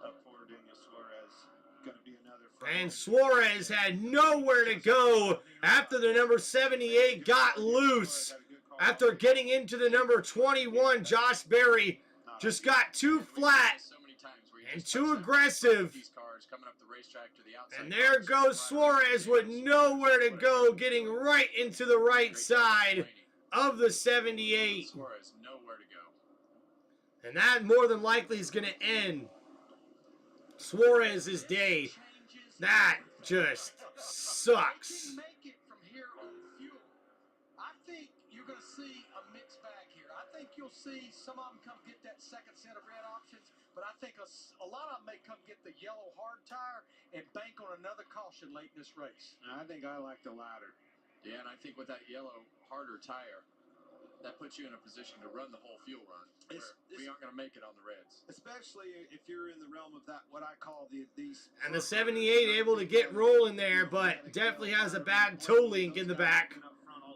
of poor Daniel Suarez. Going to be another. And Suarez had nowhere to go after the number 78 got loose. After getting into the number 21, Josh Berry just got too flat and too aggressive. And there goes Suarez with nowhere to go, getting right into the right side of the 78. Suarez, nowhere to go. And that more than likely is going to end Suarez's day. That just sucks. I think you're going to see a mixed bag here. I think you'll see some of them come get that second set of red options, but I think a lot of them may come get the yellow hard tire and bank on another caution late in this race. I think I like the latter. Yeah, and I think with that yellow harder tire, that puts you in a position to run the whole fuel run. We aren't going to make it on the reds. Especially if you're in the realm of that, what I call these. And the 78 able to get rolling there, but definitely has a bad toe link in the back.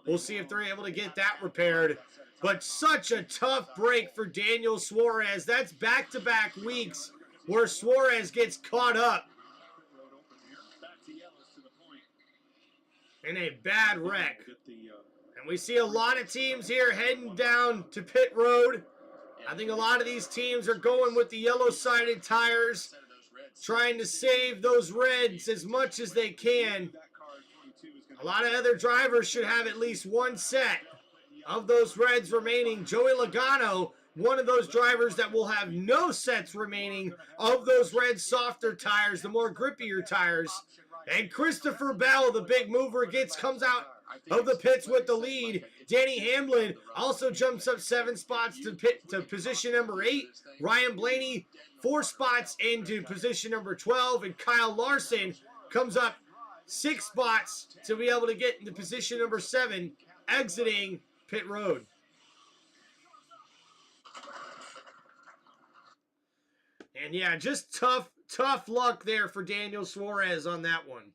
We'll see if they're able to get that repaired. But such a tough break for Daniel Suarez. That's back-to-back weeks where Suarez gets caught up in a bad wreck. And we see a lot of teams here heading down to pit road. I think a lot of these teams are going with the yellow-sided tires, trying to save those reds as much as they can. A lot of other drivers should have at least one set of those reds remaining. Joey Logano, one of those drivers that will have no sets remaining of those red softer tires, the more grippier tires. And Christopher Bell, the big mover, comes out of the pits with the lead. Danny Hamlin also jumps up 7 spots to position number 8. Ryan Blaney 4 spots into position number 12. And Kyle Larson comes up 6 spots to be able to get into position number 7, exiting pit road. And yeah, just tough luck there for Daniel Suarez on that one.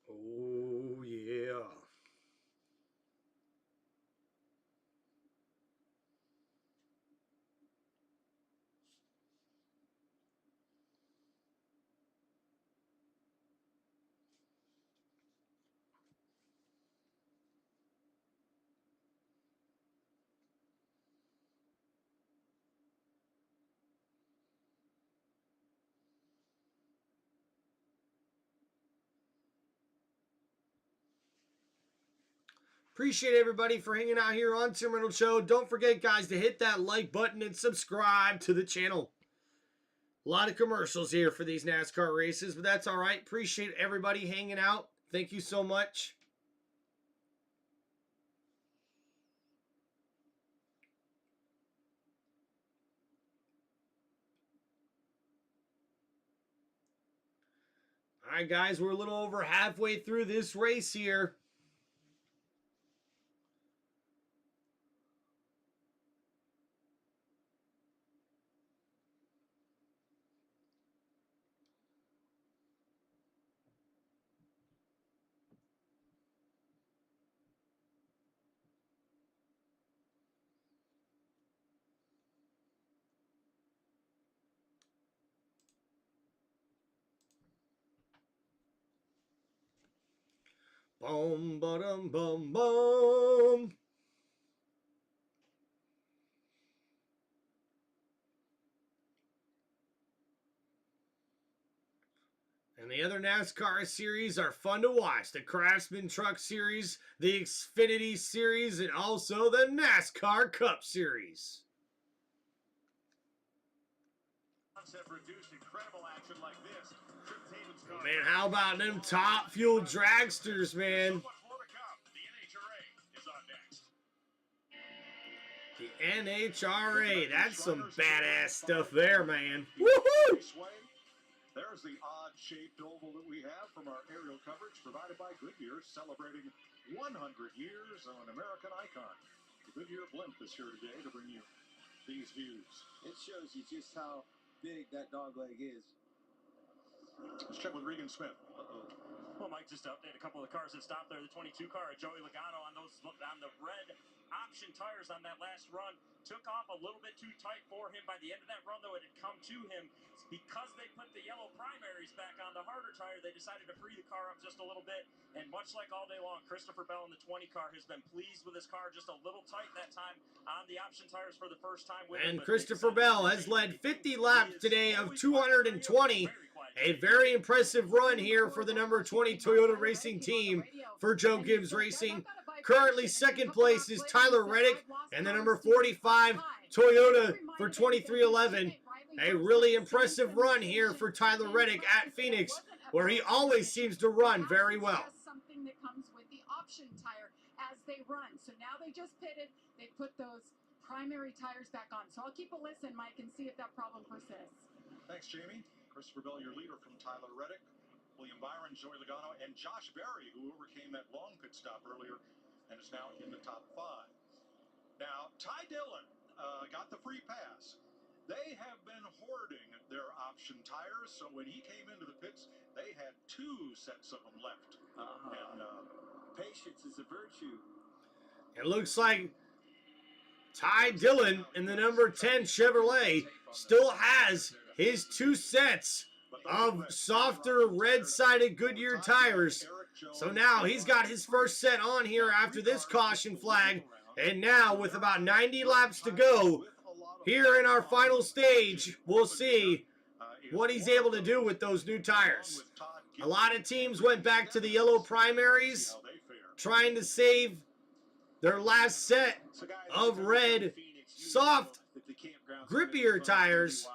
Oh, yeah. Appreciate everybody for hanging out here on Tim Reynolds Show. Don't forget, guys, to hit that like button and subscribe to the channel. A lot of commercials here for these NASCAR races, but that's all right. Appreciate everybody hanging out. Thank you so much. All right, guys, we're a little over halfway through this race here. Boom, ba-dum, boom, boom. And the other NASCAR series are fun to watch. The Craftsman Truck Series, the Xfinity Series, and also the NASCAR Cup Series. Man, how about them top fuel dragsters, man? The NHRA, that's some badass stuff there, man. Woohoo! There's the odd-shaped oval that we have from our aerial coverage provided by Goodyear, celebrating 100 years of an American icon. The Goodyear blimp is here today to bring you these views. It shows you just how big that dog leg is. Let's check with Regan Smith. Well, Mike, just to update a couple of the cars that stopped there. The 22 car of Joey Logano on the red option tires on that last run took off a little bit too tight for him. By the end of that run, though, it had come to him. Because they put the yellow primaries back on the harder tire, they decided to free the car up just a little bit. And much like all day long, Christopher Bell in the 20 car has been pleased with his car, just a little tight that time on the option tires for the first time. And Christopher Bell has led 50 laps today of 220. A very impressive run here for the number 20 Toyota Racing Team for Joe Gibbs Racing. Currently second place is Tyler Reddick and the number 45 Toyota for 2311. A really impressive run here for Tyler Reddick at Phoenix, where he always seems to run very well. Something that comes with the option tire as they run. So now they just pitted. They put those primary tires back on. So I'll keep a listen, Mike, and see if that problem persists. Thanks, Jamie. Christopher Bell, your leader from Tyler Reddick, William Byron, Joey Logano, and Josh Berry, who overcame that long pit stop earlier and is now in the top 5. Now, Ty Dillon got the free pass. They have been hoarding their option tires, so when he came into the pits, they had 2 sets of them left. And patience is a virtue. It looks like Ty Dillon in the number 10 Chevrolet still has his 2 sets of softer red-sided Goodyear tires. So now he's got his first set on here after this caution flag. And now with about 90 laps to go here in our final stage, we'll see what he's able to do with those new tires. A lot of teams went back to the yellow primaries trying to save their last set of red, soft, grippier tires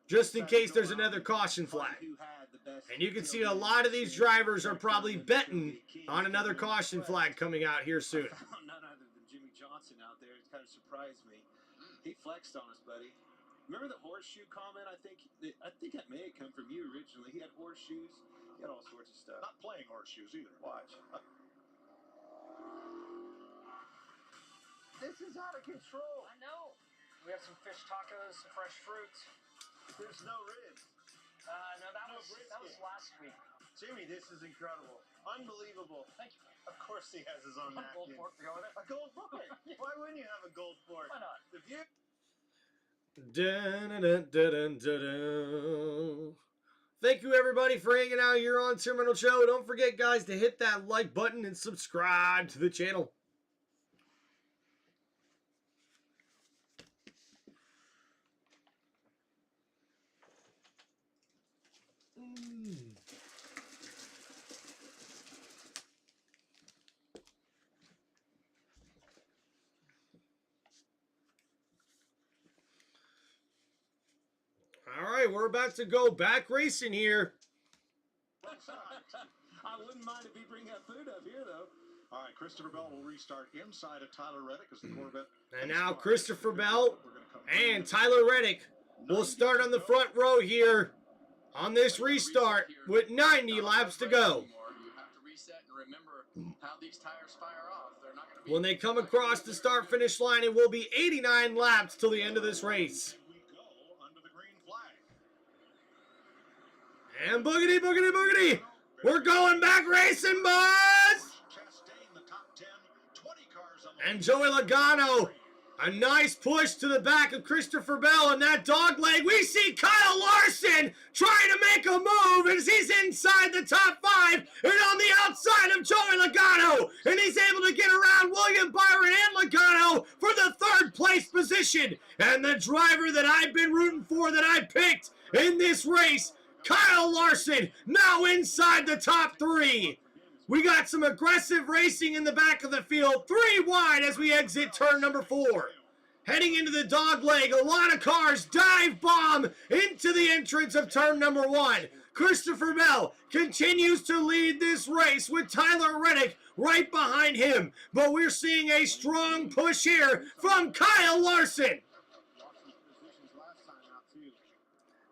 just in case there's another caution flag. And you can see a lot of these drivers are probably betting on another caution flag coming out here soon. None other than Jimmy Johnson out there. It kind of surprised me. He flexed on us, buddy. Remember the horseshoe comment? I think that may have come from you originally. He had horseshoes. He had all sorts of stuff. Not playing horseshoes either. Watch. This is out of control. I know. We have some fish tacos, some fresh fruits. There's no ribs. No, that was last week. Jimmy, this is incredible. Unbelievable. Thank you. Of course he has his own A gold napkin. fork to go with it. A gold fork? Why wouldn't you have a gold fork? Why not? The view. Dun, dun, dun, dun, dun, dun. Thank you everybody for hanging out here on Tim Reynolds Show. Don't forget guys to hit that like button and subscribe to the channel. All right, we're about to go back racing here. I wouldn't mind if he bring that food up here, though. All right, Christopher Bell will restart inside of Tyler Reddick as the Corvette. And now Christopher Bell and Tyler Reddick will start on the front row here on this restart with 90 laps to go. You have to reset and remember how these tires fire off. They're not going to be When they come across the start-finish line, it will be 89 laps till the end of this race. And boogity, boogity, boogity. We're going back racing, boys. And Joey Logano, a nice push to the back of Christopher Bell and that dog leg. We see Kyle Larson trying to make a move as he's inside the top 5 and on the outside of Joey Logano. And he's able to get around William Byron and Logano for the 3rd place position. And the driver that I've been rooting for, that I picked in this race, Kyle Larson, now inside the top 3. We got some aggressive racing in the back of the field. 3 wide as we exit turn number 4. Heading into the dog leg, a lot of cars dive bomb into the entrance of turn number 1. Christopher Bell continues to lead this race with Tyler Reddick right behind him. But we're seeing a strong push here from Kyle Larson.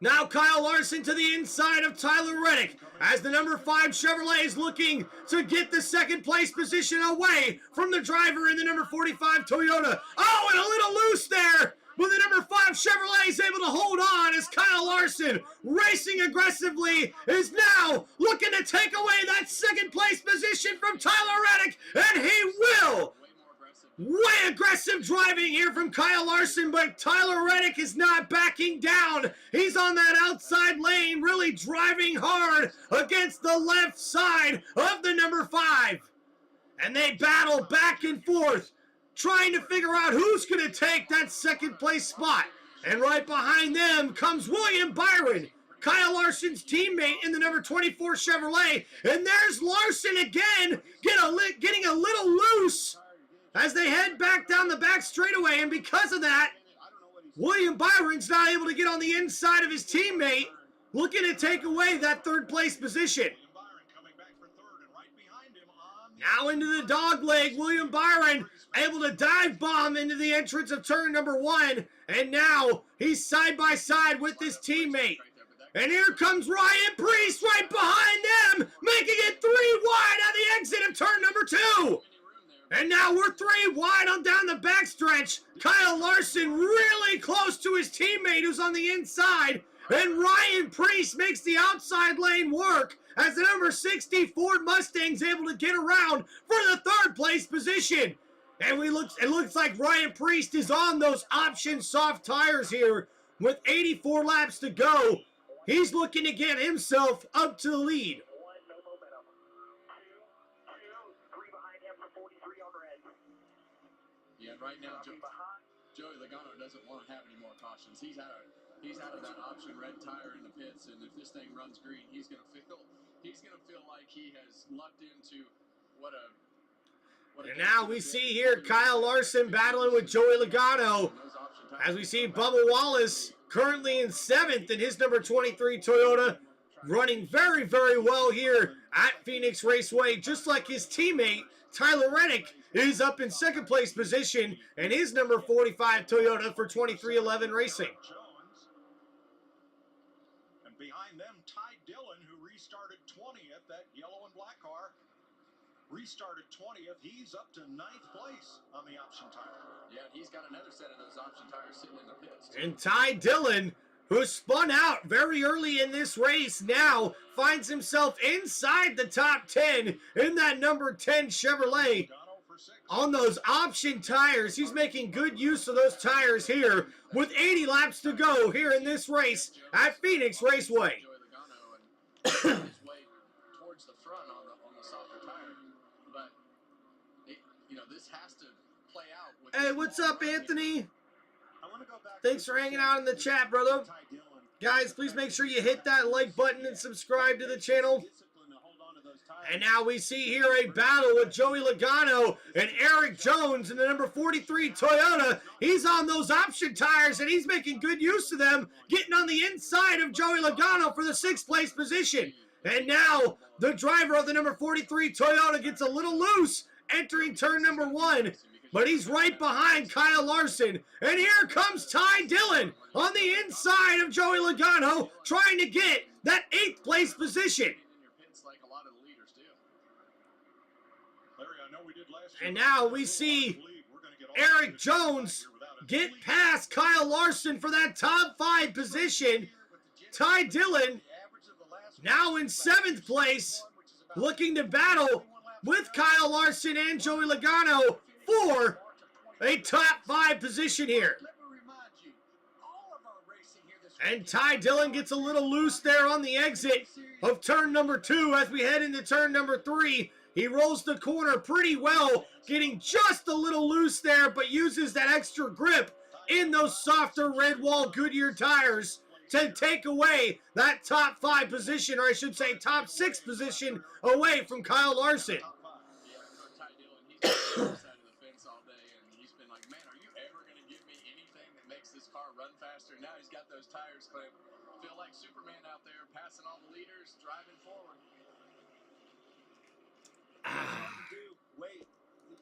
Now Kyle Larson to the inside of Tyler Reddick as the number 5 Chevrolet is looking to get the 2nd place position away from the driver in the number 45 Toyota. Oh, and a little loose there, but the number 5 Chevrolet is able to hold on as Kyle Larson, racing aggressively, is now looking to take away that 2nd place position from Tyler Reddick, and he will. Way aggressive driving here from Kyle Larson, but Tyler Reddick is not backing down. He's on that outside lane, really driving hard against the left side of the number 5. And they battle back and forth, trying to figure out who's going to take that 2nd place spot. And right behind them comes William Byron, Kyle Larson's teammate in the number 24 Chevrolet. And there's Larson again, getting a little loose as they head back down the back straightaway, and because of that, William Byron's not able to get on the inside of his teammate, looking to take away that 3rd place position. Now into the dog leg, William Byron able to dive bomb into the entrance of turn number 1, and now he's side by side with his teammate. And here comes Ryan Preece right behind them, making it 3 wide on the exit of turn number 2. And now we're 3 wide on down the backstretch. Kyle Larson really close to his teammate who's on the inside. And Ryan Preece makes the outside lane work as the number 60 Ford Mustang's able to get around for the 3rd place position. And it looks like Ryan Priest is on those option soft tires here with 84 laps to go. He's looking to get himself up to the lead. Yeah, right now Joey Logano doesn't want to have any more cautions. He's out of that option red tire in the pits, and if this thing runs green, he's gonna feel like he has lucked into what a and now we see here Kyle Larson battling with Joey Logano. As we see Bubba Wallace currently in 7th in his number 23 Toyota, running very, very well here at Phoenix Raceway, just like his teammate Tyler Reddick is up in 2nd place position in his number 45 Toyota for 2311 Racing. And behind them, Ty Dillon, who restarted 20th, that yellow and black car, restarted 20th. He's up to 9th place on the option tire. Yeah, and he's got another set of those option tires sitting in the pits. And Ty Dillon, who spun out very early in this race, now finds himself inside the top 10 in that number 10 Chevrolet. On those option tires, he's making good use of those tires here with 80 laps to go here in this race at Phoenix Raceway. Joey Logano and his way towards the front on the softer tire, but this has to play out. Hey, what's up, Anthony? Thanks for hanging out in the chat, brother. Guys, please make sure you hit that like button and subscribe to the channel. And now we see here a battle with Joey Logano and Eric Jones in the number 43 Toyota. He's on those option tires, and he's making good use of them, getting on the inside of Joey Logano for the 6th place position. And now the driver of the number 43 Toyota gets a little loose entering turn number 1. But he's right behind Kyle Larson. And here comes Ty Dillon on the inside of Joey Logano, trying to get that 8th place position. And now we see Eric Jones get past Kyle Larson for that top 5 position. Ty Dillon now in 7th place, looking to battle with Kyle Larson and Joey Logano for a top 5 position here. And Ty Dillon gets a little loose there on the exit of turn number 2 as we head into turn number 3. He rolls the corner pretty well, getting just a little loose there, but uses that extra grip in those softer red wall Goodyear tires to take away that top 5 position, or I should say top 6 position, away from Kyle Larson. Run faster. Now he's got those tires clipped. Feel like Superman out there, passing all the leaders, driving forward. Wait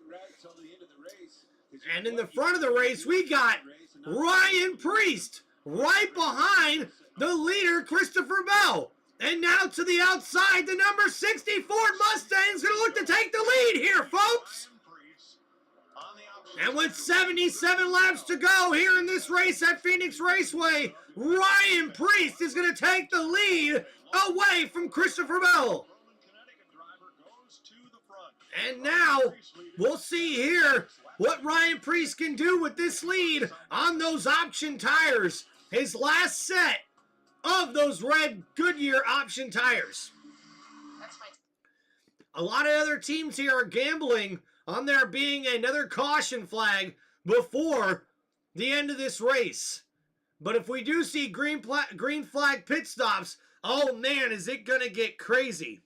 right till the end of the race. And in the front of the race, we got Ryan Priest right behind the leader, Christopher Bell. And now to the outside, the number 60 Ford Mustang's going to look to take the lead here, folks. And with 77 laps to go here in this race at Phoenix Raceway, Ryan Priest is going to take the lead away from Christopher Bell. And now we'll see here what Ryan Priest can do with this lead on those option tires. His last set of those red Goodyear option tires. A lot of other teams here are gambling on there being another caution flag before the end of this race. But if we do see green flag pit stops, oh man, is it going to get crazy.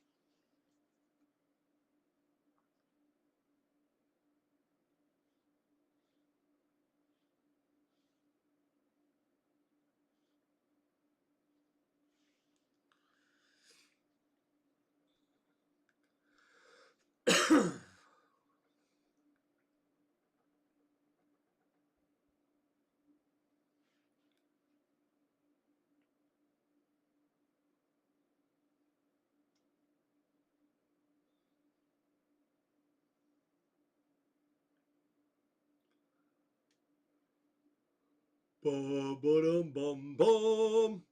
Ba-ba-dum-bum-bum.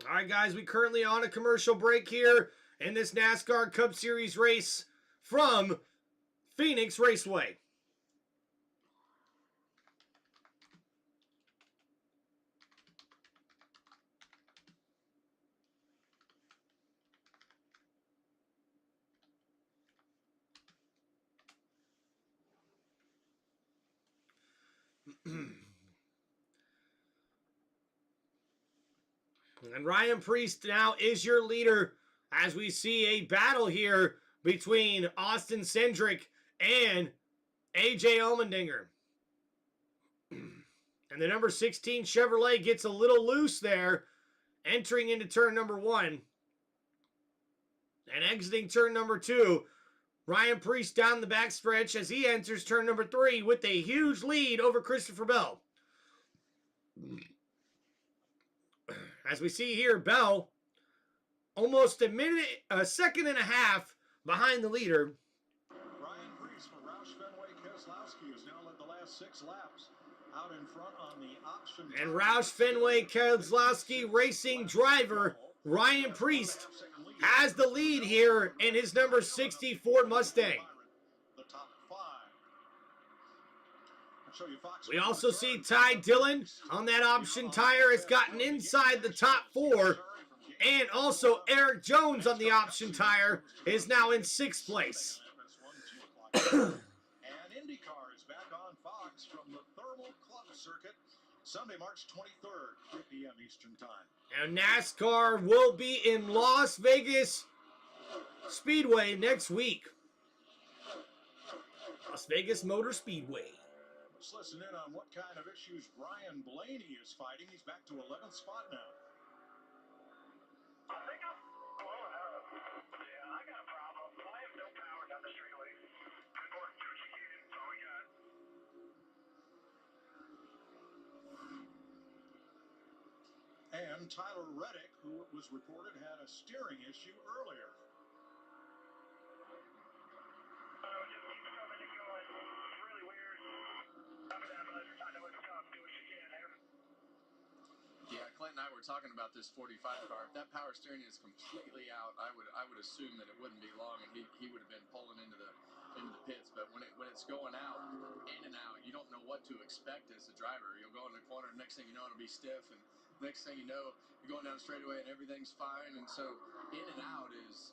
All right, guys, we currently on a commercial break here in this NASCAR Cup Series race from Phoenix Raceway. And Ryan Preece now is your leader as we see a battle here between Austin Cindric and AJ Allmendinger. And the number 16 Chevrolet gets a little loose there, entering into turn number 1. And exiting turn number 2, Ryan Preece down the backstretch as he enters turn number 3 with a huge lead over Christopher Bell. As we see here, Bell almost a second and a half behind the leader. Ryan Preece for Roush Fenway Keselowski has now led the last 6 laps out in front on the option. And Roush Fenway Keselowski racing driver Ryan Preece has the lead here in his number 60 Ford Mustang. The top 5. We also see Ty Dillon on that option tire has gotten inside the top 4. And also Eric Jones on the option tire is now in 6th place. And IndyCar is back on Fox from the Thermal Club Circuit Sunday, March 23rd, 3 p.m. Eastern Time. And NASCAR will be in Las Vegas Speedway next week. Las Vegas Motor Speedway. Let's listen in on what kind of issues Ryan Blaney is fighting. He's back to 11th spot now. I think I'm blowing up. Yeah, I got a problem. I have no power down the straightaway. Good work, Keaton. That's all we got. And Tyler Reddick, who it was reported had a steering issue earlier. Just keep coming and going. It's really weird. After that, but I know it's tough. Do what you can there. Yeah, Clint and I were talking about this 45 car. If that power steering is completely out, I would assume that it wouldn't be long, and he would have been pulling into the pits. But when it's going out, in and out, you don't know what to expect as a driver. You'll go in the corner, next thing you know, it'll be stiff, and next thing you know, you're going down straightaway and everything's fine. And so in and out is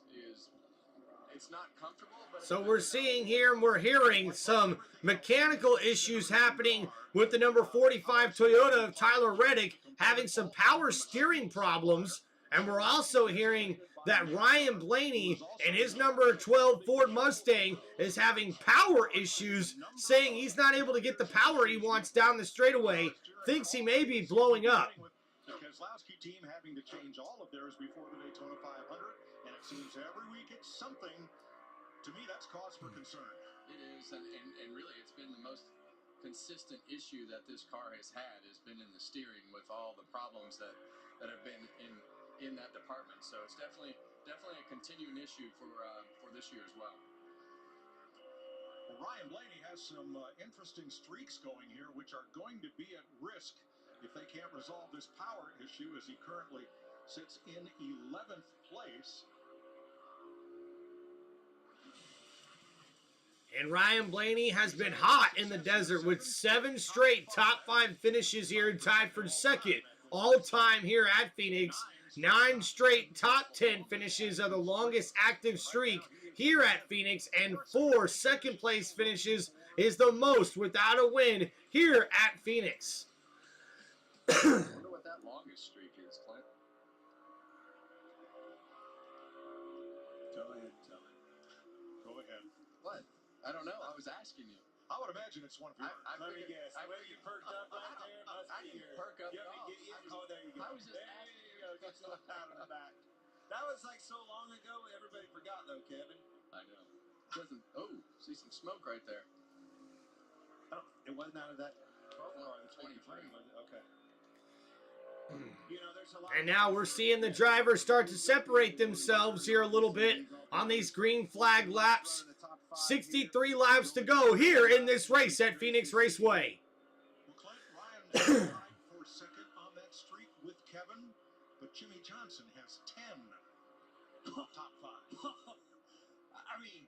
it's not comfortable. But So we're seeing here and we're hearing some mechanical issues happening with the number 45 Toyota of Tyler Reddick having some power steering problems. And we're also hearing that Ryan Blaney and his number 12 Ford Mustang is having power issues, saying he's not able to get the power he wants down the straightaway, thinks he may be blowing up. The Keselowski team having to change all of theirs before the Daytona 500, and it seems every week it's something. To me, that's cause for concern. It is, and really it's been the most consistent issue that this car has been in the steering with all the problems that have been in that department. So it's definitely a continuing issue for this year as well. Well, Ryan Blaney has some interesting streaks going here, which are going to be at risk if they can't resolve this power issue, as he currently sits in 11th place. And Ryan Blaney has been hot in the desert with 7 straight top 5 finishes here, tied for second all-time here at Phoenix. 9 straight top 10 finishes are the longest active streak here at Phoenix, and 4 second-place finishes is the most without a win here at Phoenix. I wonder what that longest streak is, Clint. Tell him. Go ahead. What? I don't know. I was asking you. I would imagine it's one of yours. Let me guess. The way you perked up right there must I be didn't your... perk up at all. There you go. I was just there you go. Get a little pat on the back. That was like so long ago, everybody forgot though, Kevin. I know. See some smoke right there. Oh, it wasn't out of that 12 car, the 23, was it? Okay. You know, there's a lot. And now we're seeing the drivers start to separate themselves here a little bit on these green flag laps. 63 laps to go here in this race at Phoenix Raceway. Well, Clint, Ryan tied for second on that streak with Kevin, but Jimmy Johnson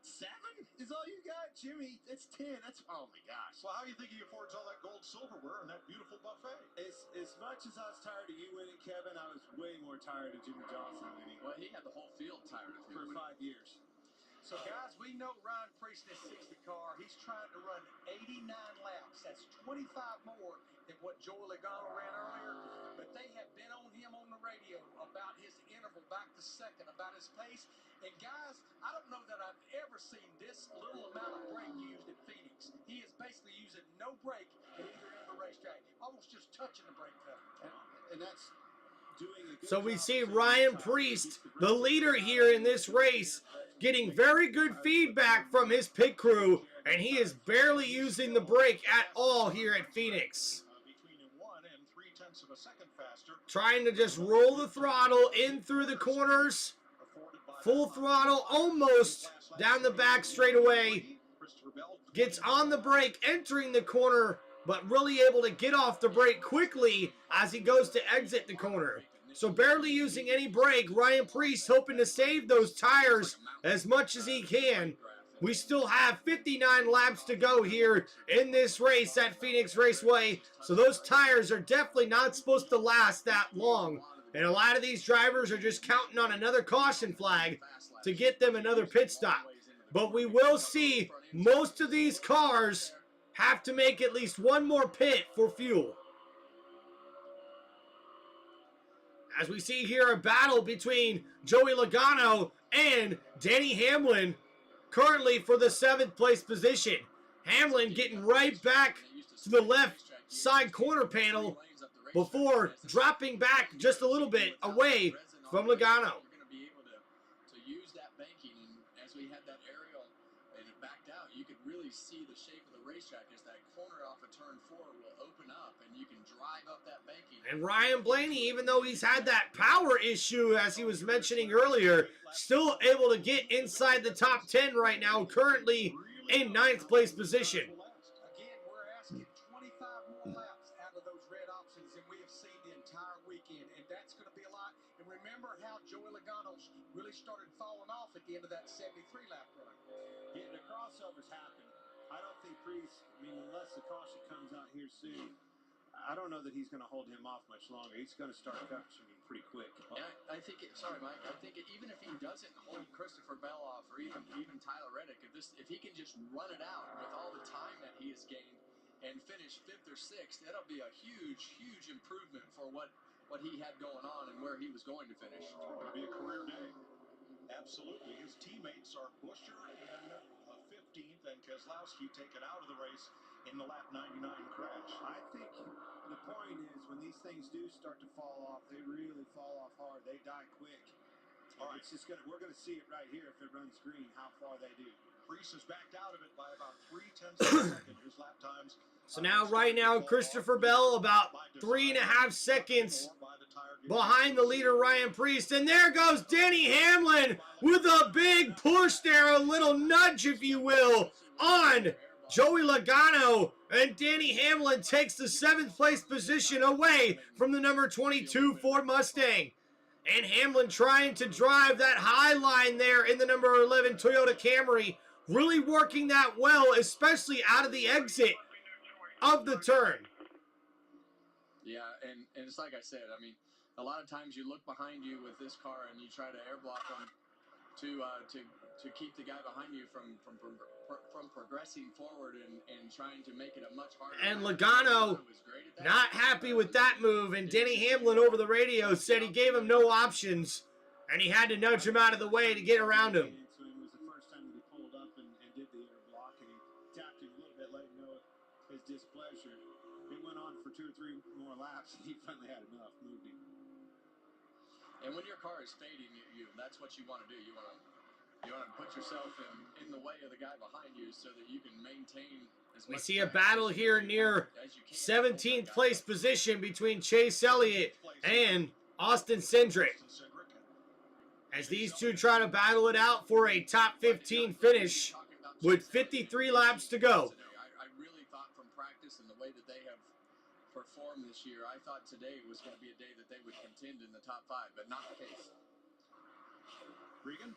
7 is all you got, Jimmy? That's 10. That's, oh my gosh. Well, how do you think he affords all that gold silverware and that beautiful buffet? As much as I was tired of you winning, Kevin, I was way more tired of Jimmy Johnson winning. Well, he had the whole field tired of him for winning. 5 years. So, guys, we know Ryan Priest in his 60 car. He's trying to run 89 laps. That's 25 more than what Joey Logano ran earlier. But they have been on him on the radio about his interval back to second, about his pace. And, guys, I don't know that I've ever seen this little amount of brake used at Phoenix. He is basically using no brake at either end of the racetrack, almost just touching the brake pedal. And that's doing a good So we job see of Ryan saving time. Priest, the leader here in this race, getting very good feedback from his pit crew, and he is barely using the brake at all here at Phoenix. Between 1 and 3/10 of a second faster. Trying to just roll the throttle in through the corners. Full throttle almost down the back straightaway. Gets on the brake entering the corner, but really able to get off the brake quickly as he goes to exit the corner. So barely using any brake. Ryan Priest hoping to save those tires as much as he can. We still have 59 laps to go here in this race at Phoenix Raceway. So those tires are definitely not supposed to last that long. And a lot of these drivers are just counting on another caution flag to get them another pit stop. But we will see most of these cars have to make at least one more pit for fuel. As we see here, a battle between Joey Logano and Denny Hamlin, currently for the 7th place position. Hamlin getting right back to the left side corner panel before dropping back just a little bit away from Logano. You're going to be able to use that banking, and as we had that aerial and it backed out, you could really see the shape of the racetrack as that corner off of turn 4 will open up and you can drive up that banking. And Ryan Blaney, even though he's had that power issue, as he was mentioning earlier, still able to get inside the top 10 right now, currently in 9th place position. Again, we're asking 25 more laps out of those red options than we have seen the entire weekend, and that's going to be a lot. And remember how Joey Logano's really started falling off at the end of that 73-lap run. Yeah, the crossovers happen. I don't think Priest, unless the caution comes out here soon, I don't know that he's going to hold him off much longer. He's going to start cautioning pretty quick. Yeah, I think sorry, Mike. I think even if he doesn't hold Christopher Bell off, or even Tyler Reddick, if he can just run it out with all the time that he has gained and finish 5th or 6th, that'll be a huge improvement for what he had going on and where he was going to finish. It'll be a career day. Absolutely. His teammates are Buescher in 15th and Keselowski taken out of the race in the lap 99 crash. I think the point is when these things do start to fall off, they really fall off hard. They die quick. All right. It's just we're gonna see it right here if it runs green, how far they do. Priest is backed out of it by about 3/10 of a second. His lap times. So right now, Christopher Bell about 3.5 seconds behind the leader, Ryan Priest. And there goes Denny Hamlin with a big push there, a little nudge, if you will, on Joey Logano. And Denny Hamlin takes the 7th place position away from the number 22 Ford Mustang. And Hamlin trying to drive that high line there in the number 11 Toyota Camry. Really working that well, especially out of the exit of the turn. Yeah, and it's like I said, a lot of times you look behind you with this car and you try to air block them to keep the guy behind you from progressing forward and trying to make it a much harder. And Logano not happy with that move, and Denny Hamlin over the radio said he gave him no options and he had to nudge him out of the way to get around him. So it was the first time that he pulled up and did the air block, and he tapped him a little bit, letting him know his displeasure. It went on for 2 or 3 more laps, and he finally had enough, moved him. And when your car is fading, that's what you want to do. You want to put yourself in the way of the guy behind you so that you can maintain as much. We see a battle here near 17th place position between Chase Elliott and Austin Cindric, as these two try to battle it out for a top 15 finish with 53 laps to go. I really thought from practice and the way that they have performed this year, I thought today was going to be a day that they would contend in the top 5, but not the case. Regan?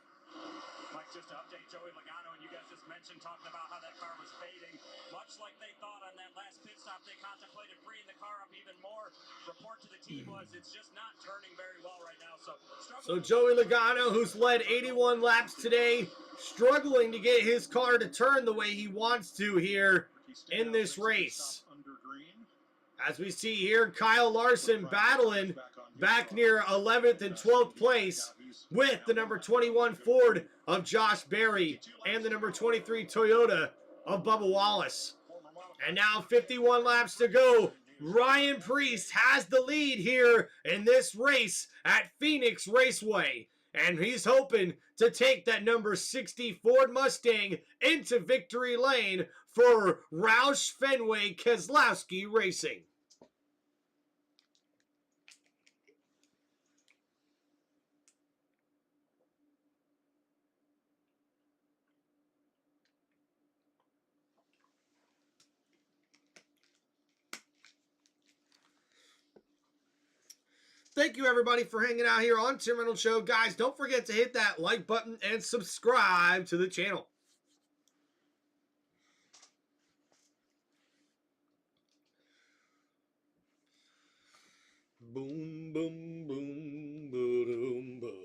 Mike, just to update Joey Logano, and you guys just mentioned talking about how that car was fading. Much like they thought on that last pit stop, they contemplated freeing the car up even more. Report to the team was it's just not turning very well right now. So Joey Logano, who's led 81 laps today, struggling to get his car to turn the way he wants to here in this race. As we see here, Kyle Larson battling back near 11th and 12th place with the number 21 Ford of Josh Berry and the number 23 Toyota of Bubba Wallace. And now 51 laps to go. Ryan Preece has the lead here in this race at Phoenix Raceway. And he's hoping to take that number 60 Ford Mustang into victory lane for Roush Fenway Keselowski Racing. Thank you, everybody, for hanging out here on Tim Reynolds Show. Guys, don't forget to hit that like button and subscribe to the channel. Boom, boom, boom, boom, boom.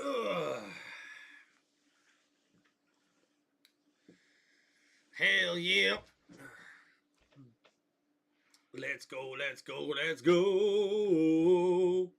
Ugh. Hell yeah. Let's go, let's go, let's go.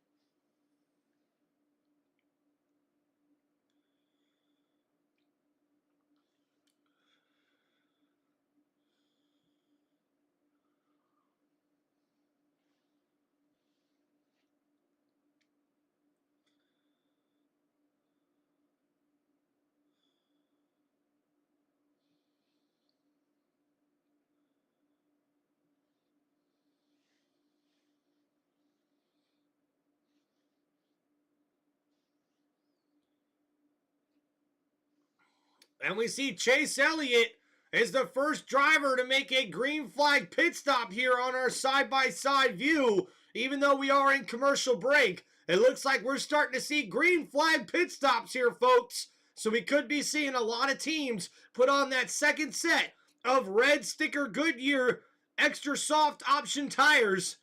And we see Chase Elliott is the first driver to make a green flag pit stop here on our side-by-side view. Even though we are in commercial break, it looks like we're starting to see green flag pit stops here, folks. So we could be seeing a lot of teams put on that second set of red sticker Goodyear extra soft option tires,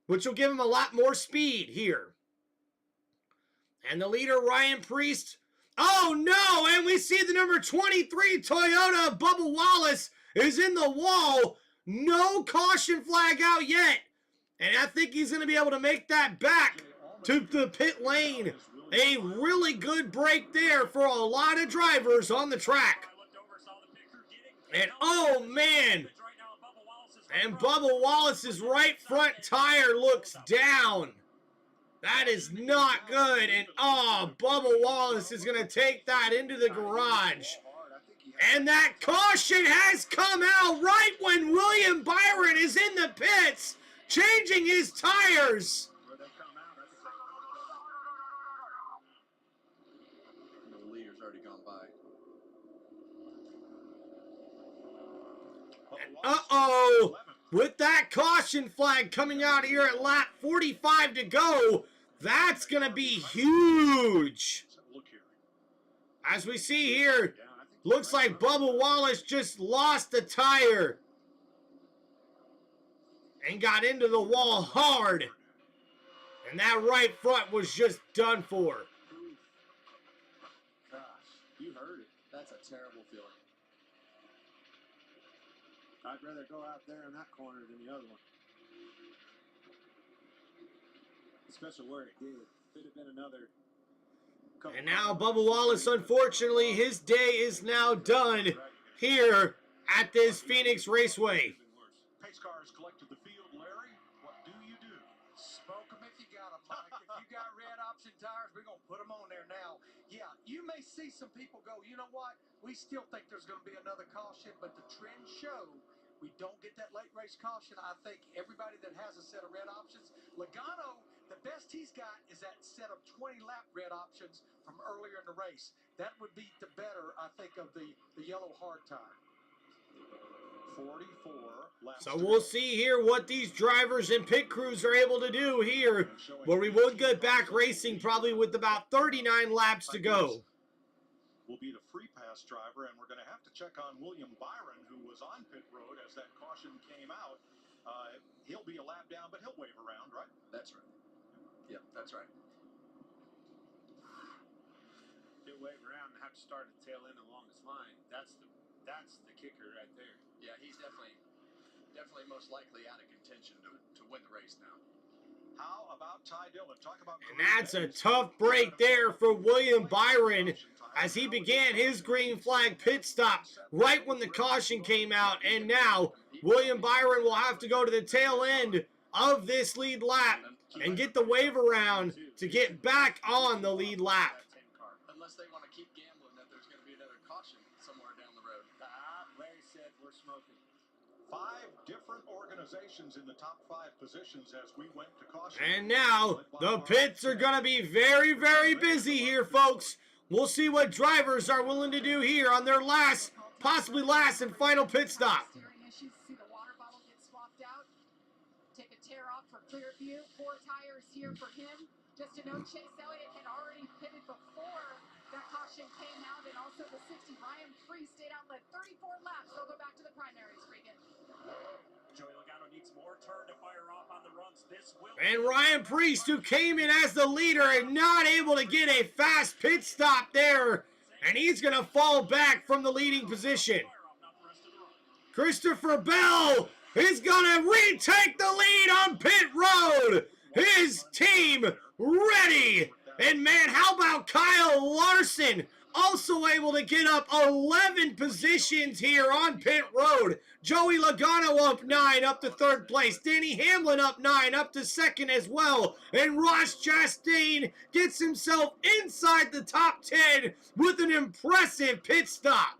which will give them a lot more speed here. And the leader, Ryan Preece. Oh, no, and we see the number 23 Toyota, Bubba Wallace, is in the wall. No caution flag out yet. And I think he's going to be able to make that back to the pit lane. A really good break there for a lot of drivers on the track. And, oh, man. And Bubba Wallace's right front tire looks down. That is not good, and Bubba Wallace is going to take that into the garage. And that caution has come out right when William Byron is in the pits, changing his tires. The leader's already gone by. And with that caution flag coming out here at lap 45 to go, that's going to be huge. As we see here, looks like Bubba Wallace just lost the tire and got into the wall hard. And that right front was just done for. Gosh, you heard it. That's a terrible feeling. I'd rather go out there in that corner than the other one. Especially where it did. Could have been another. And now Bubba Wallace, unfortunately, his day is now done here at this Phoenix Raceway. Pace cars collected the field, Larry. What do you do? Smoke them if you got them, Mike. If you got red option tires, we're going to put them on there now. Yeah, you may see some people go, you know what? We still think there's going to be another caution, but the trends show we don't get that late race caution. I think everybody that has a set of red options, Logano, the best he's got is that set of 20-lap red options from earlier in the race. That would be the better, I think, of the yellow hard tire. 44 laps. So we'll see here what these drivers and pit crews are able to do here, where we will get back racing probably with about 39 laps to go. Will be the free pass driver, and we're going to have to check on William Byron, who was on pit road as that caution came out. He'll be a lap down, but he'll wave around, right? That's right. Yep, that's right. He'll wave around and have to start at the tail end of the longest line. That's the kicker right there. Yeah, he's definitely most likely out of contention to win the race now. How about Ty Dillon? Talk about. And that's a tough break there for William Byron as he began his green flag pit stop right when the caution came out. And now William Byron will have to go to the tail end of this lead lap and get the wave around to get back on the lead lap. Unless they want to keep gambling that there's going to be another caution somewhere down the road. Larry said we're smoking. 5 different organizations in the top 5 positions as we went to caution. And now the pits are going to be very, very busy here, folks. We'll see what drivers are willing to do here on their last, possibly last and final pit stop. Steering issues. See the water bottle get swapped out. Take a tear off for clear view. 4 tires here for him. Just to note, Chase Elliott had already pitted before that caution came out, and also the 60. Ryan Priest stayed out, led 34 laps. They'll go back to the primaries, Regan. Joey Logano needs more turn to fire off on the runs. This will. And Ryan Priest, who came in as the leader and not able to get a fast pit stop there, and he's going to fall back from the leading position. Christopher Bell is going to retake the lead on pit road. His team ready. And man, how about Kyle Larson? Also able to get up 11 positions here on pit road. Joey Logano up 9, up to 3rd place. Danny Hamlin up 9, up to 2nd as well. And Ross Chastain gets himself inside the top 10 with an impressive pit stop.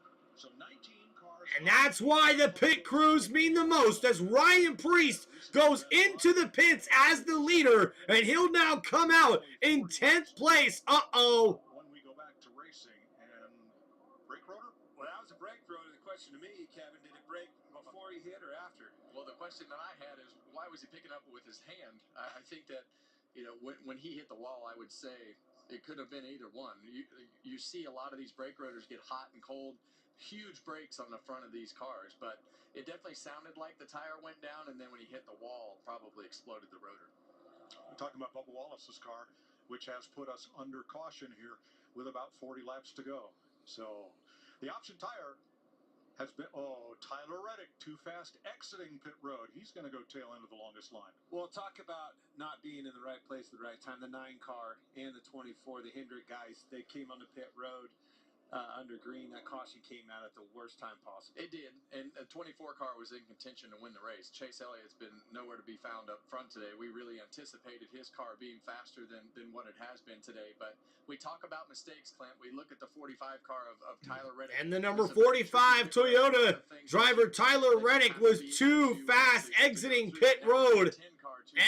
And that's why the pit crews mean the most, as Ryan Priest goes into the pits as the leader, and he'll now come out in 10th place. Uh-oh. When we go back to racing, and brake rotor? Well, that was a brake rotor. The question to me, Kevin, did it break before he hit or after? Well, the question that I had is, why was he picking up with his hand? I think that, you know, when he hit the wall, I would say it could have been either one. You see a lot of these brake rotors get hot and cold. Huge brakes on the front of these cars, but it definitely sounded like the tire went down, and then when he hit the wall, probably exploded the rotor. We're talking about Bubba Wallace's car, which has put us under caution here with about 40 laps to go. So the option tire has been, Tyler Reddick, too fast exiting pit road. He's going to go tail end of the longest line. Well, talk about not being in the right place at the right time. The 9 car and the 24, the Hendrick guys, they came on the pit road under green. That caution came out at the worst time possible. It did, and the 24 car was in contention to win the race. Chase Elliott's been nowhere to be found up front today. We really anticipated his car being faster than what it has been today, but we talk about mistakes, Clint. We look at the 45 car of Tyler Reddick. And the number 45 Toyota driver Tyler Reddick was too fast exiting pit road,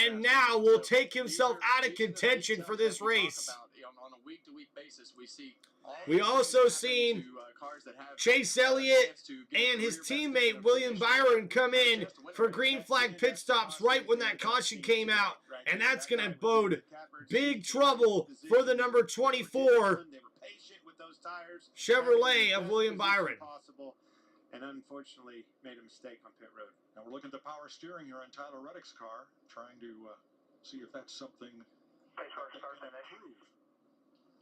and now will take himself out of contention for this race. On a week-to-week basis, we see. We also seen Chase Elliott and his teammate William Byron come in for green flag pit stops right when that caution came out, and that's going to bode big trouble for the number 24 Chevrolet of William Byron. And unfortunately made a mistake on pit road. Now we're looking at the power steering here on Tyler Reddick's car, trying to see if that's something that can improve.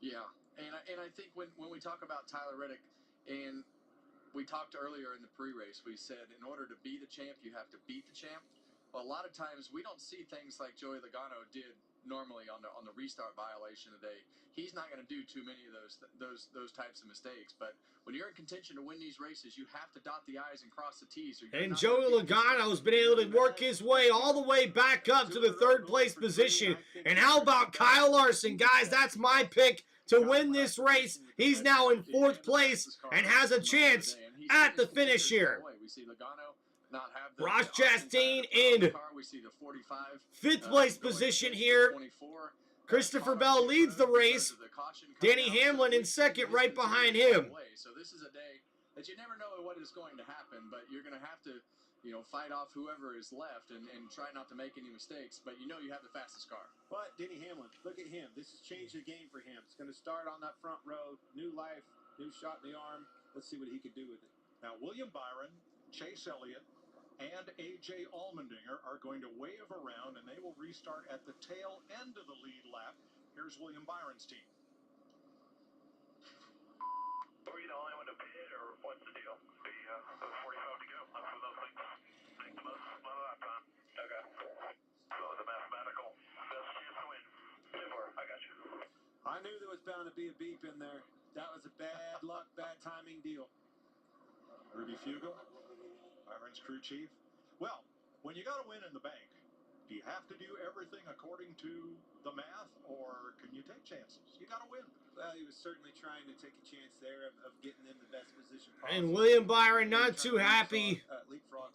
Yeah, and I think when we talk about Tyler Reddick, and we talked earlier in the pre-race, we said in order to be the champ, you have to beat the champ. Well, a lot of times we don't see things like Joey Logano did normally on the restart violation today. He's not going to do too many of those types of mistakes. But when you're in contention to win these races, you have to dot the I's and cross the T's. And Joey Logano's been able to work his way all the way back up to the 3rd place position. And how about Kyle Larson? Guys, that's my pick to win this race. He's now in 4th place and has a chance at the finish here. We see Logano not have the Ross option Chastain tire on the in car. We see the 45. fifth place going position to here. 24. Christopher Caught Bell on pit leads the road because race. of the caution coming Danny out, so Hamlin in we've seen second, his right behind material him. away. So this is a day that you never know what is going to happen, but you're going to have to, you know, fight off whoever is left and try not to make any mistakes. But you know you have the fastest car. But Denny Hamlin, look at him. This has changed the game for him. It's going to start on that front row. New life, new shot in the arm. Let's see what he can do with it. Now, William Byron, Chase Elliott, and A.J. Allmendinger are going to wave around, and they will restart at the tail end of the lead lap. Here's William Byron's team. Were you the only one to pit, or what's the deal? The 45 to go. That's when those things take the most amount of lap time. Okay. So the mathematical best chance to win. I got you. I knew there was bound to be a beep in there. That was a bad luck, bad timing deal. Rudy Fugle, Byron's crew chief. Well, when you got to win in the bank, do you have to do everything according to the math, or can you take chances? You got to win. Well, he was certainly trying to take a chance there of getting in the best position possible. And William Byron not too happy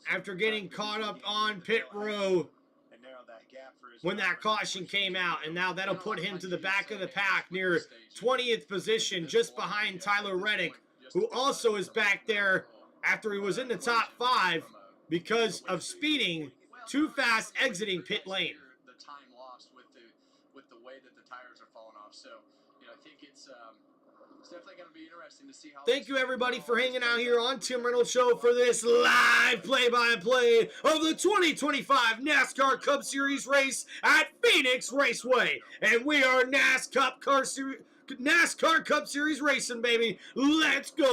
after getting caught up on pit row and narrow that gap for his when that caution came out. And now that'll put him to the back of the pack near 20th position, just behind Tyler Reddick, who also is back there after he was in the top 5 because of speeding too fast exiting pit lane. The time lost with the way that the tires are falling off. So, you know, I think it's definitely going to be interesting to see how. Thank you, everybody, for hanging out here on Tim Reynolds Show for this live play-by-play of the 2025 NASCAR Cup Series race at Phoenix Raceway. And we are NASCAR Cup Series racing, baby. Let's go.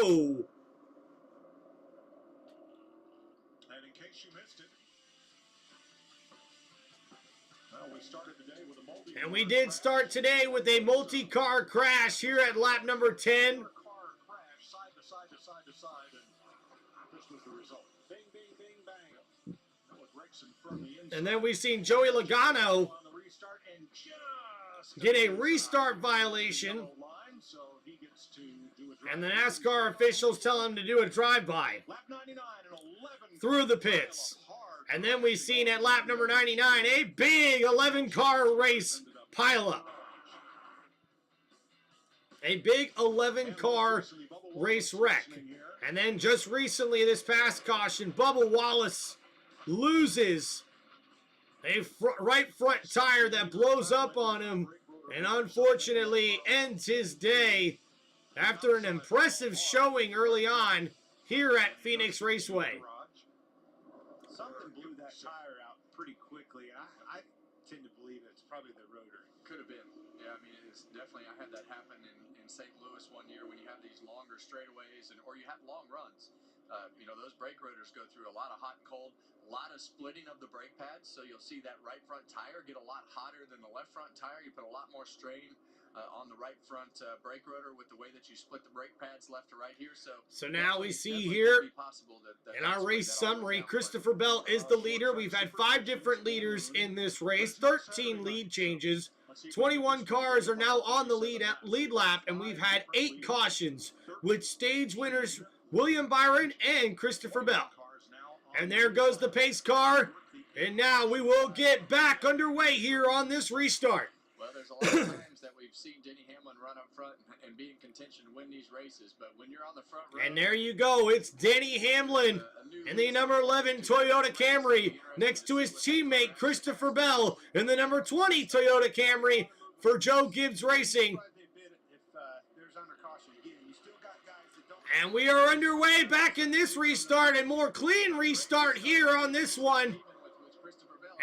And in case you missed it, well, we started today with a multi. And we did start today with a multi-car crash here at lap number 10. Car crash side to side to side to side, and this was the result. Bing, bing, bing, bang. Noah Gregson from the inside. And then we seen Joey Logano On the restart and just get a restart violation. line, so he gets to do a And the drive. NASCAR officials tell him to do a drive-by Lap 99 and 11 through the pits. And then we seen at lap number 99 a big 11-car race pileup. A big 11-car race wreck. And then just recently, this past caution, Bubba Wallace loses a right front tire that blows up on him and unfortunately ends his day after an impressive showing early on here at Phoenix Raceway. Something blew that tire out pretty quickly, and I tend to believe it's probably the rotor. Could have been. Yeah, I mean, it's definitely, I had that happen in St. Louis one year when you have these longer straightaways or you have long runs. You know, those brake rotors go through a lot of hot and cold, a lot of splitting of the brake pads. So you'll see that right front tire get a lot hotter than the left front tire. You put a lot more strain on the right front brake rotor with the way that you split the brake pads left to right here. So now we see here in our race summary, Christopher Bell is the leader. We've had 5 different leaders in this race, 13 lead changes. 21 cars are now on the lead lap, and we've had 8 cautions with stage winners William Byron and Christopher Bell. And there goes the pace car, and now we will get back underway here on this restart. Well, there's a lot of times that we've seen Denny Hamlin run up front and be in contention to win these races, but when you're on the front row... And there you go, it's Denny Hamlin in the number 11 Toyota Camry next to his teammate Christopher Bell in the number 20 Toyota Camry for Joe Gibbs Racing. And we are underway back in this restart, and more clean restart here on this one.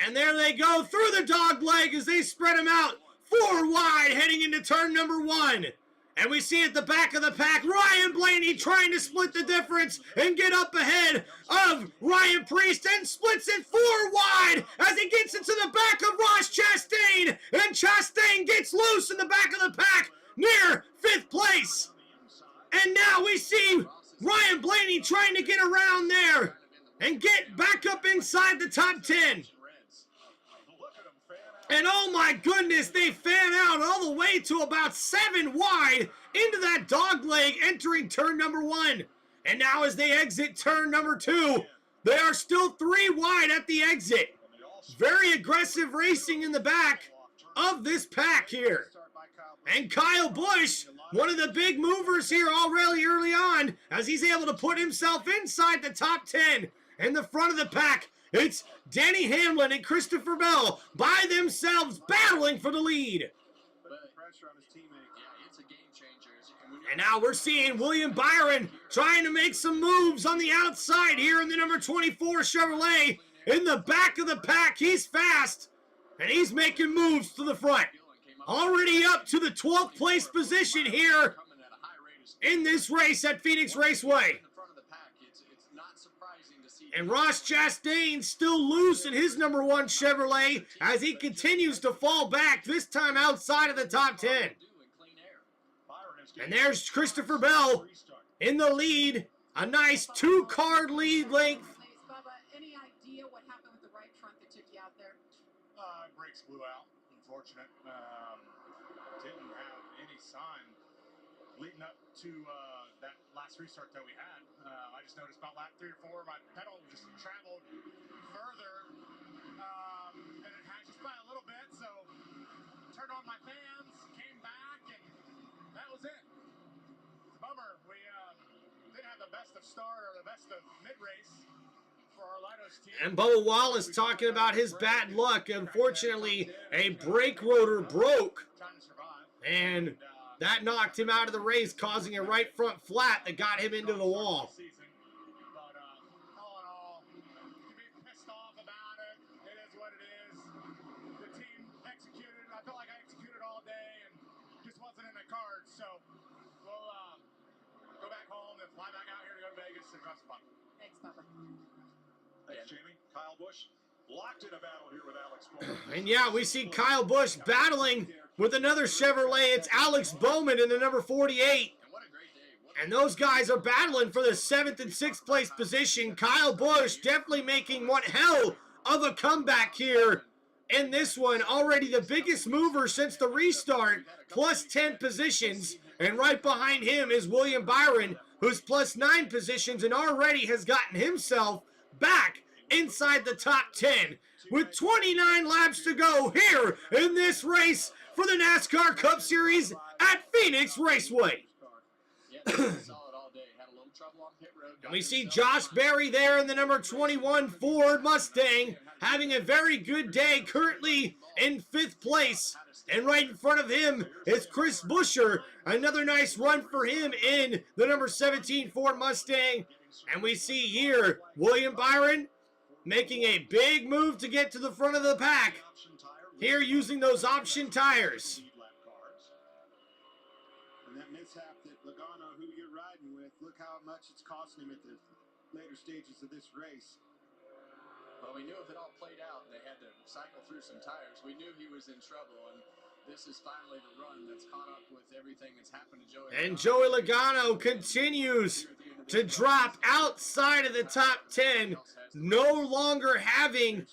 And there they go through the dog leg as they spread them out 4 wide heading into turn number 1. And we see at the back of the pack, Ryan Blaney trying to split the difference and get up ahead of Ryan Preece and splits it 4 wide as he gets into the back of Ross Chastain. And Chastain gets loose in the back of the pack near 5th place. And now we see Ryan Blaney trying to get around there and get back up inside the top 10. And oh my goodness, they fan out all the way to about 7 wide into that dog leg entering turn number 1. And now as they exit turn number 2, They are still 3 wide at the exit. Very aggressive racing in the back of this pack here. And Kyle Busch, one of the big movers here already early on, as he's able to put himself inside the top 10. In the front of the pack, it's Denny Hamlin and Christopher Bell by themselves battling for the lead. And now we're seeing William Byron trying to make some moves on the outside here in the number 24 Chevrolet. In the back of the pack, he's fast, and he's making moves to the front. Already up to the 12th place position here in this race at Phoenix Raceway. And Ross Chastain still loose in his number 1 Chevrolet as he continues to fall back, this time outside of the top 10. And there's Christopher Bell in the lead. A nice 2-car lead length. Bubba, any idea what happened with the right front that took you out there? Brakes blew out. Unfortunate. Didn't have any sign leading up to that last restart that we had. I just noticed about lap 3 or 4, my pedal just traveled further, and it had just by a little bit. So turned on my fans, came back, and that was it. It's a bummer. We didn't have the best of start or the best of mid-race for our Lidos team. And Bubba Wallace talking about his bad luck. Unfortunately, a brake rotor broke, and that knocked him out of the race, causing a right front flat that got him into the wall. But all in all, you be pissed off about it. It is what it is. The team executed. I felt like I executed all day and just wasn't in the cards. So we'll go back home and fly back out here to go to Vegas and have some fun. Thanks, Bubba. Thanks, Jamie. Kyle Busch locked in a battle here with Alex Bowman. And yeah, we see Kyle Busch battling with another Chevrolet. It's Alex Bowman in the number 48. And those guys are battling for the 7th and 6th place position. Kyle Busch definitely making one hell of a comeback here in this one. Already the biggest mover since the restart, plus 10 positions. And right behind him is William Byron, who's plus 9 positions and already has gotten himself back inside the top 10 with 29 laps to go here in this race for the NASCAR Cup Series at Phoenix Raceway. And we see Josh Berry there in the number 21 Ford Mustang having a very good day, currently in 5th place. And right in front of him is Chris Buescher. Another nice run for him in the number 17 Ford Mustang. And we see here William Byron making a big move to get to the front of the pack. Here using those option tires. And that mishap that Logano, who you're riding with, look how much it's costing him at the later stages of this race. Well, we knew if it all played out and they had to cycle through some tires, we knew he was in trouble. And this is finally the run that's caught up with everything that's happened to Joey. And Joey Logano continues to drop outside of the top 10, no longer having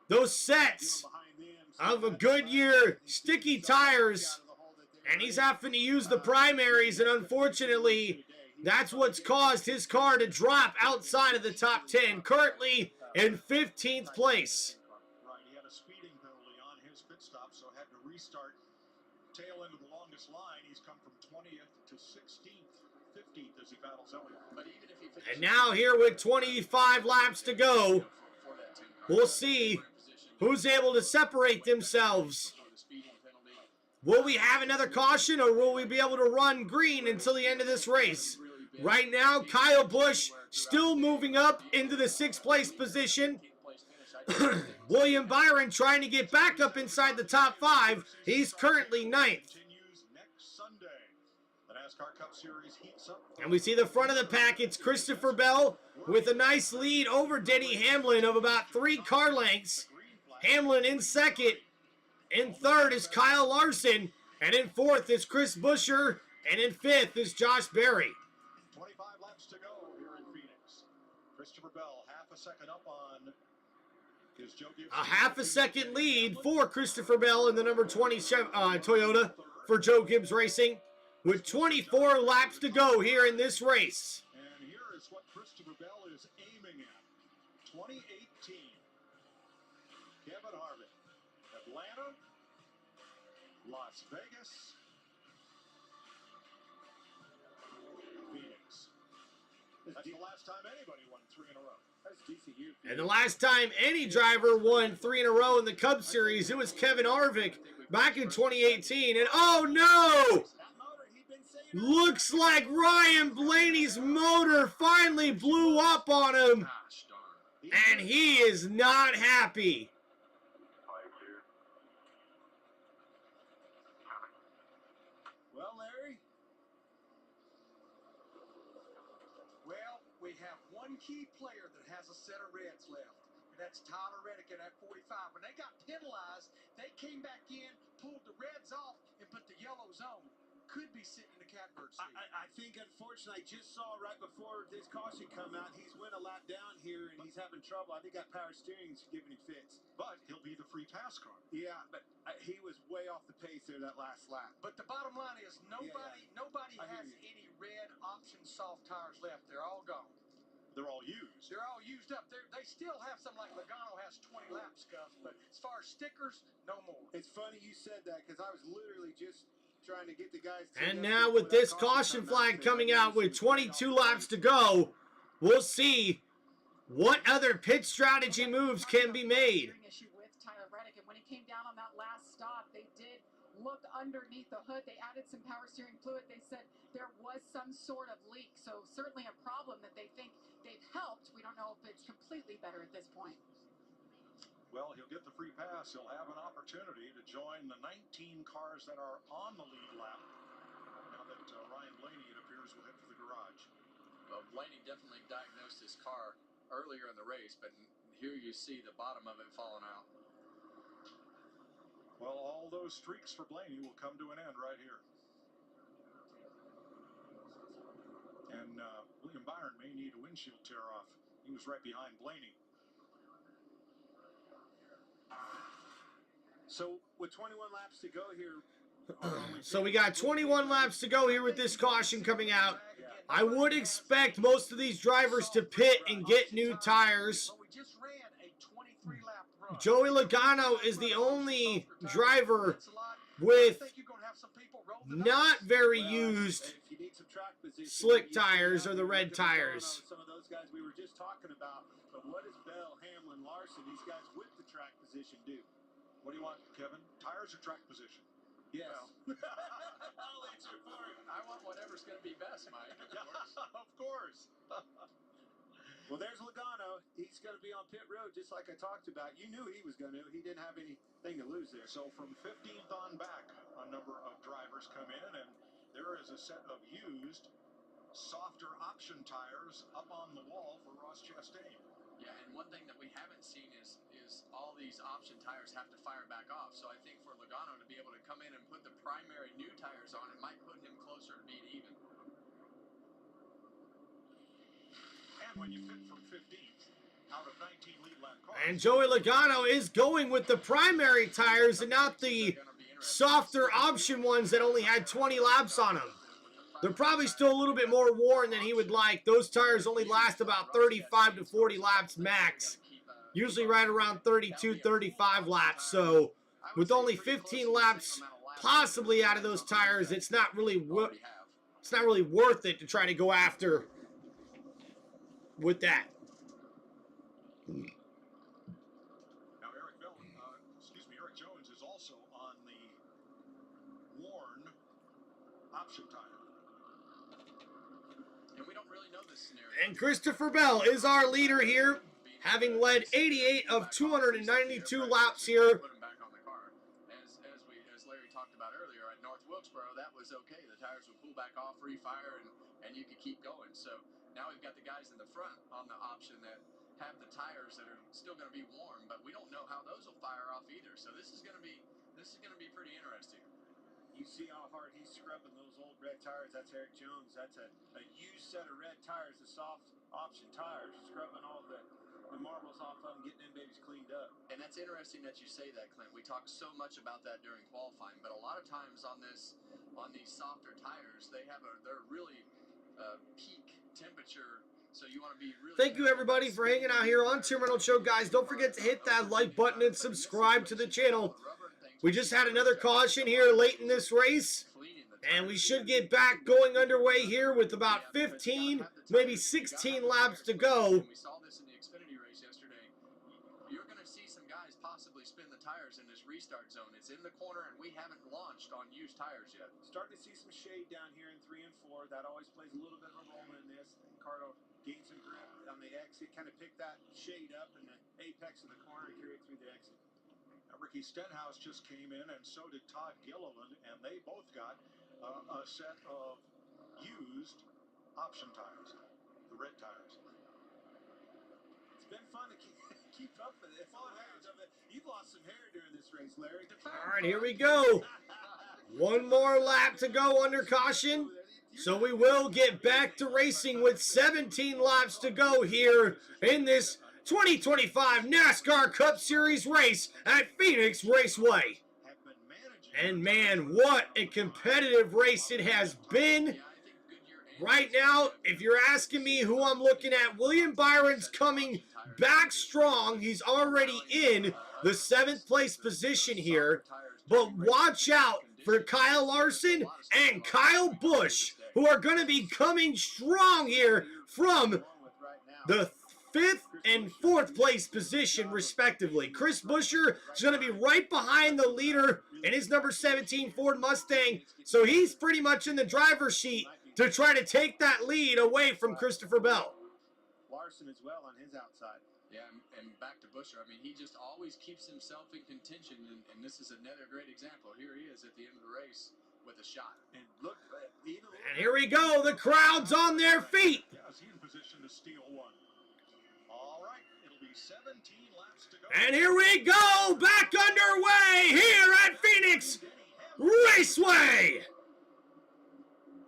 those sets of a Goodyear sticky tires, and he's having to use the primaries, and unfortunately, that's what's caused his car to drop outside of the top 10, currently in 15th place. Right, he had a speeding penalty on his pit stop, so had to restart tail end of the longest line. He's come from 20th to 16th, 15th as he battles Elliott. But even if he And now here with 25 laps to go, we'll see who's able to separate themselves. Will we have another caution, or will we be able to run green until the end of this race? Right now, Kyle Busch still moving up into the 6th place position. William Byron trying to get back up inside the top 5. He's currently 9th. next Sunday, the NASCAR Cup Series heats up. And we see the front of the pack. It's Christopher Bell with a nice lead over Denny Hamlin of about 3 car lengths. Hamlin in 2nd. In 3rd is Kyle Larson. And in 4th is Chris Buescher. And in 5th is Josh Berry. 25 laps to go here in Phoenix. Christopher Bell, half a second up on his Joe Gibbs. A half a second lead for Christopher Bell in the number 20 Toyota for Joe Gibbs Racing, with 24 laps to go here in this race. And here is what Christopher Bell is aiming at. 2018. Kevin Harvick. Atlanta, Las Vegas, Phoenix. That's the last time anybody won 3 in a row. That's a decent year. And the last time any driver won 3 in a row in the Cup Series, it was Kevin Harvick back in 2018. And oh no! Looks like Ryan Blaney's motor finally blew up on him. And he is not happy. Well, Larry. Well, we have one key player that has a set of reds left, and that's Tyler Reddick in that 45. When they got penalized, they came back in, pulled the reds off, and put the yellows on. Could be sitting in the catbird seat. I think, unfortunately, I just saw right before this caution come out, he's went a lap down here, and he's having trouble. I think that power steering is giving him fits. But he'll be the free pass car. Yeah, but he was way off the pace there that last lap. But the bottom line is nobody has any red option soft tires left. They're all gone. They're all used. They're all used up. They still have some, like Logano has 20 lap scuffs, but as far as stickers, no more. It's funny you said that because I was literally just trying to get the guys. And now with this caution flag coming out with 22 laps to go, we'll see what other pit strategy moves can be made. Issue with Tyler Reddick, and when he came down on that last stop, they did look underneath the hood. They added some power steering fluid. They said there was some sort of leak, so certainly a problem that they think they've helped. We don't know if it's completely better at this point. Well, he'll get the free pass. He'll have an opportunity to join the 19 cars that are on the lead lap. Now that Ryan Blaney, it appears, will head for the garage. Well, Blaney definitely diagnosed his car earlier in the race, but here you see the bottom of it falling out. Well, all those streaks for Blaney will come to an end right here. And William Byron may need a windshield tear off. He was right behind Blaney. So with 21 laps to go here. So we got 21 laps to go here with this caution coming out. I would expect most of these drivers to pit and get new tires. Joey Logano is the only driver with not very used slick tires or the red tires. Some of those guys we were just talking about. But what does Bell, Hamlin, Larson, these guys with the track position do? What do you want, Kevin? Tires or track position? Yes. Well, I'll answer for it. I want whatever's going to be best, Mike. Of course. Well, there's Logano. He's going to be on pit road just like I talked about. You knew he was going to. He didn't have anything to lose there. So from 15th on back, a number of drivers come in, and there is a set of used, softer option tires up on the wall for Ross Chastain. Yeah, and one thing that we haven't seen is all these option tires have to fire back off. So I think for Logano to be able to come in and put the primary new tires on, it might put him closer to being even. And when you fit from 15th out of 19 lead lap cars. And Joey Logano is going with the primary tires and not the softer option ones that only had 20 laps on them. They're probably still a little bit more worn than he would like. Those tires only last about 35 to 40 laps max. Usually right around 32, 35 laps. So with only 15 laps possibly out of those tires, it's not really worth it to try to go after with that. Now Eric Jones is also on the worn option tire. And we don't really know this scenario. And Christopher Bell is our leader here, having led 88 of 292 laps here. Put him back on the car. As Larry talked about earlier, at North Wilkesboro, that was okay. The tires would pull back off, refire, and you could keep going. So now we've got the guys in the front on the option that have the tires that are still going to be warm, but we don't know how those will fire off either. So this is going to be pretty interesting. You see how hard he's scrubbing those old red tires. That's Eric Jones. That's a used set of red tires, the soft option tires, scrubbing all the marbles off of them, getting them babies cleaned up. And that's interesting that you say that, Clint. We talked so much about that during qualifying, but a lot of times on these softer tires, they're really peak temperature So you want to be really Thank you, everybody, for hanging out here on Tim Reynolds Show, guys. Don't forget to hit that like button and subscribe to the channel. We just had another caution here late in this race, and we should get back going underway here with about 15, maybe 16 laps to go. We saw this in the Xfinity race yesterday. You're going to see some guys possibly spin the tires in this restart zone. It's in the corner, and we haven't launched on used tires yet. Starting to see some shade down here in 3 and 4. That always plays a little bit of a role in this. Ricardo gained some grip on the exit, kind of picked that shade up in the apex of the corner and carried it through the exit. Now, Ricky Stenhouse just came in, and so did Todd Gilliland, and they both got a set of used option tires, the red tires. It's been fun to keep up with it. You've lost some hair during this race, Larry. All right, here we go. One more lap to go under caution. So we will get back to racing with 17 laps to go here in this 2025 NASCAR Cup Series race at Phoenix Raceway. And man, what a competitive race it has been. Right now, if you're asking me who I'm looking at, William Byron's coming back strong. He's already in the 7th place position here. But watch out for Kyle Larson and Kyle Busch, who are going to be coming strong here from the 5th and 4th place position, respectively. Chris Buescher is going to be right behind the leader in his number 17 Ford Mustang, so he's pretty much in the driver's seat to try to take that lead away from Christopher Bell. Larson as well on his outside. Yeah, and back to Buescher. I mean, he just always keeps himself in contention, and this is another great example. Here he is at the end of the race with a shot. And look, and here we go. The crowd's on their feet. Yeah, is he in position to steal one? All right, it'll be 17 laps to go. And here we go, back underway here at Phoenix Raceway.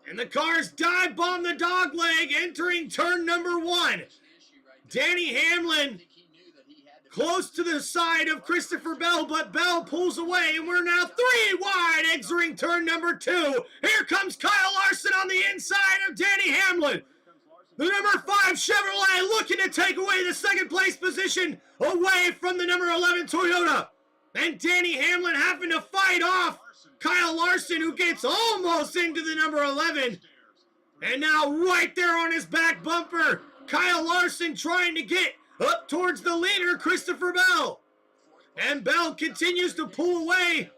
And the cars dive bomb the dog leg entering turn number 1. Danny Hamlin close to the side of Christopher Bell, but Bell pulls away, and we're now 3 wide entering turn number 2. Here comes Kyle Larson on the inside of Danny Hamlin. The number 5 Chevrolet looking to take away the 2nd place position away from the number 11 Toyota. And Danny Hamlin having to fight off Kyle Larson, who gets almost into the number 11. And now right there on his back bumper, Kyle Larson trying to get up towards the leader, Christopher Bell. And Bell continues to pull away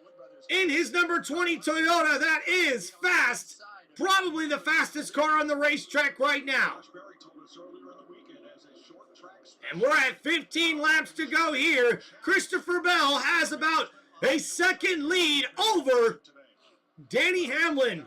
in his number 20 Toyota. That is fast. Probably the fastest car on the racetrack right now. And we're at 15 laps to go here. Christopher Bell has about a 2nd lead over Danny Hamlin.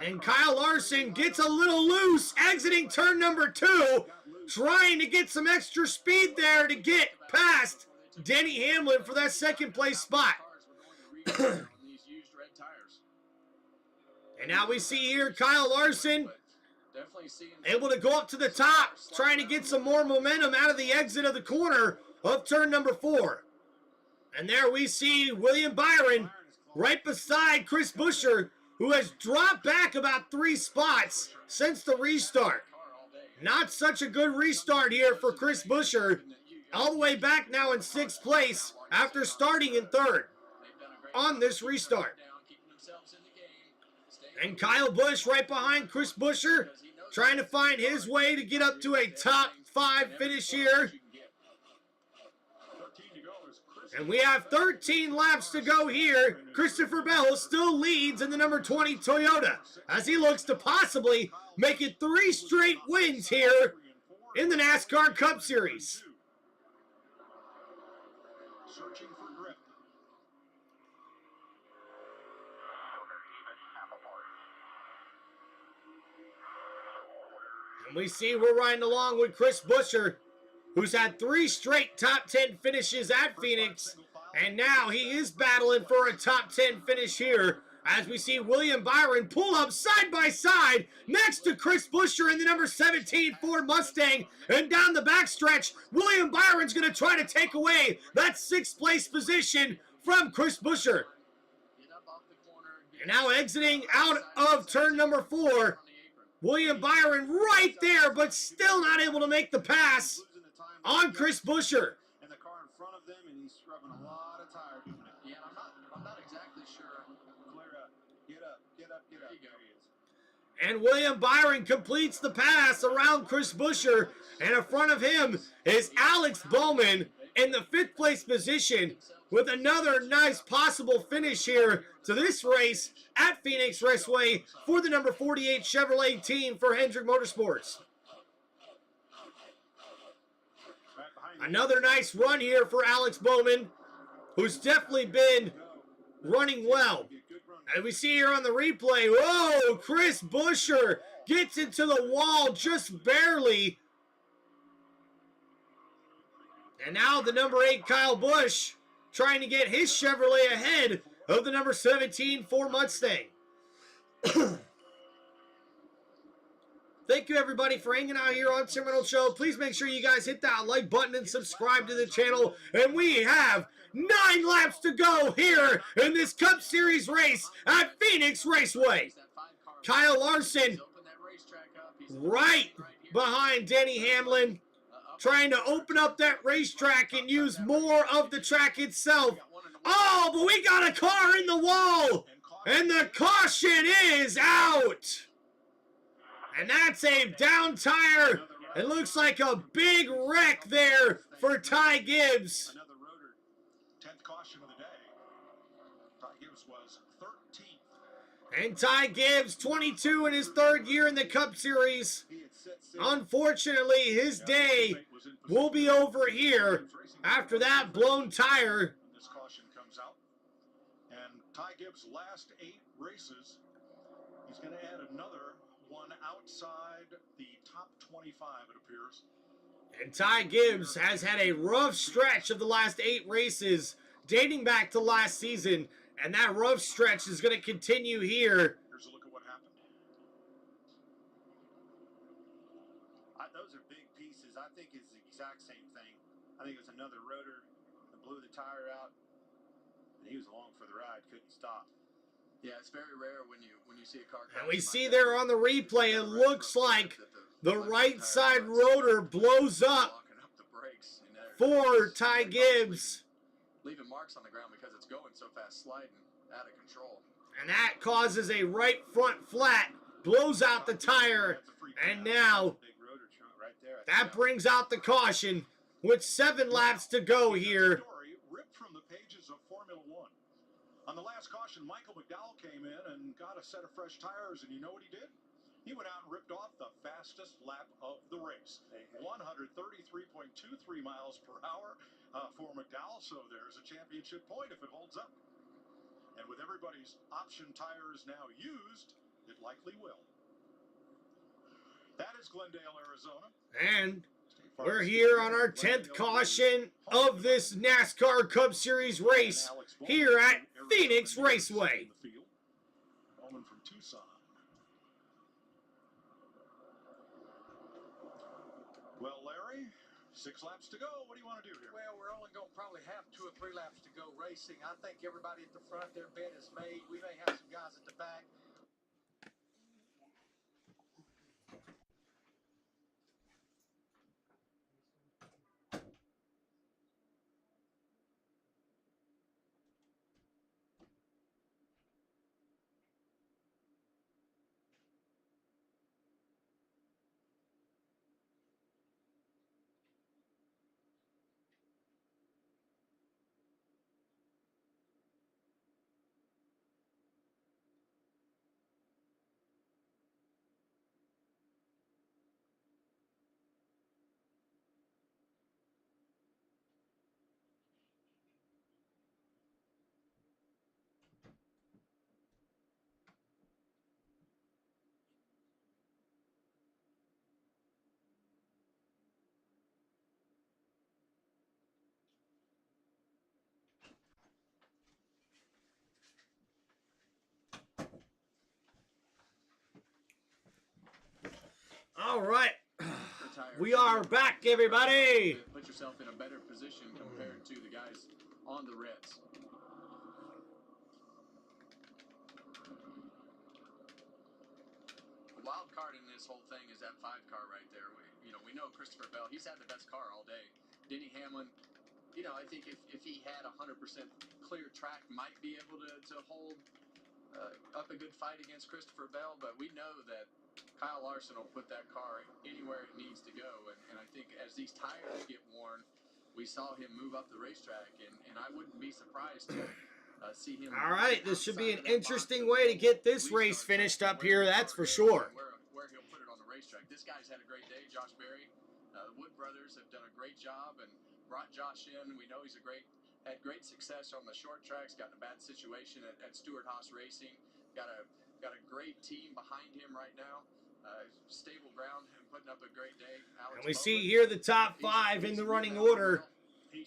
And Kyle Larson gets a little loose, exiting turn number 2, trying to get some extra speed there to get past Danny Hamlin for that 2nd place spot. And now we see here Kyle Larson able to go up to the top, trying to get some more momentum out of the exit of the corner of turn number 4. And there we see William Byron right beside Chris Buescher, who has dropped back about 3 spots since the restart. Not such a good restart here for Chris Buescher, all the way back now in 6th place after starting in 3rd on this restart. And Kyle Busch right behind Chris Buescher, trying to find his way to get up to a top 5 finish here. And we have 13 laps to go here. Christopher Bell still leads in the number 20 Toyota as he looks to possibly make it 3 straight wins here in the NASCAR Cup Series. Searching for grip. And we see we're riding along with Chris Buescher, who's had 3 straight top 10 finishes at Phoenix, and now he is battling for a top 10 finish here as we see William Byron pull up side by side next to Chris Buescher in the number 17 Ford Mustang. And down the backstretch, William Byron's going to try to take away that 6th place position from Chris Buescher. And now exiting out of turn number 4 William Byron right there, but still not able to make the pass on Chris Buescher. And the car in front of them, and he's scrubbing a lot of tire doing it. Yeah, I'm not exactly sure. Clear up. Get up. Get up. Get up. There you go. There he is. And William Byron completes the pass around Chris Buescher, and in front of him is Alex Bowman in the 5th place position with another nice possible finish here to this race at Phoenix Raceway for the number 48 Chevrolet team for Hendrick Motorsports. Another nice run here for Alex Bowman, who's definitely been running well. And we see here on the replay, whoa, Chris Buescher gets into the wall just barely. And now the number 8 Kyle Busch trying to get his Chevrolet ahead of the number 17 Ford Mustang. Thank you, everybody, for hanging out here on TimReynoldsShow. Please make sure you guys hit that like button and subscribe to the channel. And we have 9 laps to go here in this Cup Series race at Phoenix Raceway. Kyle Larson right behind Denny Hamlin, trying to open up that racetrack and use more of the track itself. Oh, but we got a car in the wall, and the caution is out. And that's a down tire. It looks like a big wreck there for Ty Gibbs. Another rotor, 10th caution of the day. Ty Gibbs was 13th. And Ty Gibbs, 22 in his 3rd year in the Cup Series. Unfortunately, his day will be over here after that blown tire. This caution comes out. And Ty Gibbs' last 8 races, he's going to add another one outside the top 25, it appears. And Ty Gibbs has had a rough stretch of the last 8 races dating back to last season, and that rough stretch is going to continue here. Here's a look at what happened. Those are big pieces. I think it's the exact same thing. I think it was another rotor that blew the tire out, and he was along for the ride, couldn't stop. Yeah, it's very rare when you see a car. And we see there on the replay, it looks like the right side rotor blows up for Ty Gibbs. Leaving marks on the ground because it's going so fast, sliding out of control. And that causes a right front flat, blows out the tire, and now that brings out the caution with 7 laps to go here. Ripped from the pages of Formula One. On the last caution, Michael McDowell came in and got a set of fresh tires, and you know what he did? He went out and ripped off the fastest lap of the race, 133.23 miles per hour for McDowell, so there's a championship point if it holds up. And with everybody's option tires now used, it likely will. That is Glendale, Arizona. And we're here on our 10th caution of this NASCAR Cup Series race here at Phoenix Raceway. Bowman from Tucson. Well, Larry, 6 laps to go. What do you want to do here? Well, we're only going to probably have 2 or 3 laps to go racing. I think everybody at the front, their bed is made. We may have some guys at the back. All right, we are back, everybody. Put yourself in a better position compared to the guys on the Reds. the wild card in this whole thing is that 5 car right there. We know Christopher Bell. He's had the best car all day. Denny Hamlin, I think if he had 100% clear track, might be able to hold up a good fight against Christopher Bell. But we know that Kyle Larson will put that car anywhere it needs to go. And I think as these tires get worn, we saw him move up the racetrack, and I wouldn't be surprised to see him. All right, this should be an interesting way to get this race finished up here, that's for sure. Where he'll put it on the racetrack. This guy's had a great day, Josh Berry. The Wood brothers have done a great job and brought Josh in. We know he's had great success on the short tracks. Got in a bad situation at Stewart-Haas Racing. Got a great team behind him right now. Stable ground and putting up a great day. And we see here the top 5 in the running order.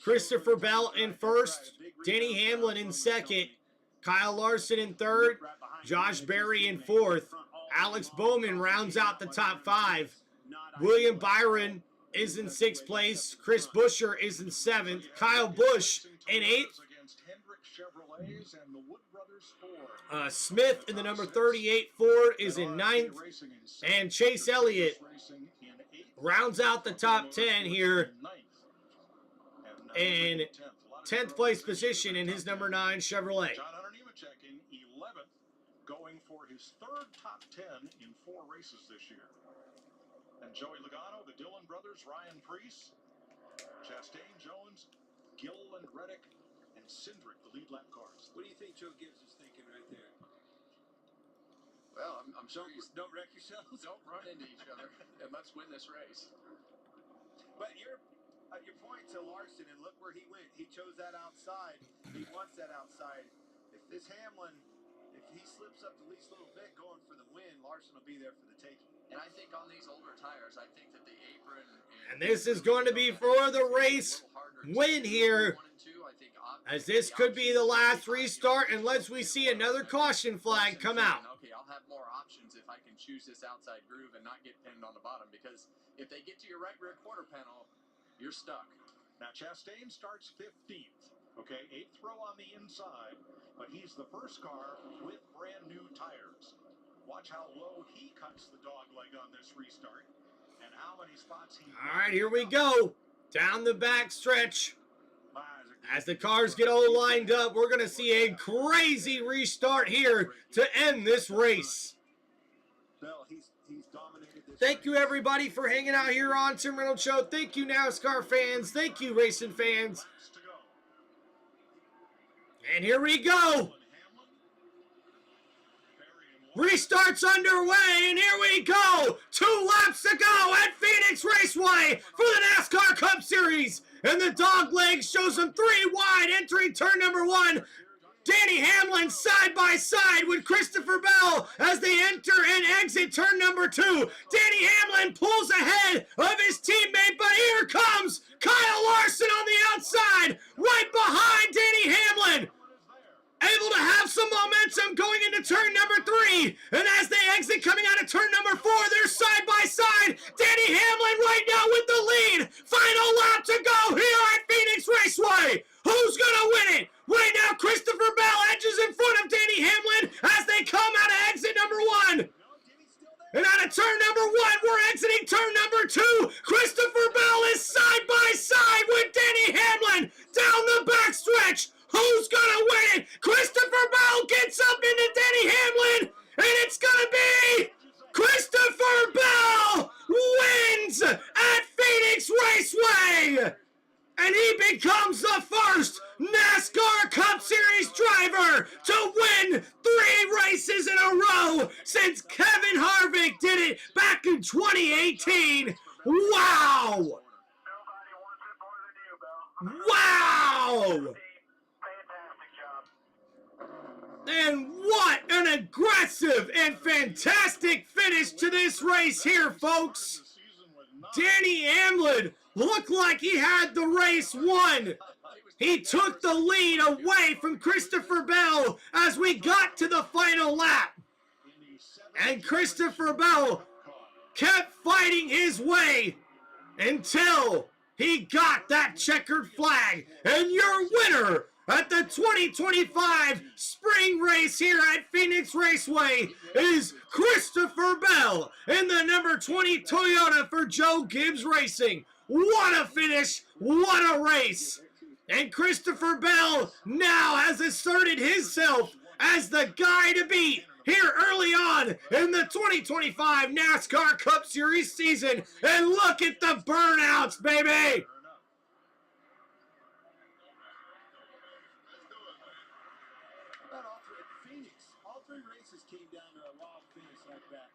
Christopher Bell in first, Denny Hamlin in second, Kyle Larson in third, Josh Berry in fourth, Alex Bowman rounds out the top 5. William Byron is in 6th place, Chris Buescher is in 7th, Kyle Busch in 8th, Smith in the number 38 Ford is in 9th, and Chase Elliott rounds out the top 10 here in 10th place position in his number 9 Chevrolet. John Hunter Nemechek in 11th, going for his 3rd top 10 in 4 races this year. And Joey Logano, the Dillon brothers, Ryan Preece, Chastain, Jones, Gilliland, Reddick, and Cindric, the lead lap cars. What do you think Joe Gibbs is thinking right there? Well, I'm sure don't wreck yourselves. Don't run into each other, and let's win this race. But your point to Larson, and look where he went. He chose that outside. He wants that outside. If this Hamlin, if he slips up the least little bit going for the win, Larson will be there for the taking. And I think on these older tires, I think that the apron and this is going to be for the race win here, as this could be the last restart unless we see another caution flag come out. Okay, I'll have more options if I can choose this outside groove and not get pinned on the bottom, because if they get to your right rear quarter panel, you're stuck. Now Chastain starts 15th. Okay, 8th row on the inside, but he's the first car with brand new tires. Watch how low he cuts the dog leg on this restart, and how many spots he. All right, here we go. Down the back stretch. As the cars get all lined up, we're going to see a crazy restart here to end this race. Bell, he's dominated this. Thank you, everybody, for hanging out here on Tim Reynolds Show. Thank you, NASCAR fans. Thank you, racing fans. And here we go. Restart's underway, and here we go. 2 laps to go at Phoenix Raceway for the NASCAR Cup Series. And the dog leg shows them 3 wide entering turn number 1. Denny Hamlin side by side with Christopher Bell as they enter and exit turn number 2. Denny Hamlin pulls ahead of his teammate, but here comes Kyle Larson on the outside, right behind Denny Hamlin. Able to have some momentum going into turn number 3. And as they exit coming out of turn number 4, they're side by side. Denny Hamlin right now with the lead. Final lap to go here at Phoenix Raceway. Who's going to win it? Right now, Christopher Bell edges in front of Denny Hamlin as they come out of exit number 1. And out of turn number 1, we're exiting turn number 2. Christopher Bell is side by side with Denny Hamlin down the backstretch. Who's gonna win it? Christopher Bell gets up into Denny Hamlin, and it's gonna be Christopher Bell wins at Phoenix Raceway, and he becomes the first NASCAR Cup Series driver to win 3 races in a row since Kevin Harvick did it back in 2018. Wow! Wow! And what an aggressive and fantastic finish to this race here, folks. Denny Hamlin looked like he had the race won. He took the lead away from Christopher Bell as we got to the final lap. And Christopher Bell kept fighting his way until he got that checkered flag. And your winner at the 2025 spring race here at Phoenix Raceway is Christopher Bell in the number 20 Toyota for Joe Gibbs Racing. What a finish, what a race. And Christopher Bell now has asserted himself as the guy to beat here early on in the 2025 NASCAR Cup Series season. And look at the burnouts, baby! All three races came down to a raw finish like that.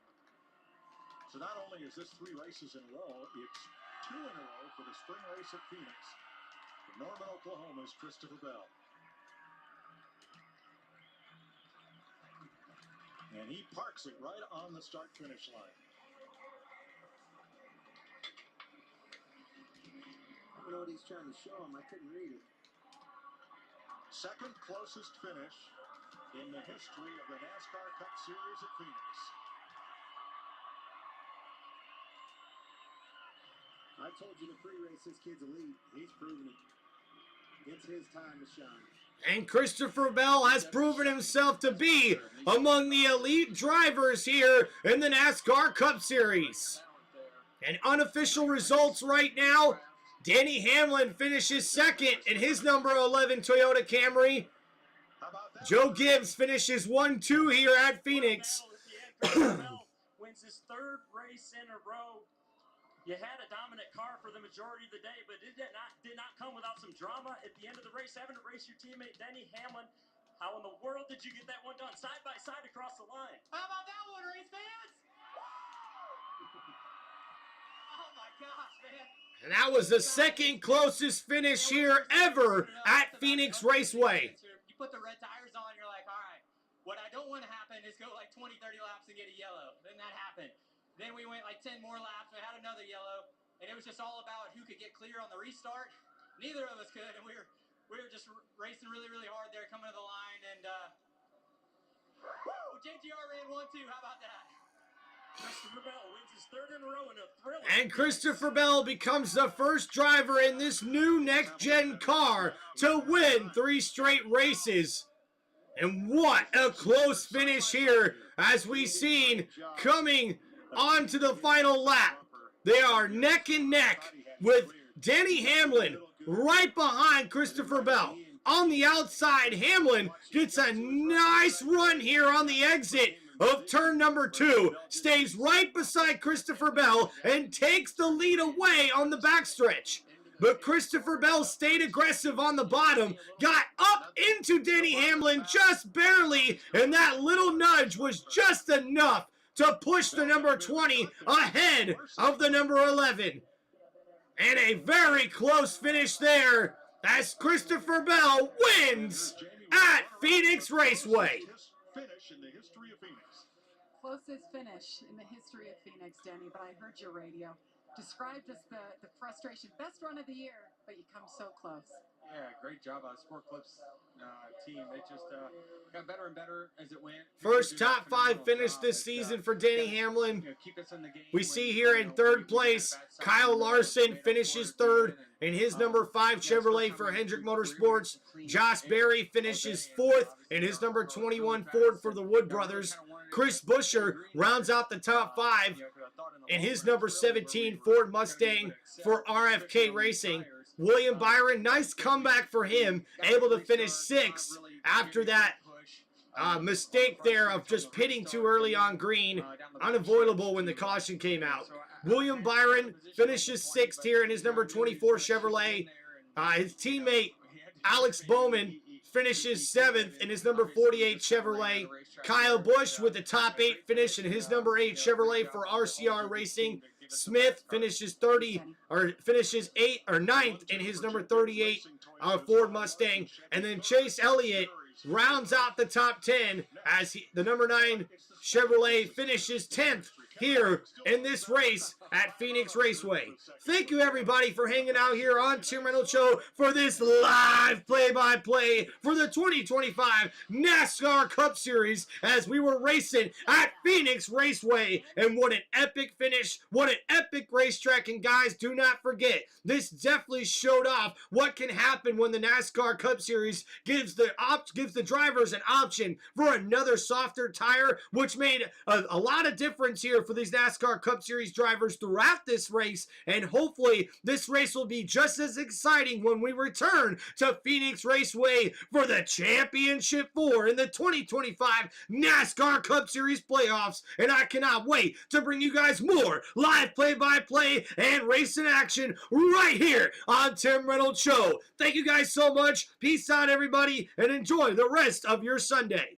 So not only is this 3 races in a row, it's 2 in a row for the spring race at Phoenix. From Norman, Oklahoma's Christopher Bell. And he parks it right on the start-finish line. I don't know what he's trying to show him. I couldn't read it. Second closest finish in the history of the NASCAR Cup Series at Phoenix. I told you to pre-race this kid's elite. He's proven it. It's his time to shine. And Christopher Bell has proven himself to be among the elite drivers here in the NASCAR Cup Series. And unofficial results right now, Denny Hamlin finishes second in his number 11 Toyota Camry. Joe Gibbs finishes 1-2 here at Phoenix. Bell wins his 3rd race in a row. You had a dominant car for the majority of the day, but it did not come without some drama at the end of the race, having to race your teammate Denny Hamlin. How in the world did you get that one done side by side across the line? How about that one, race fans? Oh my gosh, man. And that was the second closest finish here ever at Phoenix Raceway. You put the red tires on, you're like, all right, what I don't want to happen is go like 20, 30 laps and get a yellow. Then that happened. Then we went like 10 more laps, we had another yellow, and it was just all about who could get clear on the restart. Neither of us could, and we were just racing really, really hard there, coming to the line, and woo! JGR ran 1-2, how about that? Christopher Bell wins his 3rd in a row in a thriller. And Christopher Bell becomes the first driver in this new next-gen car to win 3 straight races. And what a close finish here as we've seen coming onto the final lap. They are neck and neck with Denny Hamlin right behind Christopher Bell. On the outside, Hamlin gets a nice run here on the exit of turn number 2, stays right beside Christopher Bell and takes the lead away on the backstretch. But Christopher Bell stayed aggressive on the bottom, got up into Denny Hamlin just barely, and that little nudge was just enough to push the number 20 ahead of the number 11. And a very close finish there as Christopher Bell wins at Phoenix Raceway. Finish in the history of Phoenix. Closest finish in the history of Phoenix, Denny, but I heard your radio. Describe just the frustration. Best run of the year, but you come so close. Yeah, great job. Sport Clips team. They just got better and better as it went. First top 5 finish this season for Denny Hamlin. We see here in 3rd place, Kyle Larson finishes 3rd in his number 5 Chevrolet for Hendrick Motorsports. Josh Berry finishes 4th in his number 21 Ford for the Wood Brothers. Chris Buescher rounds out the top 5 in his number 17 Ford Mustang for RFK Racing. William Byron, nice comeback for him, able to finish 6th after that mistake there of just pitting too early on green, unavoidable when the caution came out. William Byron finishes 6th here in his number 24 Chevrolet. His teammate Alex Bowman finishes 7th in his number 48 Chevrolet. Kyle Busch with the top 8 finish in his number 8 Chevrolet for RCR Racing. Smith finishes 8th or 9th in his number 38 Ford Mustang. And then Chase Elliott rounds out the top 10 as the number 9 Chevrolet finishes 10th here in this race at Phoenix Raceway. Thank you, everybody, for hanging out here on Tim Reynolds Show for this live play-by-play for the 2025 NASCAR Cup Series as we were racing at Phoenix Raceway. And what an epic finish, what an epic racetrack. And guys, do not forget, this definitely showed off what can happen when the NASCAR Cup Series gives the drivers an option for another softer tire, which made a lot of difference here for these NASCAR Cup Series drivers throughout this race. And hopefully this race will be just as exciting when we return to Phoenix Raceway for the Championship 4 in the 2025 NASCAR Cup Series playoffs. And I cannot wait to bring you guys more live play-by-play and racing action right here on Tim Reynolds Show. Thank you guys so much. Peace out, everybody, and enjoy the rest of your Sunday.